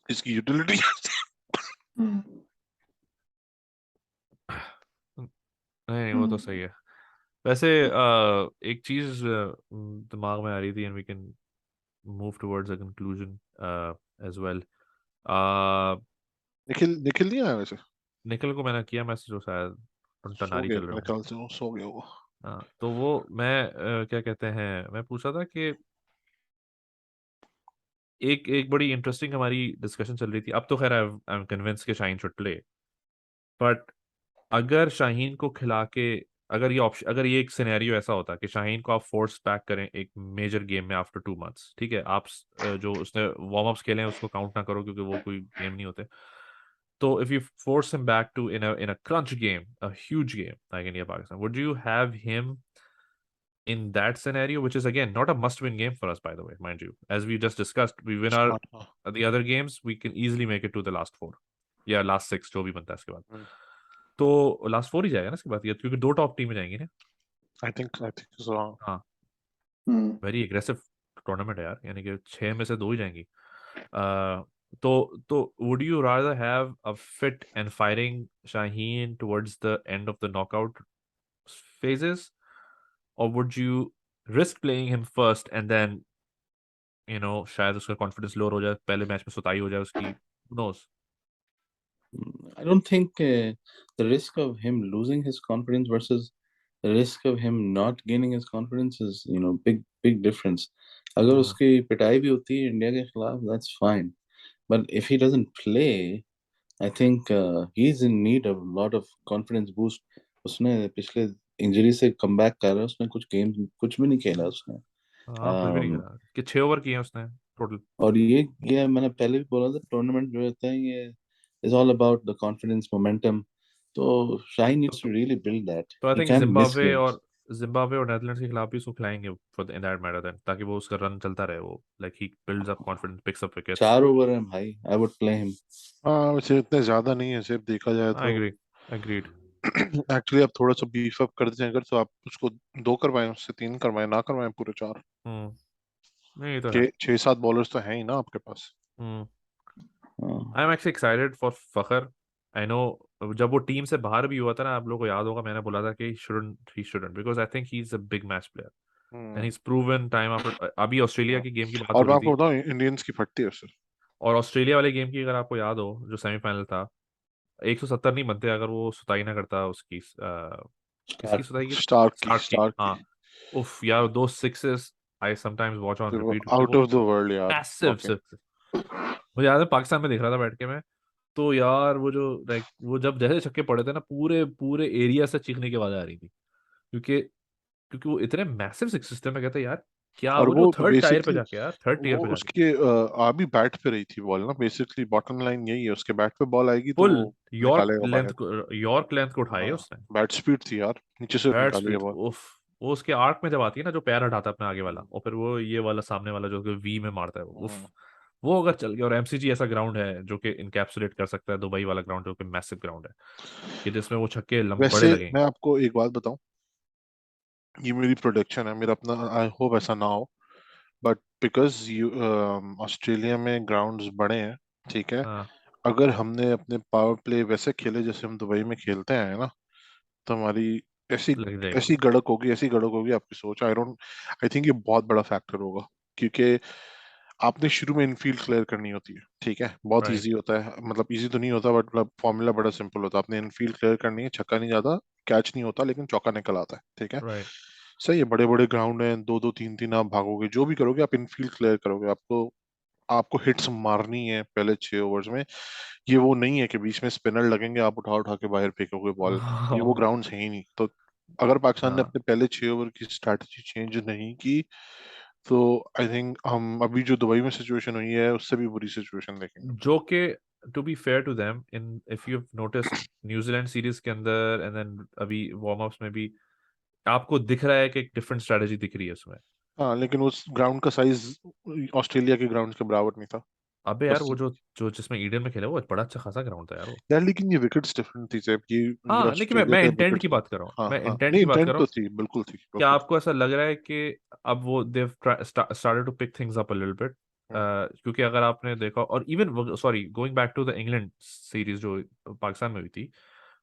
इसकी utility नहीं वो तो सही है। वैसे एक चीज दिमाग में आ रही थी, and we can move towards a conclusion as well. Nikhil नहीं आया वैसे, निखिल को मैंने किया मैसेज, वो शायद सो टंटानारी गया चल रहे मेरे होंगे। ख्याल से, वो सो गया वो। हाँ, तो वो मैं क्या कहते हैं, मैं पूछा था कि एक एक बड़ी इंटरेस्टिंग हमारी डिस्कशन चल रही थी, अब तो खैर आई एम कन्विंस कि शाहीन शुड प्ले, बट अगर शाहीन को खिला के, अगर ये ऑप्शन, अगर ये एक सिनेरियो ऐसा होता कि शाहीन को आप फोर्स बैक करें एक मेजर गेम में आफ्टर 2 मंथ्स, ठीक है, आप जो उसने वार्म अप्स खेले हैं उसको काउंट ना करो, क्योंकि वो कोई गेम नहीं होते, तो if you force him back to in a crunch game, a huge game like India Pakistan, would you have him in that scenario, which is again not a must-win game for us, by the way, mind you, as we just discussed, we win our हाँ, the other games, we can easily make it to the last 4 या last 6 जो भी बनता है इसके बाद, हम्म, तो last 4 ही जाएगा ना इसके बाद, ये क्योंकि 2 टॉप टीमें जाएंगी ना। I think so, हाँ। हाँ, वेरी एग्रेसिव टूर्नामेंट है यार, यानी कि 6 में से 2 ही जाएंगी। तो would you rather have a fit and firing Shaheen towards the end of the knockout phases, or would you risk playing him first and then शायद उसका कॉन्फिडेंस लो हो जाए, पहले मैच में सुताई हो जाए उसकी, who knows? I don't think the risk of him losing his confidence versus the risk of him not gaining his confidence is, big difference. अगर Hmm. उसकी पिटाई भी होती है इंडिया के खिलाफ, that's fine. But if he doesn't play, I think he's in need of a lot of confidence boost. उसने पिछले इंजरी से कम बैक कर रहा है, उसने कुछ भी नहीं खेला उसने। हाँ, कुछ भी नहीं करा कि 6 ओवर किए उसने टोटल। और ये मैंने पहले भी बोला था, टूर्नामेंट जो होता है ये is all about the confidence momentum. तो Shaheen needs to really build that. तो I he think can miss games. Zimbabwe और नेदरलैंड्स के खिलाफ भी उसको खिलाएंगे for in that matter then, ताकि वो उसका रन चलता रहे, वो like he builds up confidence, picks up wickets. 4 over है भाई, आई वुड प्ले हिम। हाँ वैसे इतने ज्यादा नहीं है, सिर्फ देखा जाए आई तो एग्री, एग्रीड। एक्चुअली आप थोड़ा सा बीफ अप कर दें अगर, तो आप उसको 2 करवाएं, उससे 3 करवाएं, ना करवाएं पूरे 4। नहीं, ये तो है। 6-7 बॉलर्स तो हैं ही ना आपके पास। हम्म हाँ, I am actually excited for Fakhar. I know, जब वो टीम से बाहर भी हुआ था ना, आप लोगों को याद होगा, मैंने बोला था कि he shouldn't because I think he is a big match player and he hmm. Is proven time after. अभी ऑस्ट्रेलिया की गेम की बात और हो मैं रही आपको थी, बताऊं, इंडियंस की फटती है उससे। और ऑस्ट्रेलिया वाले गेम की अगर आपको याद हो, जो सेमीफाइनल था, 170 नहीं बनते अगर वो सुताई ना करता उसकी, किसकी स्टार्ट। सुताई की? स्टार्क की, स्टार्क की हाँ। उफ यार, दो sixes I sometimes watch on repeat, out वो ऑफ द वर्ल्ड यार। Massive okay. सिक्सेस। मुझे याद है पाकिस्तान में देख रहा था बैठ के मैं, तो यार वो जो लाइक वो जब जैसे छक्के पड़े थे ना, पूरे पूरे एरिया से चीखने की आवाज आ रही थी, क्योंकि क्योंकि वो इतने मैसिव सिक्सेस थे। मैं कहता यार, क्या और वो जो वो थर्ड टायर पे बेसिकली जाके, यार थर्ड टीयर वो पे जाके उसके आ भी बैट पे रही थी बॉल ना, बेसिकली बॉटम लाइन यही है, उसके बैट पे बॉल आएगी तो फुल वो निकालेगा बाहर। यॉर्क लेंथ को उठाए हाँ, उसने। बैट स्पीड थी यार, नीचे से बैट निकाली है स्पीड, बॉल। उफ। वो उसके आर्क में जब आती है ना, जो पैर हटाता है अपना आगे वाला, और फिर वो ये वाला सामने वाला जो वी में मारता है, उफ। हम्म। वो अगर चल गया, और एमसीजी ऐसा ग्राउंड है जो कि इनकैप्सुलेट कर सकता है दुबई वाला ग्राउंड, जो कि मैसिव ग्राउंड है, कि जिसमें वो छक्के बड़े वैसे लगेंगे। मैं आपको एक बात बताऊं, ये मेरी प्रोडिक्शन है, मेरा अपना, आई होप ऐसा ना हो, बट बिकॉज यू ऑस्ट्रेलिया में ग्राउंड्स बड़े हैं, ठीक है, हाँ, अगर हमने अपने पावर प्ले वैसे खेले जैसे हम दुबई में खेलते हैं ना, तो हमारी ऐसी लग जाएगा। ऐसी गड़क होगी, ऐसी गड़क होगी, आपकी सोच, आई थिंक ये बहुत बड़ा फैक्टर होगा। क्योंकि आपने शुरू में इनफील्ड क्लियर करनी होती है, ठीक है, बहुत राइट, इजी होता है, मतलब इजी तो नहीं होता बट मतलब फॉर्मूला बड़ा सिंपल होता है, आपने इनफील्ड क्लियर करनी है, छक्का नहीं जाता, कैच नहीं होता, लेकिन चौका निकल आता है, ठीक है। राइट। सही है, बड़े बड़े ग्राउंड हैं, 2-2 3-3 आप भागोगे, जो भी करोगे आप इनफील्ड क्लियर करोगे, आपको आपको हिट्स मारनी है पहले 6 ओवर्स में। ये वो नहीं है कि बीच में स्पिनर लगेंगे, आप उठा उठा के बाहर फेंकोगे बॉल, ये वो ग्राउंड्स है ही नहीं। तो अगर पाकिस्तान ने हाँ, अपने पहले 6 ओवर की स्ट्रैटेजी चेंज नहीं की, तो आई थिंक हम अभी जो दुबई में सिचुएशन हुई है उससे भी बुरी सिचुएशन देखेंगे। जो कि to be fair to them, in if you noticed, New Zealand series के अंदर एंड देन अभी वार्म अप्स में भी आपको दिख रहा है कि एक डिफरेंट स्ट्रेटजी दिख रही है उसमें। हाँ, लेकिन उस ग्राउंड का साइज ऑस्ट्रेलिया के ग्राउंड के बराबर नहीं था। अबे यार, बस वो जो जो जिसमें ईडन में खेला, वो बड़ा अच्छा खासा ग्राउंड था यार वो। यार, लेकिन ये विकेट्स डिफरेंट थी सर, ये हाँ, लेकिन मैं ऑस्ट्रेलिया मैं के इंटेंट की विकेट्स नहीं। बात कर रहा हूँ, हाँ मैं हाँ, इंटेंट नहीं की बात कर इंटेंट रहा तो हूँ। थी, बिल्कुल थी, क्या बिल्कुल थी। आपको ऐसा लग रहा है कि अब वो they've started to pick things up a little bit? Hmm. क्योंकि अगर आपने देखा, और even sorry, going back to the England series जो पाकिस्तान में हुई थी,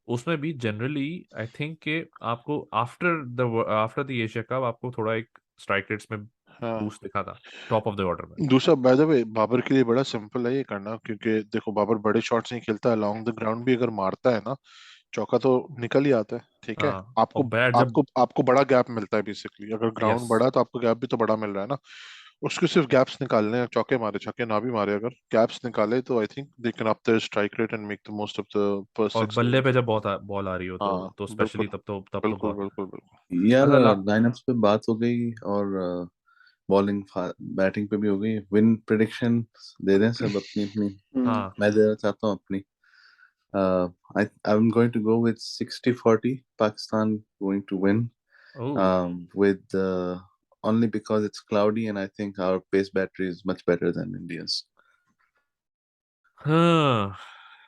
उसमें भी जनरली आई थिंक कि आपको आफ्टर द एशिया कप आपको थोड़ा एक स्ट्राइक रेट्स में हाँ, बूस्ट दिखा था, टॉप ऑफ द ऑर्डर में। दूसरा बाय द वे, बाबर के लिए बड़ा सिंपल है ये करना, क्योंकि देखो बाबर बड़े शॉट्स नहीं खेलता, अलोंग द ग्राउंड भी अगर मारता है ना, चौका तो निकल ही आता है, ठीक है। हाँ, और आपको बैट जब, आपको आपको बड़ा गैप मिलता है बेसिकली, अगर यस, ग्राउंड बड़ा है तो आपको गैप भी तो बड़ा मिल रहा है ना। उसको सिर्फ गैप्स निकालने हैं, चौके मारे, छक्के ना भी मारे, अगर गैप्स निकाले तो I think they can up their strike rate and make the most of the first और 6 बल्ले पे overs। जब बहुत बॉल आ रही हो, तो हाँ, बिल्कुल स्पेशली तब तो बिल्कुल बहुत। बिल्कुल बिल्कुल। यार, अच्छा लाइनअप्स पे बात हो गई और बॉलिंग बैटिंग पे भी हो गई। विन प्रिडिक्शन दे दें सब अपनी अपनी। हाँ। मैं देना चाहता हूँ अपनी। I'm going to go with 60-40 Pakistan going to win, oh. with only because it's cloudy and I think our pace battery is much better than India's. हाँ,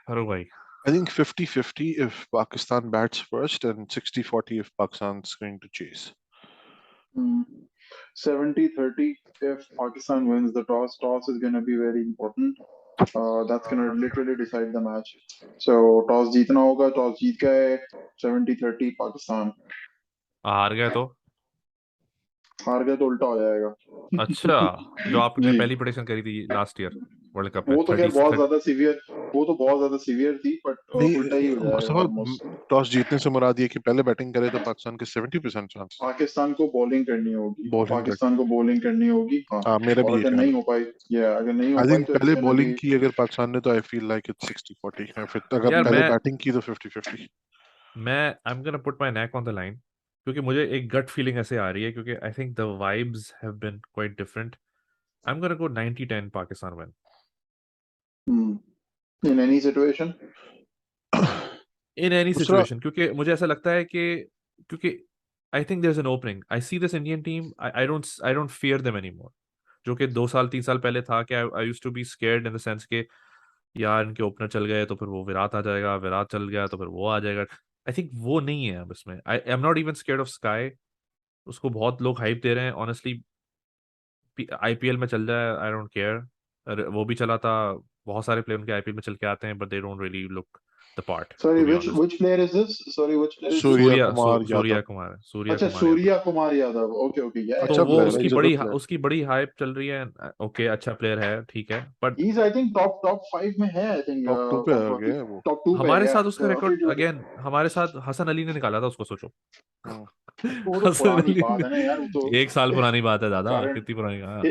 फारूक भाई। I think 50-50 if Pakistan bats first and 60-40 if Pakistan's going to chase. 70-30 if Pakistan wins the toss. Toss is going to be very important. That's going to literally decide the match. So toss जीतना होगा, toss जीत गए, 70-30 Pakistan. हार गए तो हार गए तो उल्टा हो जाएगा। अच्छा, जो आपने जी, पहली प्रेडिक्शन करी थी लास्ट ईयर वर्ल्ड कप में वो तो खैर 30 बहुत 30। ज्यादा सीवियर, वो तो बहुत ज्यादा सीवियर थी, बट नहीं उल्टा ही हो जाएगा मुस्तफा, ऑलमोस्ट। टॉस जीतने से मुराद ये कि पहले बैटिंग करे तो पाकिस्तान के 70% चांस पाकिस्तान को बॉलिंग करनी होगी, बॉलिंग कर। पाकिस्तान को बॉलिंग करनी होगी, हाँ। हाँ, मेरा और भी ये अगर ख्याल नहीं है। हो पाई, या अगर नहीं हो आई पाई थिंक तो इट्स पहले गोना बी। बॉलिंग की अगर पाकिस्तान ने तो आई फील लाइक इट्स 60-40, फिर अगर यार पहले मैं बैटिंग की तो 50-50। मैं आई am gonna put my neck on the line, क्योंकि मुझे एक गट फीलिंग ऐसे आ रही है, क्योंकि I think the vibes have been quite different. I am gonna go 90-10 Pakistan win. In any situation. In any दूसरा, सिचुएशन, क्योंकि मुझे ऐसा लगता है कि क्योंकि I think there is an opening, I see this Indian team, I don't fear them any more. जो कि 2 साल 3 साल पहले था कि I use to be scared in the sense के यार इनके ओपनर चल गए तो फिर वो विराट आ जाएगा, विराट चल गया तो फिर वो आ जाएगा। आई थिंक वो नहीं है अब इसमें। I am not even scared of sky. उसको बहुत लोग हाइप दे रहे हैं ऑनेस्टली। आईपीएल में चल जाए, आई डोंट केयर। वो भी चला था। बहुत सारे प्लेयर उनके आईपीएल में चल के आते हैं, but they don't really look the part, to sorry, be which honest. which player is this? Sorry, which player is this? Surya Kumar Surya Yadav Kumar, Surya अच्छा, कुमार यादव। सूर्या कुमार यादव, ओके ओके, या तो अच्छा वो प्लेयर है, उसकी इज अ गुड प्लेयर। उसकी बड़ी हाइप चल रही है। ओके, अच्छा प्लेयर है, ठीक है, but he is, I think, top top 5 में है, आई थिंक, टॉप 2 पे आ गया है वो। टॉप 2 पे है, हमारे या साथ उसका रिकॉर्ड T20। अगेन, हमारे साथ हसन अली ने निकाला था उसको, सोचो। हम्म। वो तो हसन पुरानी अली बात ने, है ना यार, वो तो 1 साल पुरानी बात है दादा, करंट, कितनी पुरानी। हाँ,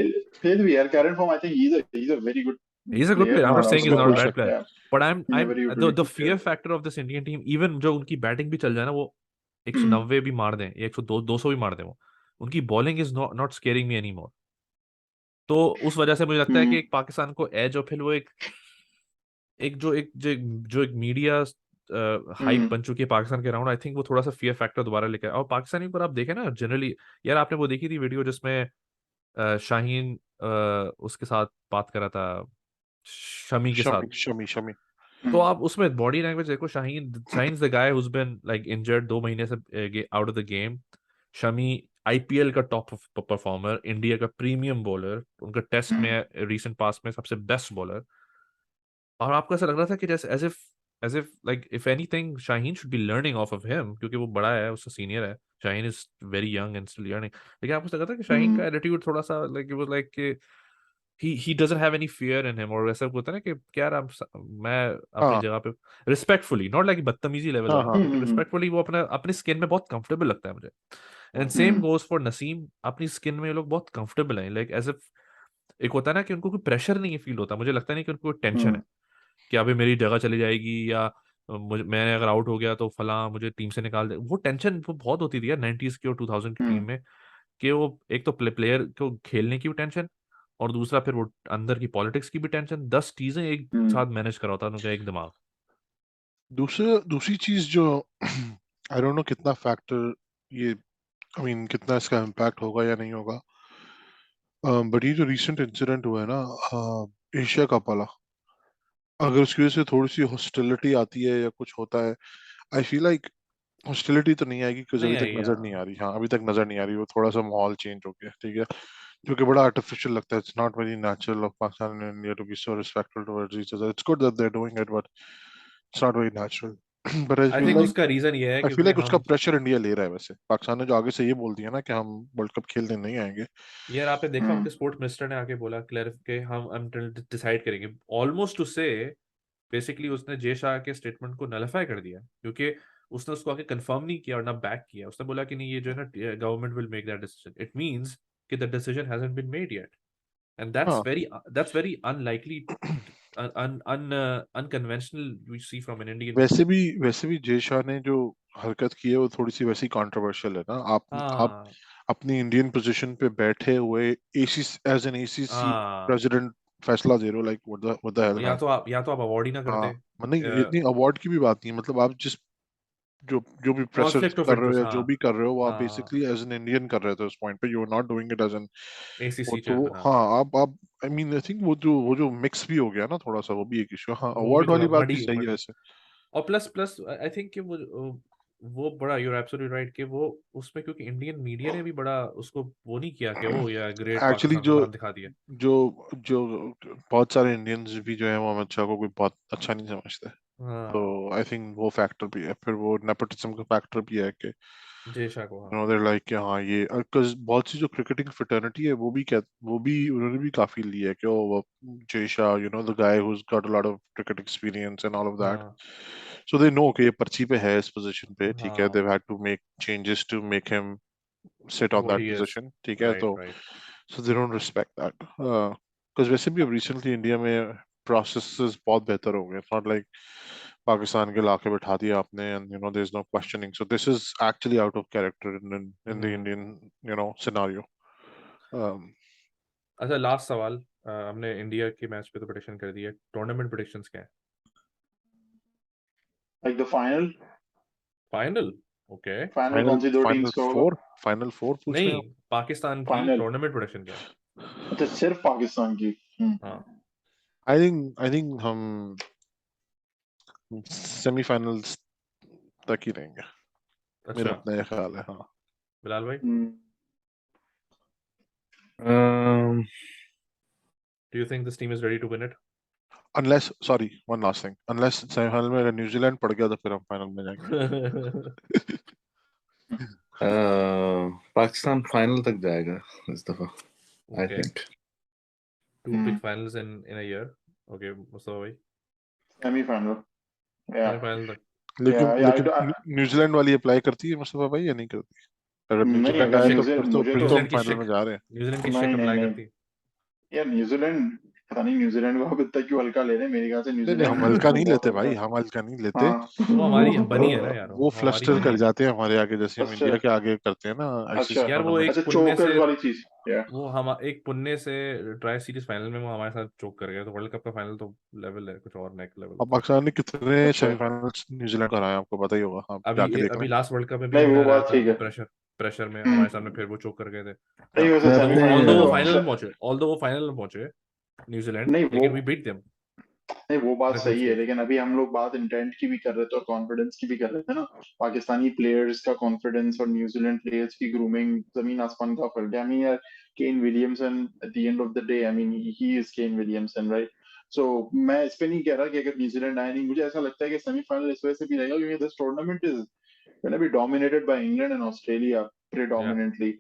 फिर भी यार, current form, I think he is a very good he is a good player, player, I am हाँ, नॉट सेइंग ही इज उसमें उसका नॉट कोई अ तो, बैड शक प्लेयर, नहीं। या, but he is a very very the good fear player. Factor of this Indian team, even जो उनकी बैटिंग भी चल जाए ना, वो 190 भी मार दें, 102 200 भी मार दें, वो उनकी bowling is not not squaring me any more. तो उस वजह से मुझे लगता है कि हम्म एक पाकिस्तान को एज, और फिर वो एक जो एक मीडिया हाइप हम्म बन चुकी है पाकिस्तान के अराउंड, आई थिंक वो थोड़ा सा फियर फैक्टर दोबारा लेकर आया। और पाकिस्तानी पर आप देखें ना जनरली, यार आपने वो देखी थी वीडियो जिसमें शाहीन उसके साथ बात कर रहा था, शमी के साथ। शमी शमी शमी। तो हम्म आप उसमें बॉडी लैंग्वेज देखो, Shaheen the guy who's been like injured 2 महीने से out of the game. Shami IPL का टॉप परफॉर्मर, इंडिया का प्रीमियम बॉलर, उनका टेस्ट में हम्म रीसेंट पास में सबसे बेस्ट बॉलर। और आपको ऐसा लग रहा था कि जैसे as if like if anything Shaheen should be learning off off him, क्योंकि वो बड़ा है, उससे सीनियर है। Shaheen is very young and still learning. लेकिन आपको लगा था कि शाहीन हम्म का एटीट्यूड थोड़ा सा like it was like he doesn't have any fear in him, और ऐसा होता है ना कि क्या यार मैं अपनी हाँ जगह पे रिस्पेक्टफुली, नॉट लाइक बदतमीजी लेवल हाँ वाला, हाँ। लेकिन रिस्पेक्टफुली वो अपने अपनी स्किन में बहुत कंफर्टेबल लगता है मुझे। And same hmm goes for Naseem, अपनी स्किन में ये लोग बहुत कंफर्टेबल हैं, लाइक एज इफ एक होता है ना कि उनको कोई प्रेशर नहीं फील होता, मुझे लगता नहीं कि उनको टेंशन है हम्म कि अभी मेरी जगह चली जाएगी, या मैंने अगर आउट हो गया तो फला मुझे टीम से निकाल दे। वो टेंशन वो बहुत होती थी यार 90s की और 2000 की टीम हम्म में, कि वो एक तो प्लेयर को खेलने की भी टेंशन, और दूसरा फिर वो अंदर की पॉलिटिक्स की भी टेंशन, 10 चीजें एक हम्म साथ मैनेज करा होता है उनका एक दिमाग। दूसरी चीज जो आई डोंट नो कितना फैक्टर ये, आई मीन कितना इसका इम्पैक्ट होगा या नहीं होगा, बट ये जो रिसेंट इंसिडेंट हुआ है ना, एशिया कप वाला, अगर उसकी वजह से थोड़ी सी हॉस्टिलिटी आती है या कुछ होता है, आई फील लाइक हॉस्टिलिटी तो नहीं आएगी क्योंकि नहीं अभी तक आएगी नजर नहीं यार। आ रही। हाँ, अभी तक नजर नहीं आ रही, वो थोड़ा सा माहौल चेंज हो गया, ठीक है, जो कि बड़ा आर्टिफिशियल लगता है। It's not very natural of Pakistan and India to be so respectful towards each other. It's good that they are doing it, but it's not very natural. But I think उसका रीजन ये है I feel क्योंकि like उसका हम, pressure India ले रहा है। वैसे पाकिस्तान ने जो आगे से ये बोल दिया ना कि हम वर्ल्ड कप खेलने नहीं आएंगे। यार आपने देखा हम्म उनके स्पोर्ट मिनिस्टर ने आके बोला क्लियर के हम डिसाइड करेंगे, ऑलमोस्ट उससे बेसिकली उसने जय शाह के स्टेटमेंट को नलिफाई कर दिया, क्योंकि उसने उसको आके कंफर्म नहीं किया और ना बैक किया। उसने बोला कि नहीं, ये जो है ना government will make that decision, it means कि the decision hasn't been made yet, and हाँ, that's very unlikely, unconventional we see from an Indian team. वैसे भी जय शाह ने जो हरकत की है वो थोड़ी सी वैसी कंट्रोवर्शियल है ना। आप हाँ अपनी इंडियन पोजीशन पे बैठे हुए एसी एज एन एसीसी हाँ, प्रेसिडेंट फैसला दे रहे हो, like what the hello man. या तो आप अवॉर्ड ही ना हाँ, करते। मतलब इतनी अवार्ड की भी बात नहीं है, मतलब आप जिस जो जो भी प्रेस कॉन्फ्लिक्ट ऑफ कर रहे हो इंटरेस्ट, या जो हाँ भी कर रहे हो, वो आप हाँ, बेसिकली एज एन इंडियन कर रहे थे उस पॉइंट पे, you are not doing it as an वो एसीसी तो चेयरमैन, हाँ। हाँ, आप आई मीन आई थिंक वो जो मिक्स भी हो गया ना थोड़ा सा, वो भी एक इशू। हाँ, वो भी अवार्ड थोड़ा वाली बात भी मडी सही है मडी, वैसे। और प्लस प्लस आई थिंक कि वो बड़ा, यूर एब्सोल्युटली राइट कि वो उसमें, क्योंकि इंडियन मीडिया ने भी बड़ा उसको वो नहीं किया कि ओ या ग्रेट एक्चुअली पाकिस्तान का जो फर्क दिखा दिया। जो जो बहुत सारे इंडियंस भी जो है वो अमित शाह को कोई बहुत अच्छा नहीं समझते। तो हाँ, आई थिंक वो फैक्टर भी है, फिर वो नेपोटिज्म का फैक्टर भी है कि जेशा को, You know, they're like कि हाँ ये because बहुत सी जो क्रिकेटिंग फ्रेटर्निटी है वो भी उन्होंने भी काफी लिया है कि वो जेशा, you know, the guy who's got a lot of cricket experience and all of that, हाँ so they know कि ये पर्ची पे है इस पोजीशन पे, ठीक है, हाँ, they've had to make changes to make him sit on what that he is, position, ठीक है, right, तो right. so they don't respect that because वैसे भी अब रिसेंटली इंडिया में processes बहुत बेहतर हो गए, it's not like पाकिस्तान के लाके बैठा दिया आपने and you know there's no questioning, so this is actually out of character in the Indian, you know, scenario. um, अच्छा, लास्ट सवाल, हमने इंडिया के मैच पे तो प्रेडिक्शन कर दी है, टूर्नामेंट प्रेडिक्शंस क्या है? Like the final final, okay, final final कौन सी दो final टीम्स का होगा? four final four पूछ रहे नहीं, हैं आप? पाकिस्तान की फाइनल, टूर्नामेंट प्रेडिक्शन क्या है? अच्छा सिर्फ पाकिस्तान की। हाँ, I think हम सेमीफाइनल्स तक ही रहेंगे, मेरा अच्छा, अपना ये ख्याल है, हाँ। बिलाल भाई, Um, do you think this team is ready to win it? Unless, sorry, one last thing, unless semifinal में अगर न्यूजीलैंड पड़ गया तो फिर हम फाइनल में जाएंगे। पाकिस्तान फाइनल तक जाएगा इस दफा, I okay, think. 2 big finals in a year. Okay Mustafa भाई, सेमीफाइनल, या सेमीफाइनल तक? लेकिन या लेकिन न्यूजीलैंड वाली अप्लाई करती है मुस्तफा भाई या नहीं करती? अगर नहीं, न्यूजीलैंड अगर आए तो न्यूजीलैंड, मुझे फिर तो तो हम न्यूजीलैंड की फाइनल में शिक, जा रहे हैं। न्यूजीलैंड की नहीं शिक नहीं अप्लाई नहीं करती? यार न्यूजीलैंड, पता नहीं न्यूजीलैंड को अब इतना क्यों हल्का ले रहे हैं, मेरे ख्याल से नहीं नहीं, हम न्यूजीलैंड हल्का को नहीं बहुत लेते हल्का भाई, है। हम हल्का नहीं लेते। हाँ वो हमारी बनी है ना वो यार, वो वो हमारी फ्लस्टर बनी कर है जाते हैं हमारे आगे, जैसे हम इंडिया अच्छा के आगे करते हैं ना अच्छा आईसीसी यार। वो टूर्नामेंट। एक अच्छा, पुण्य से, चोकर्स वाली चीज, या वो हम एक पुण्य से ट्राई सीरीज फाइनल में वो हमारे साथ चोक कर गए, तो वर्ल्ड कप का फाइनल तो लेवल है कुछ और, नेक्स्ट लेवल। अब पाकिस्तान ने कितने अच्छा, सेमीफाइनल्स न्यूजीलैंड कराए आपको पता ही होगा, आप जाके देख अभी लें। लास्ट वर्ल्ड कप में भी नहीं हमने वो हराया बात था, ठीक है। प्रेशर प्रेशर में हमारे सामने, फिर वो चोक कर गए थे। नहीं वैसे मैं ऑल्दो अपने ऑल्दो सेमीफाइनल वो तो फाइनल से, में पहुंचे, ऑल्दो वो फाइनल में पहुंचे न्यूजीलैंड, नहीं वो, लेकिन वी बीट देम नहीं वो बात इन द ग्रुप सही है, स्टेज। लेकिन अभी हम लोग बात इंटेंट की भी कर रहे थे और कॉन्फिडेंस की भी कर रहे थे ना। पाकिस्तानी प्लेयर्स का कॉन्फिडेंस और न्यूजीलैंड प्लेयर्स की ग्रूमिंग, जमीन आसमान का फर्क है। आई मीन यार, Ken Williamson at the end of the day, I mean he is Ken Williamson, right? So मैं इस पे नहीं कह रहा कि अगर न्यूजीलैंड आए, नहीं मुझे ऐसा लगता है कि सेमीफाइनल इस वजह से भी रहेगा क्योंकि this tournament is gonna be dominated by England and Australia या प्रेडोमिनेटली,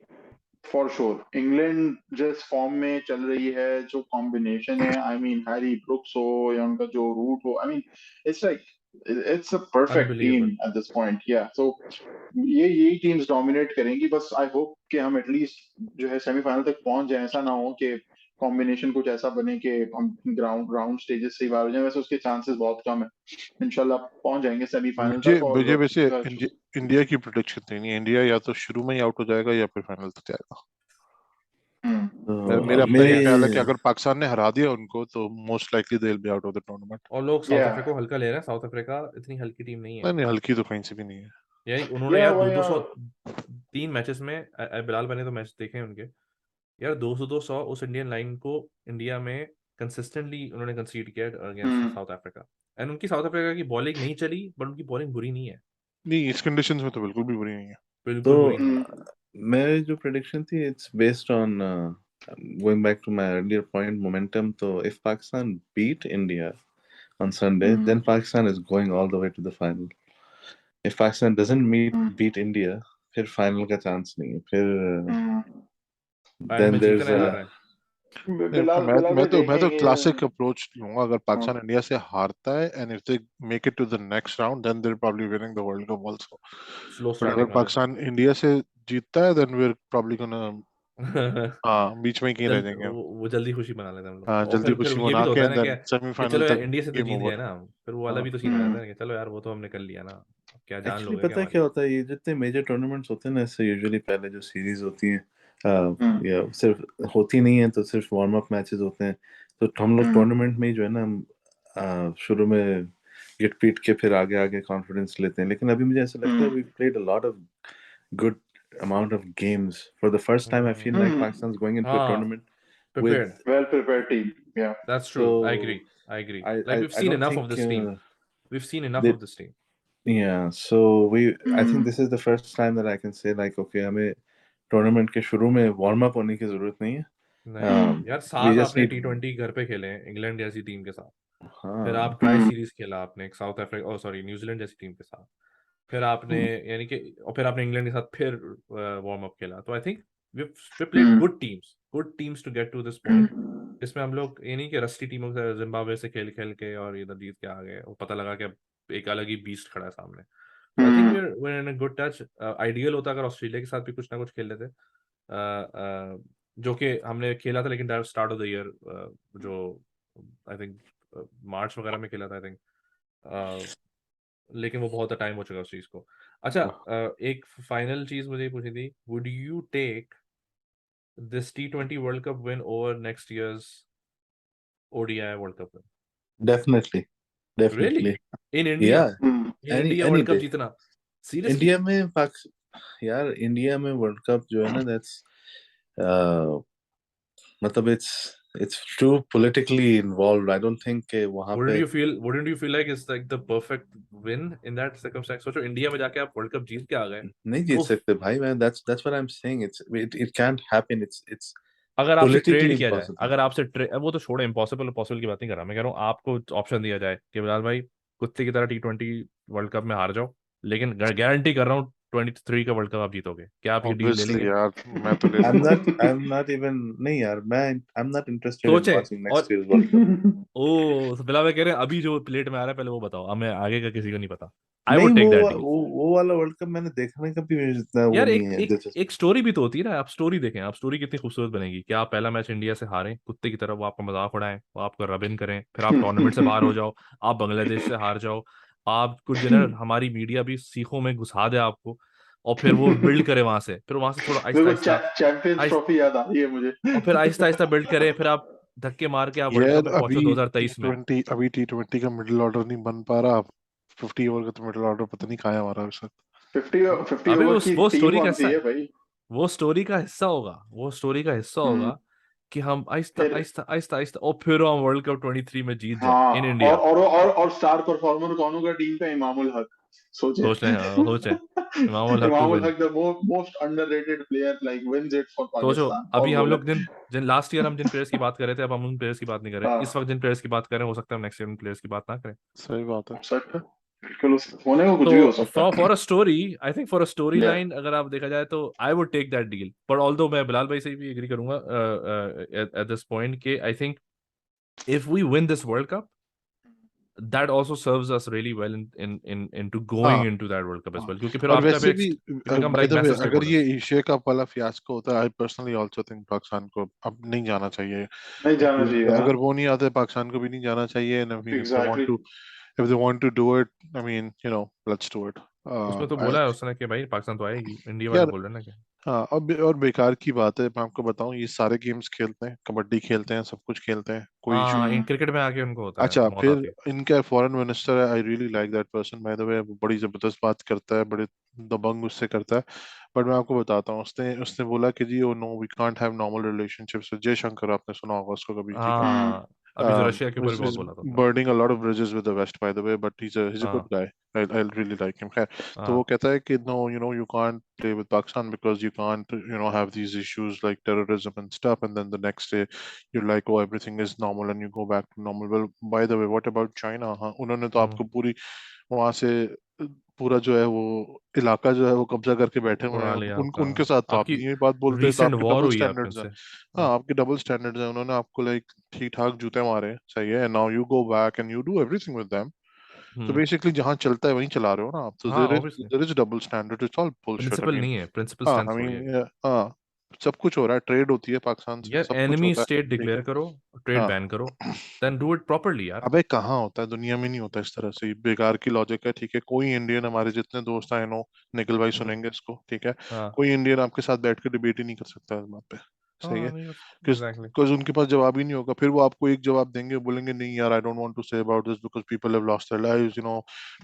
फॉर श्योर। इंग्लैंड जिस फॉर्म में चल रही है, जो कॉम्बिनेशन है, आई मीन हैरी ब्रुक्स हो या उनका जो रूट हो, आई mean it's like it's a perfect team unbelievable. At this point, या सो ये यही टीम्स डोमिनेट करेंगी। बस आई होप कि हम एटलीस्ट जो है सेमीफाइनल तक पहुंच जाए, ऐसा ना हो कि कॉम्बिनेशन कुछ ऐसा बने कि हम राउंड स्टेजेस से ही बाहर हो जाए। वैसे उसके चांसेस बहुत कम है, इंशाल्लाह पहुंच जाएंगे सेमीफाइनल मुझे तक। मुझे और वैसे इंडिया की प्रोडिक्शन देनी है, इंडिया या तो शुरू में ही आउट हो जाएगा या फिर फाइनल तक जाएगा। तो मेरा अब अपना मेरी ये ख्याल है कि अगर पाकिस्तान ने हरा दिया उनको तो most likely they will be out of the tournament. और लोग साउथ या अफ्रीका को हल्का ले रहे हैं, साउथ अफ्रीका इतनी हल्की टीम नहीं है नहीं नहीं, हल्की तो कहीं से भी नहीं है। यार। उन्होंने या यार वो दो दो या सौ 3 मैचेस में, बिलाल मैंने तो मैच देखे हैं उनके यार, 200 उस इंडियन लाइन को इंडिया में कंसिस्टेंटली उन्होंने कंसीड किया against hmm south Africa. And उनकी साउथ अफ्रीका की बॉलिंग नहीं चली, बट उनकी बॉलिंग बुरी नहीं है, नहीं, इस कंडीशंस में तो बिल्कुल भी बुरी नहीं है। तो बिल्कुल बुरी नहीं है। मेरी जो प्रेडिक्शन थी, it's based on going back to my earlier point, momentum. तो if Pakistan beat India on Sunday, then Pakistan is going all the way to the final. If Pakistan doesn't beat India, फिर final का chance नहीं है। फिर final then में there's जीतना है, a लड़ रहे हैं। नहीं, बिलाल मैं बिलाल मैं भाई तो मैं तो देखेंगे। क्लासिक अप्रोच लूंगा, अगर हाँ, पाकिस्तान इंडिया से हारता है and if they make it to the next round then they are probably winning the world cup also, slow but अगर स्टार्टिंग वाले। पाकिस्तान इंडिया से जीतता है then we are probably gonna, हाँ, बीच में ही कहीं रह जाएंगे हम। वो जल्दी खुशी मना लेते हैं हम लोग, हाँ, और जल्दी फिर खुशी ये भी मना तो के होता है एंड ना क्या, देन कि सेमीफाइनल चलो यार तक इंडिया से तो गेम जीत गए ओवर। ना, फिर वो वाला हाँ भी तो सीन हो जाता है ना कि चलो यार वो तो हमने कर लिया ना, अब क्या जान एक्चुअली लोगे क्या पता है हमारी। क्या होता है, ये जितने मेजर टूर्नामेंट्स होते हैं ना, इससे यूजुअली पहले जो सीरीज होती हैं, या सिर्फ होती नहीं है तो सिर्फ वार्म अप मैचेस होते हैं। तो हम लोग टूर्नामेंट में ही जो है ना, हम शुरू में गिट पीट के फिर आगे आगे कॉन्फिडेंस लेते हैं। लेकिन अभी मुझे ऐसा लगता है we played a lot of good amount of games. For the first time, I feel like Pakistan's going into a हाँ, tournament with, prepared, well prepared team, या that's so true, I agree, I like I, we've I seen don't enough of think this team, we've seen enough they, of this team। yeah, so I think this is the first time that I can say like, okay, हमें tournament के शुरू में warm up होने की जरूरत नहीं है। नहीं यार, We 7 just आपने need, T20 घर पे खेले हैं इंग्लैंड जैसी टीम के साथ, फिर हाँ, आप ट्राई सीरीज खेला आपने एक साउथ अफ्रीका, ओ सॉरी न्यूजीलैंड जैसी टीम के साथ, फिर आपने यानी कि और फिर आपने इंग्लैंड के साथ फिर वार्म अप खेला, तो I think we played good teams to get to this point, जिसमें हम लोग ये नहीं कि रस्टी टीमों से जिम्बाब्वे से खेल खेल के और इधर जीत के आ गए, वो पता लगा कि अब एक अलग ही बीस्ट खड़ा है सामने। तो I think we are in a good touch. Ideal होता अगर ऑस्ट्रेलिया के साथ भी कुछ ना कुछ खेल लेते, जो कि हमने खेला था, लेकिन स्टार्ट ऑफ द ईयर जो आई थिंक मार्च वगैरह में खेला था आई थिंक, लेकिन वो बहुत टाइम हो चुका उस चीज को। अच्छा, एक फाइनल चीज मुझे पूछनी थी, would you take this T20 world cup win over next years ODI world cup win? Definitely, really? definitely. In India? Yeah, in India any world cup day. जीतना? सीरियसली? इंडिया में यार इंडिया में world cup जो है ना, that's मतलब it's too politically involved. I don't think कि वहां wouldn't पे you feel wouldn't you feel like it's like the perfect win in that circumstance? सोचो इंडिया में जाके आप वर्ल्ड कप जीत के आ गए, नहीं जीत तो सकते भाई। मैं that's what I'm saying. It can't happen. It's अगर आपसे ट्रेड politically किया जाए, impossible. अगर आपसे वो तो छोड़ो, इम्पॉसिबल पॉसिबल की बात नहीं कर रहा मैं, कह रहा हूँ आपको ऑप्शन दिया जाए कि बिलाल भाई कुत्ते की तरह T20 वर्ल्ड कप में हार जाओ, लेकिन गारंटी कर रहा हूँ 23 का वर्ल्ड कप आप जीतोगे, क्या आप ये डील ले ऑब्वियसली लेंगे? यार, मैं तो ले I'm लूंगा। not I'm not even नहीं यार, मैं I'm not interested in सोचे। watching next और year's World Cup. ओ तो बिलाल भाई कह रहे हैं अभी जो प्लेट में आ रहा है पहले वो बताओ, हमें आगे का किसी को नहीं पता। आई नहीं, वुड टेक दैट डील। वो वाला वर्ल्ड कप मैंने देखने का भी मुझे इतना वो यार नहीं एक है एक दिलचस्पी। एक स्टोरी भी तो होती है ना, आप स्टोरी देखें, आप स्टोरी कितनी खूबसूरत बनेगी कि आप पहला मैच इंडिया से हारें कुत्ते की तरह, वो आपका मजाक उड़ाएं, वो आपको रबिन करें, फिर आप टूर्नामेंट से बाहर हो जाओ, आप बांग्लादेश से हार जाओ, आप कुछ दिन हमारी मीडिया भी सीखों में घुसा दे आपको, और फिर वो बिल्ड करे वहां से, फिर वहां से थोड़ा मेरे आहिस्ता को आहिस्ता चैंपियंस आहिस्ता, ट्रॉफी याद आ रही है मुझे। और फिर आहिस्ता आहिस्ता बिल्ड करे, फिर आप धक्के मार के आप वर्ल्ड कप यार में पहुंचो 2023 में। अभी T20 का मिडिल ऑर्डर नहीं बन पा रहा। 50 ओवर का तो मिडिल ऑर्डर पता नहीं कहाँ है हमारा इस वक्त। 50 अबे ओवर की वो टीम स्टोरी का कौन हिस्सा सी है है, भाई? वो स्टोरी का हिस्सा होगा, वो स्टोरी का हिस्सा हम्म, होगा कि हम आहिस्ता फिर आहिस्ता आहिस्ता आहिस्ता और फिर हम वर्ल्ड कप 23 में जीत जाएं हाँ, इन इंडिया। और स्टार परफॉर्मर कौन होगा टीम का? इमामुल हक। सोचे। सोच लें, हाँ, सोच लें, Imam ul Haq to Imamul win. Haq the most underrated player, like wins it for सोचो, पाकिस्तान और अभी हम बोले। लोग जिन जिन लास्ट ईयर हम जिन प्लेयर्स की बात कर रहे थे, अब हम उन प्लेयर्स की बात नहीं कर रहे, इस हाँ, वक्त जिन प्लेयर्स की बात कर रहे हैं, हो सकता है हम नेक्स्ट ईयर उन प्लेयर्स की बात ना करें। सही बात है। सच है, बिल्कुल होने को कुछ भी हो तो सकता for a story, I think for a story है। लाइन अगर आप देखा जाए तो I would take that deal, पर ऑल्दो मैं बिलाल भाई से भी एग्री करूंगा एट दिस पॉइंट के I think if we win this World Cup, that also serves us really well in into going हाँ into that World Cup as हाँ। well, क्योंकि फिर और आपका वैसे फिर भी you become by like the way, massive अगर ये stakeholders। एशिया कप वाला फियास्को होता है, I personally also think Pakistan को अब नहीं जाना चाहिए। नहीं जाना चाहिए, हाँ। अगर वो नहीं आते, पाकिस्तान को भी नहीं जाना चाहिए। And I mean exactly. if they want to do it, I mean, let's do it. उसमें तो बोला है उसने कि भाई पाकिस्तान तो आएगी, इंडिया वाले यार बोल रहे हैं ना कि हाँ, और बेकार की बात है, मैं आपको बताऊं, ये सारे गेम्स खेलते हैं, कबड्डी खेलते हैं, सब कुछ खेलते हैं, कोई इशू हाँ नहीं। इन क्रिकेट में आके उनको होता है, अच्छा, मौत फिर आती है। इनका फॉरेन मिनिस्टर है, I really like that person by the way, बड़ी जबरदस्त बात करता है, बड़े दबंग उससे करता है। बट मैं आपको बताता हूँ, उसने उसने बोला कि जी, oh no, we can't have normal relationships with Jaishankar, आपने सुना होगा उसको कभी, ठीक है। हाँ अभी जो रशिया के ऊपर भी बहुत Is बोला था उसने। burning a lot of bridges with the West, by the way, but he's a good हाँ guy. I really like him. खैर, तो वो हाँ। कहता है कि no, you can't play with Pakistan because you can't, have these issues like terrorism and stuff, and then the next day you're like, oh, everything is normal, and you go back to normal. Well, by the way, what about China? हाँ, उन्होंने तो हम्म, आपको पूरी वहां से पूरा जो है वो इलाका जो है वो कब्जा करके बैठे हुए हैं। उड़ा लिया आपका। उनके साथ तो आप आपकी नहीं ये बात बोलते, तो रीसेंट आपके वॉर डबल हुई है आपके स्टैंडर्ड्स हैं। उनसे। हाँ, हाँ। आपके डबल स्टैंडर्ड्स हैं, उन्होंने आपको लाइक ठीक ठाक जूते मारे, सही है, now you go back and you do everything with them. तो हम्म। बेसिकली जहाँ चलता है वहीं चला रहे हो ना आप, तो हाँ obviously, there is double standard, it's all bullshit, I principle mean. नहीं है, प्रिंसिपल हाँ, स्ट्रेंथ आई थोड़ी है। मीन, हाँ, सब कुछ हो रहा है, ट्रेड होती है पाकिस्तान से, यार सब कुछ एनिमी होता है, स्टेट ठीक डिक्लेयर है। करो, ट्रेड हाँ। बैन करो, देन डू इट प्रॉपरली यार। अबे कहाँ होता है, दुनिया में नहीं होता इस तरह से, ये बेकार की लॉजिक है, ठीक है। कोई इंडियन, हमारे जितने दोस्त हैं, नो, निखिल भाई हम्म, सुनेंगे इसको, ठीक है। हाँ कोई इंडियन आपके साथ बैठ के डिबेट ही नहीं कर सकता इस बात पे, सही हाँ है। नहीं, किस एग्जैक्टली। बिकॉज उनके पास जवाब ही नहीं होगा, फिर वो आपको एक जवाब देंगे, बोलेंगे नहीं यार, I don't want to say about this because people have lost their lives,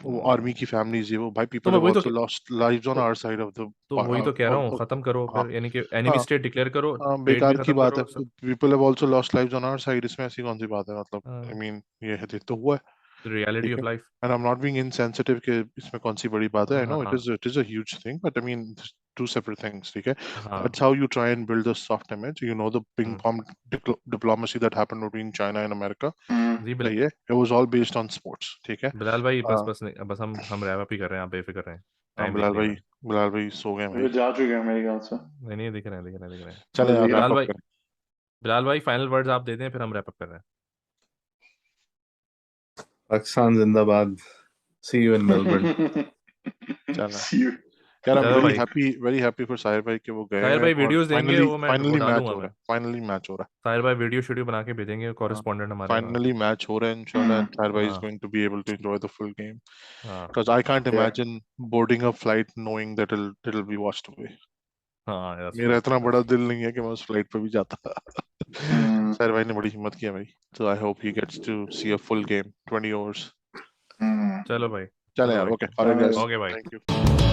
वो आर्मी की फैमिलीज, ये वो, भाई, तो पीपल मैं हैव वही आल्सो लॉस्ट लाइव्स ऑन तो, आवर साइड ऑफ द तो वही तो कह रहा हूँ, खत्म करो हाँ फिर, यानी कि एनिमी हाँ स्टेट डिक्लेयर करो, हाँ, ट्रेड भी बेकार की खत्म बात है, करो सब। People have also lost lives on our side, इसमें ऐसी कौन सी बात है, मतलब, आई मीन, ये है तो हुआ है, रियलिटी ठीक ऑफ है। Life. And I am not being insensitive कि इसमें कौन सी बड़ी बात है, आई नो हाँ इट हाँ। Is a huge thing, but I mean two separate things. ठीक है? हाँ That's how you try and build a soft image. You know the ping hmm, pong diplomacy that happened between China and America. जी सही है? It was all based on sports. ठीक है? बिलाल भाई बस हाँ बस नहीं, बस हम रैप अप ही कर रहे हैं, आप बेफिक्र रहें, टाइम बिलाल देखने भाई, में। बिलाल भाई सो गए अभी भाई। जा चुके हैं मेरे ख्याल से। नहीं नहीं, दिख रहे हैं दिख रहे हैं दिख रहे हैं। चले यार, दिख रहा wrap बिलाल up भाई, करें। बिलाल भाई फाइनल वर्ड्स आप दे दें, फिर हम रैप अप कर रहे हैं। Pakistan Zindabad. See you in Melbourne. चलो See you. यार, I'm चलो भाई, very happy for साहिर भाई कि वो गए साहिर हैं भाई और वीडियोस देंगे, वो मैं वो फाइनली मैच डालूंगा हो रहा मैं। है, फाइनली मैच हो रहा साहिर भाई वीडियो शीडियो बना के भेजेंगे, है। कॉरेस्पॉन्डेंट हमारे वहाँ। फाइनली मैच हो रहा है इंशाल्लाह, and साहिर भाई is हाँ going to be able to enjoy the full game हाँ because I can't Yeah. imagine boarding a flight knowing that it'll be washed away. हाँ, that's मेरा true, इतना बड़ा that's दिल नहीं है कि मैं उस फ्लाइट पे भी जाता। Mm, साहिर भाई ने बड़ी हिम्मत की है भाई, so I hope he gets to see a full game 20 overs. mm. चलो भाई, चले चलो यार, भाई, okay, alright guys, ओके भाई। thank you.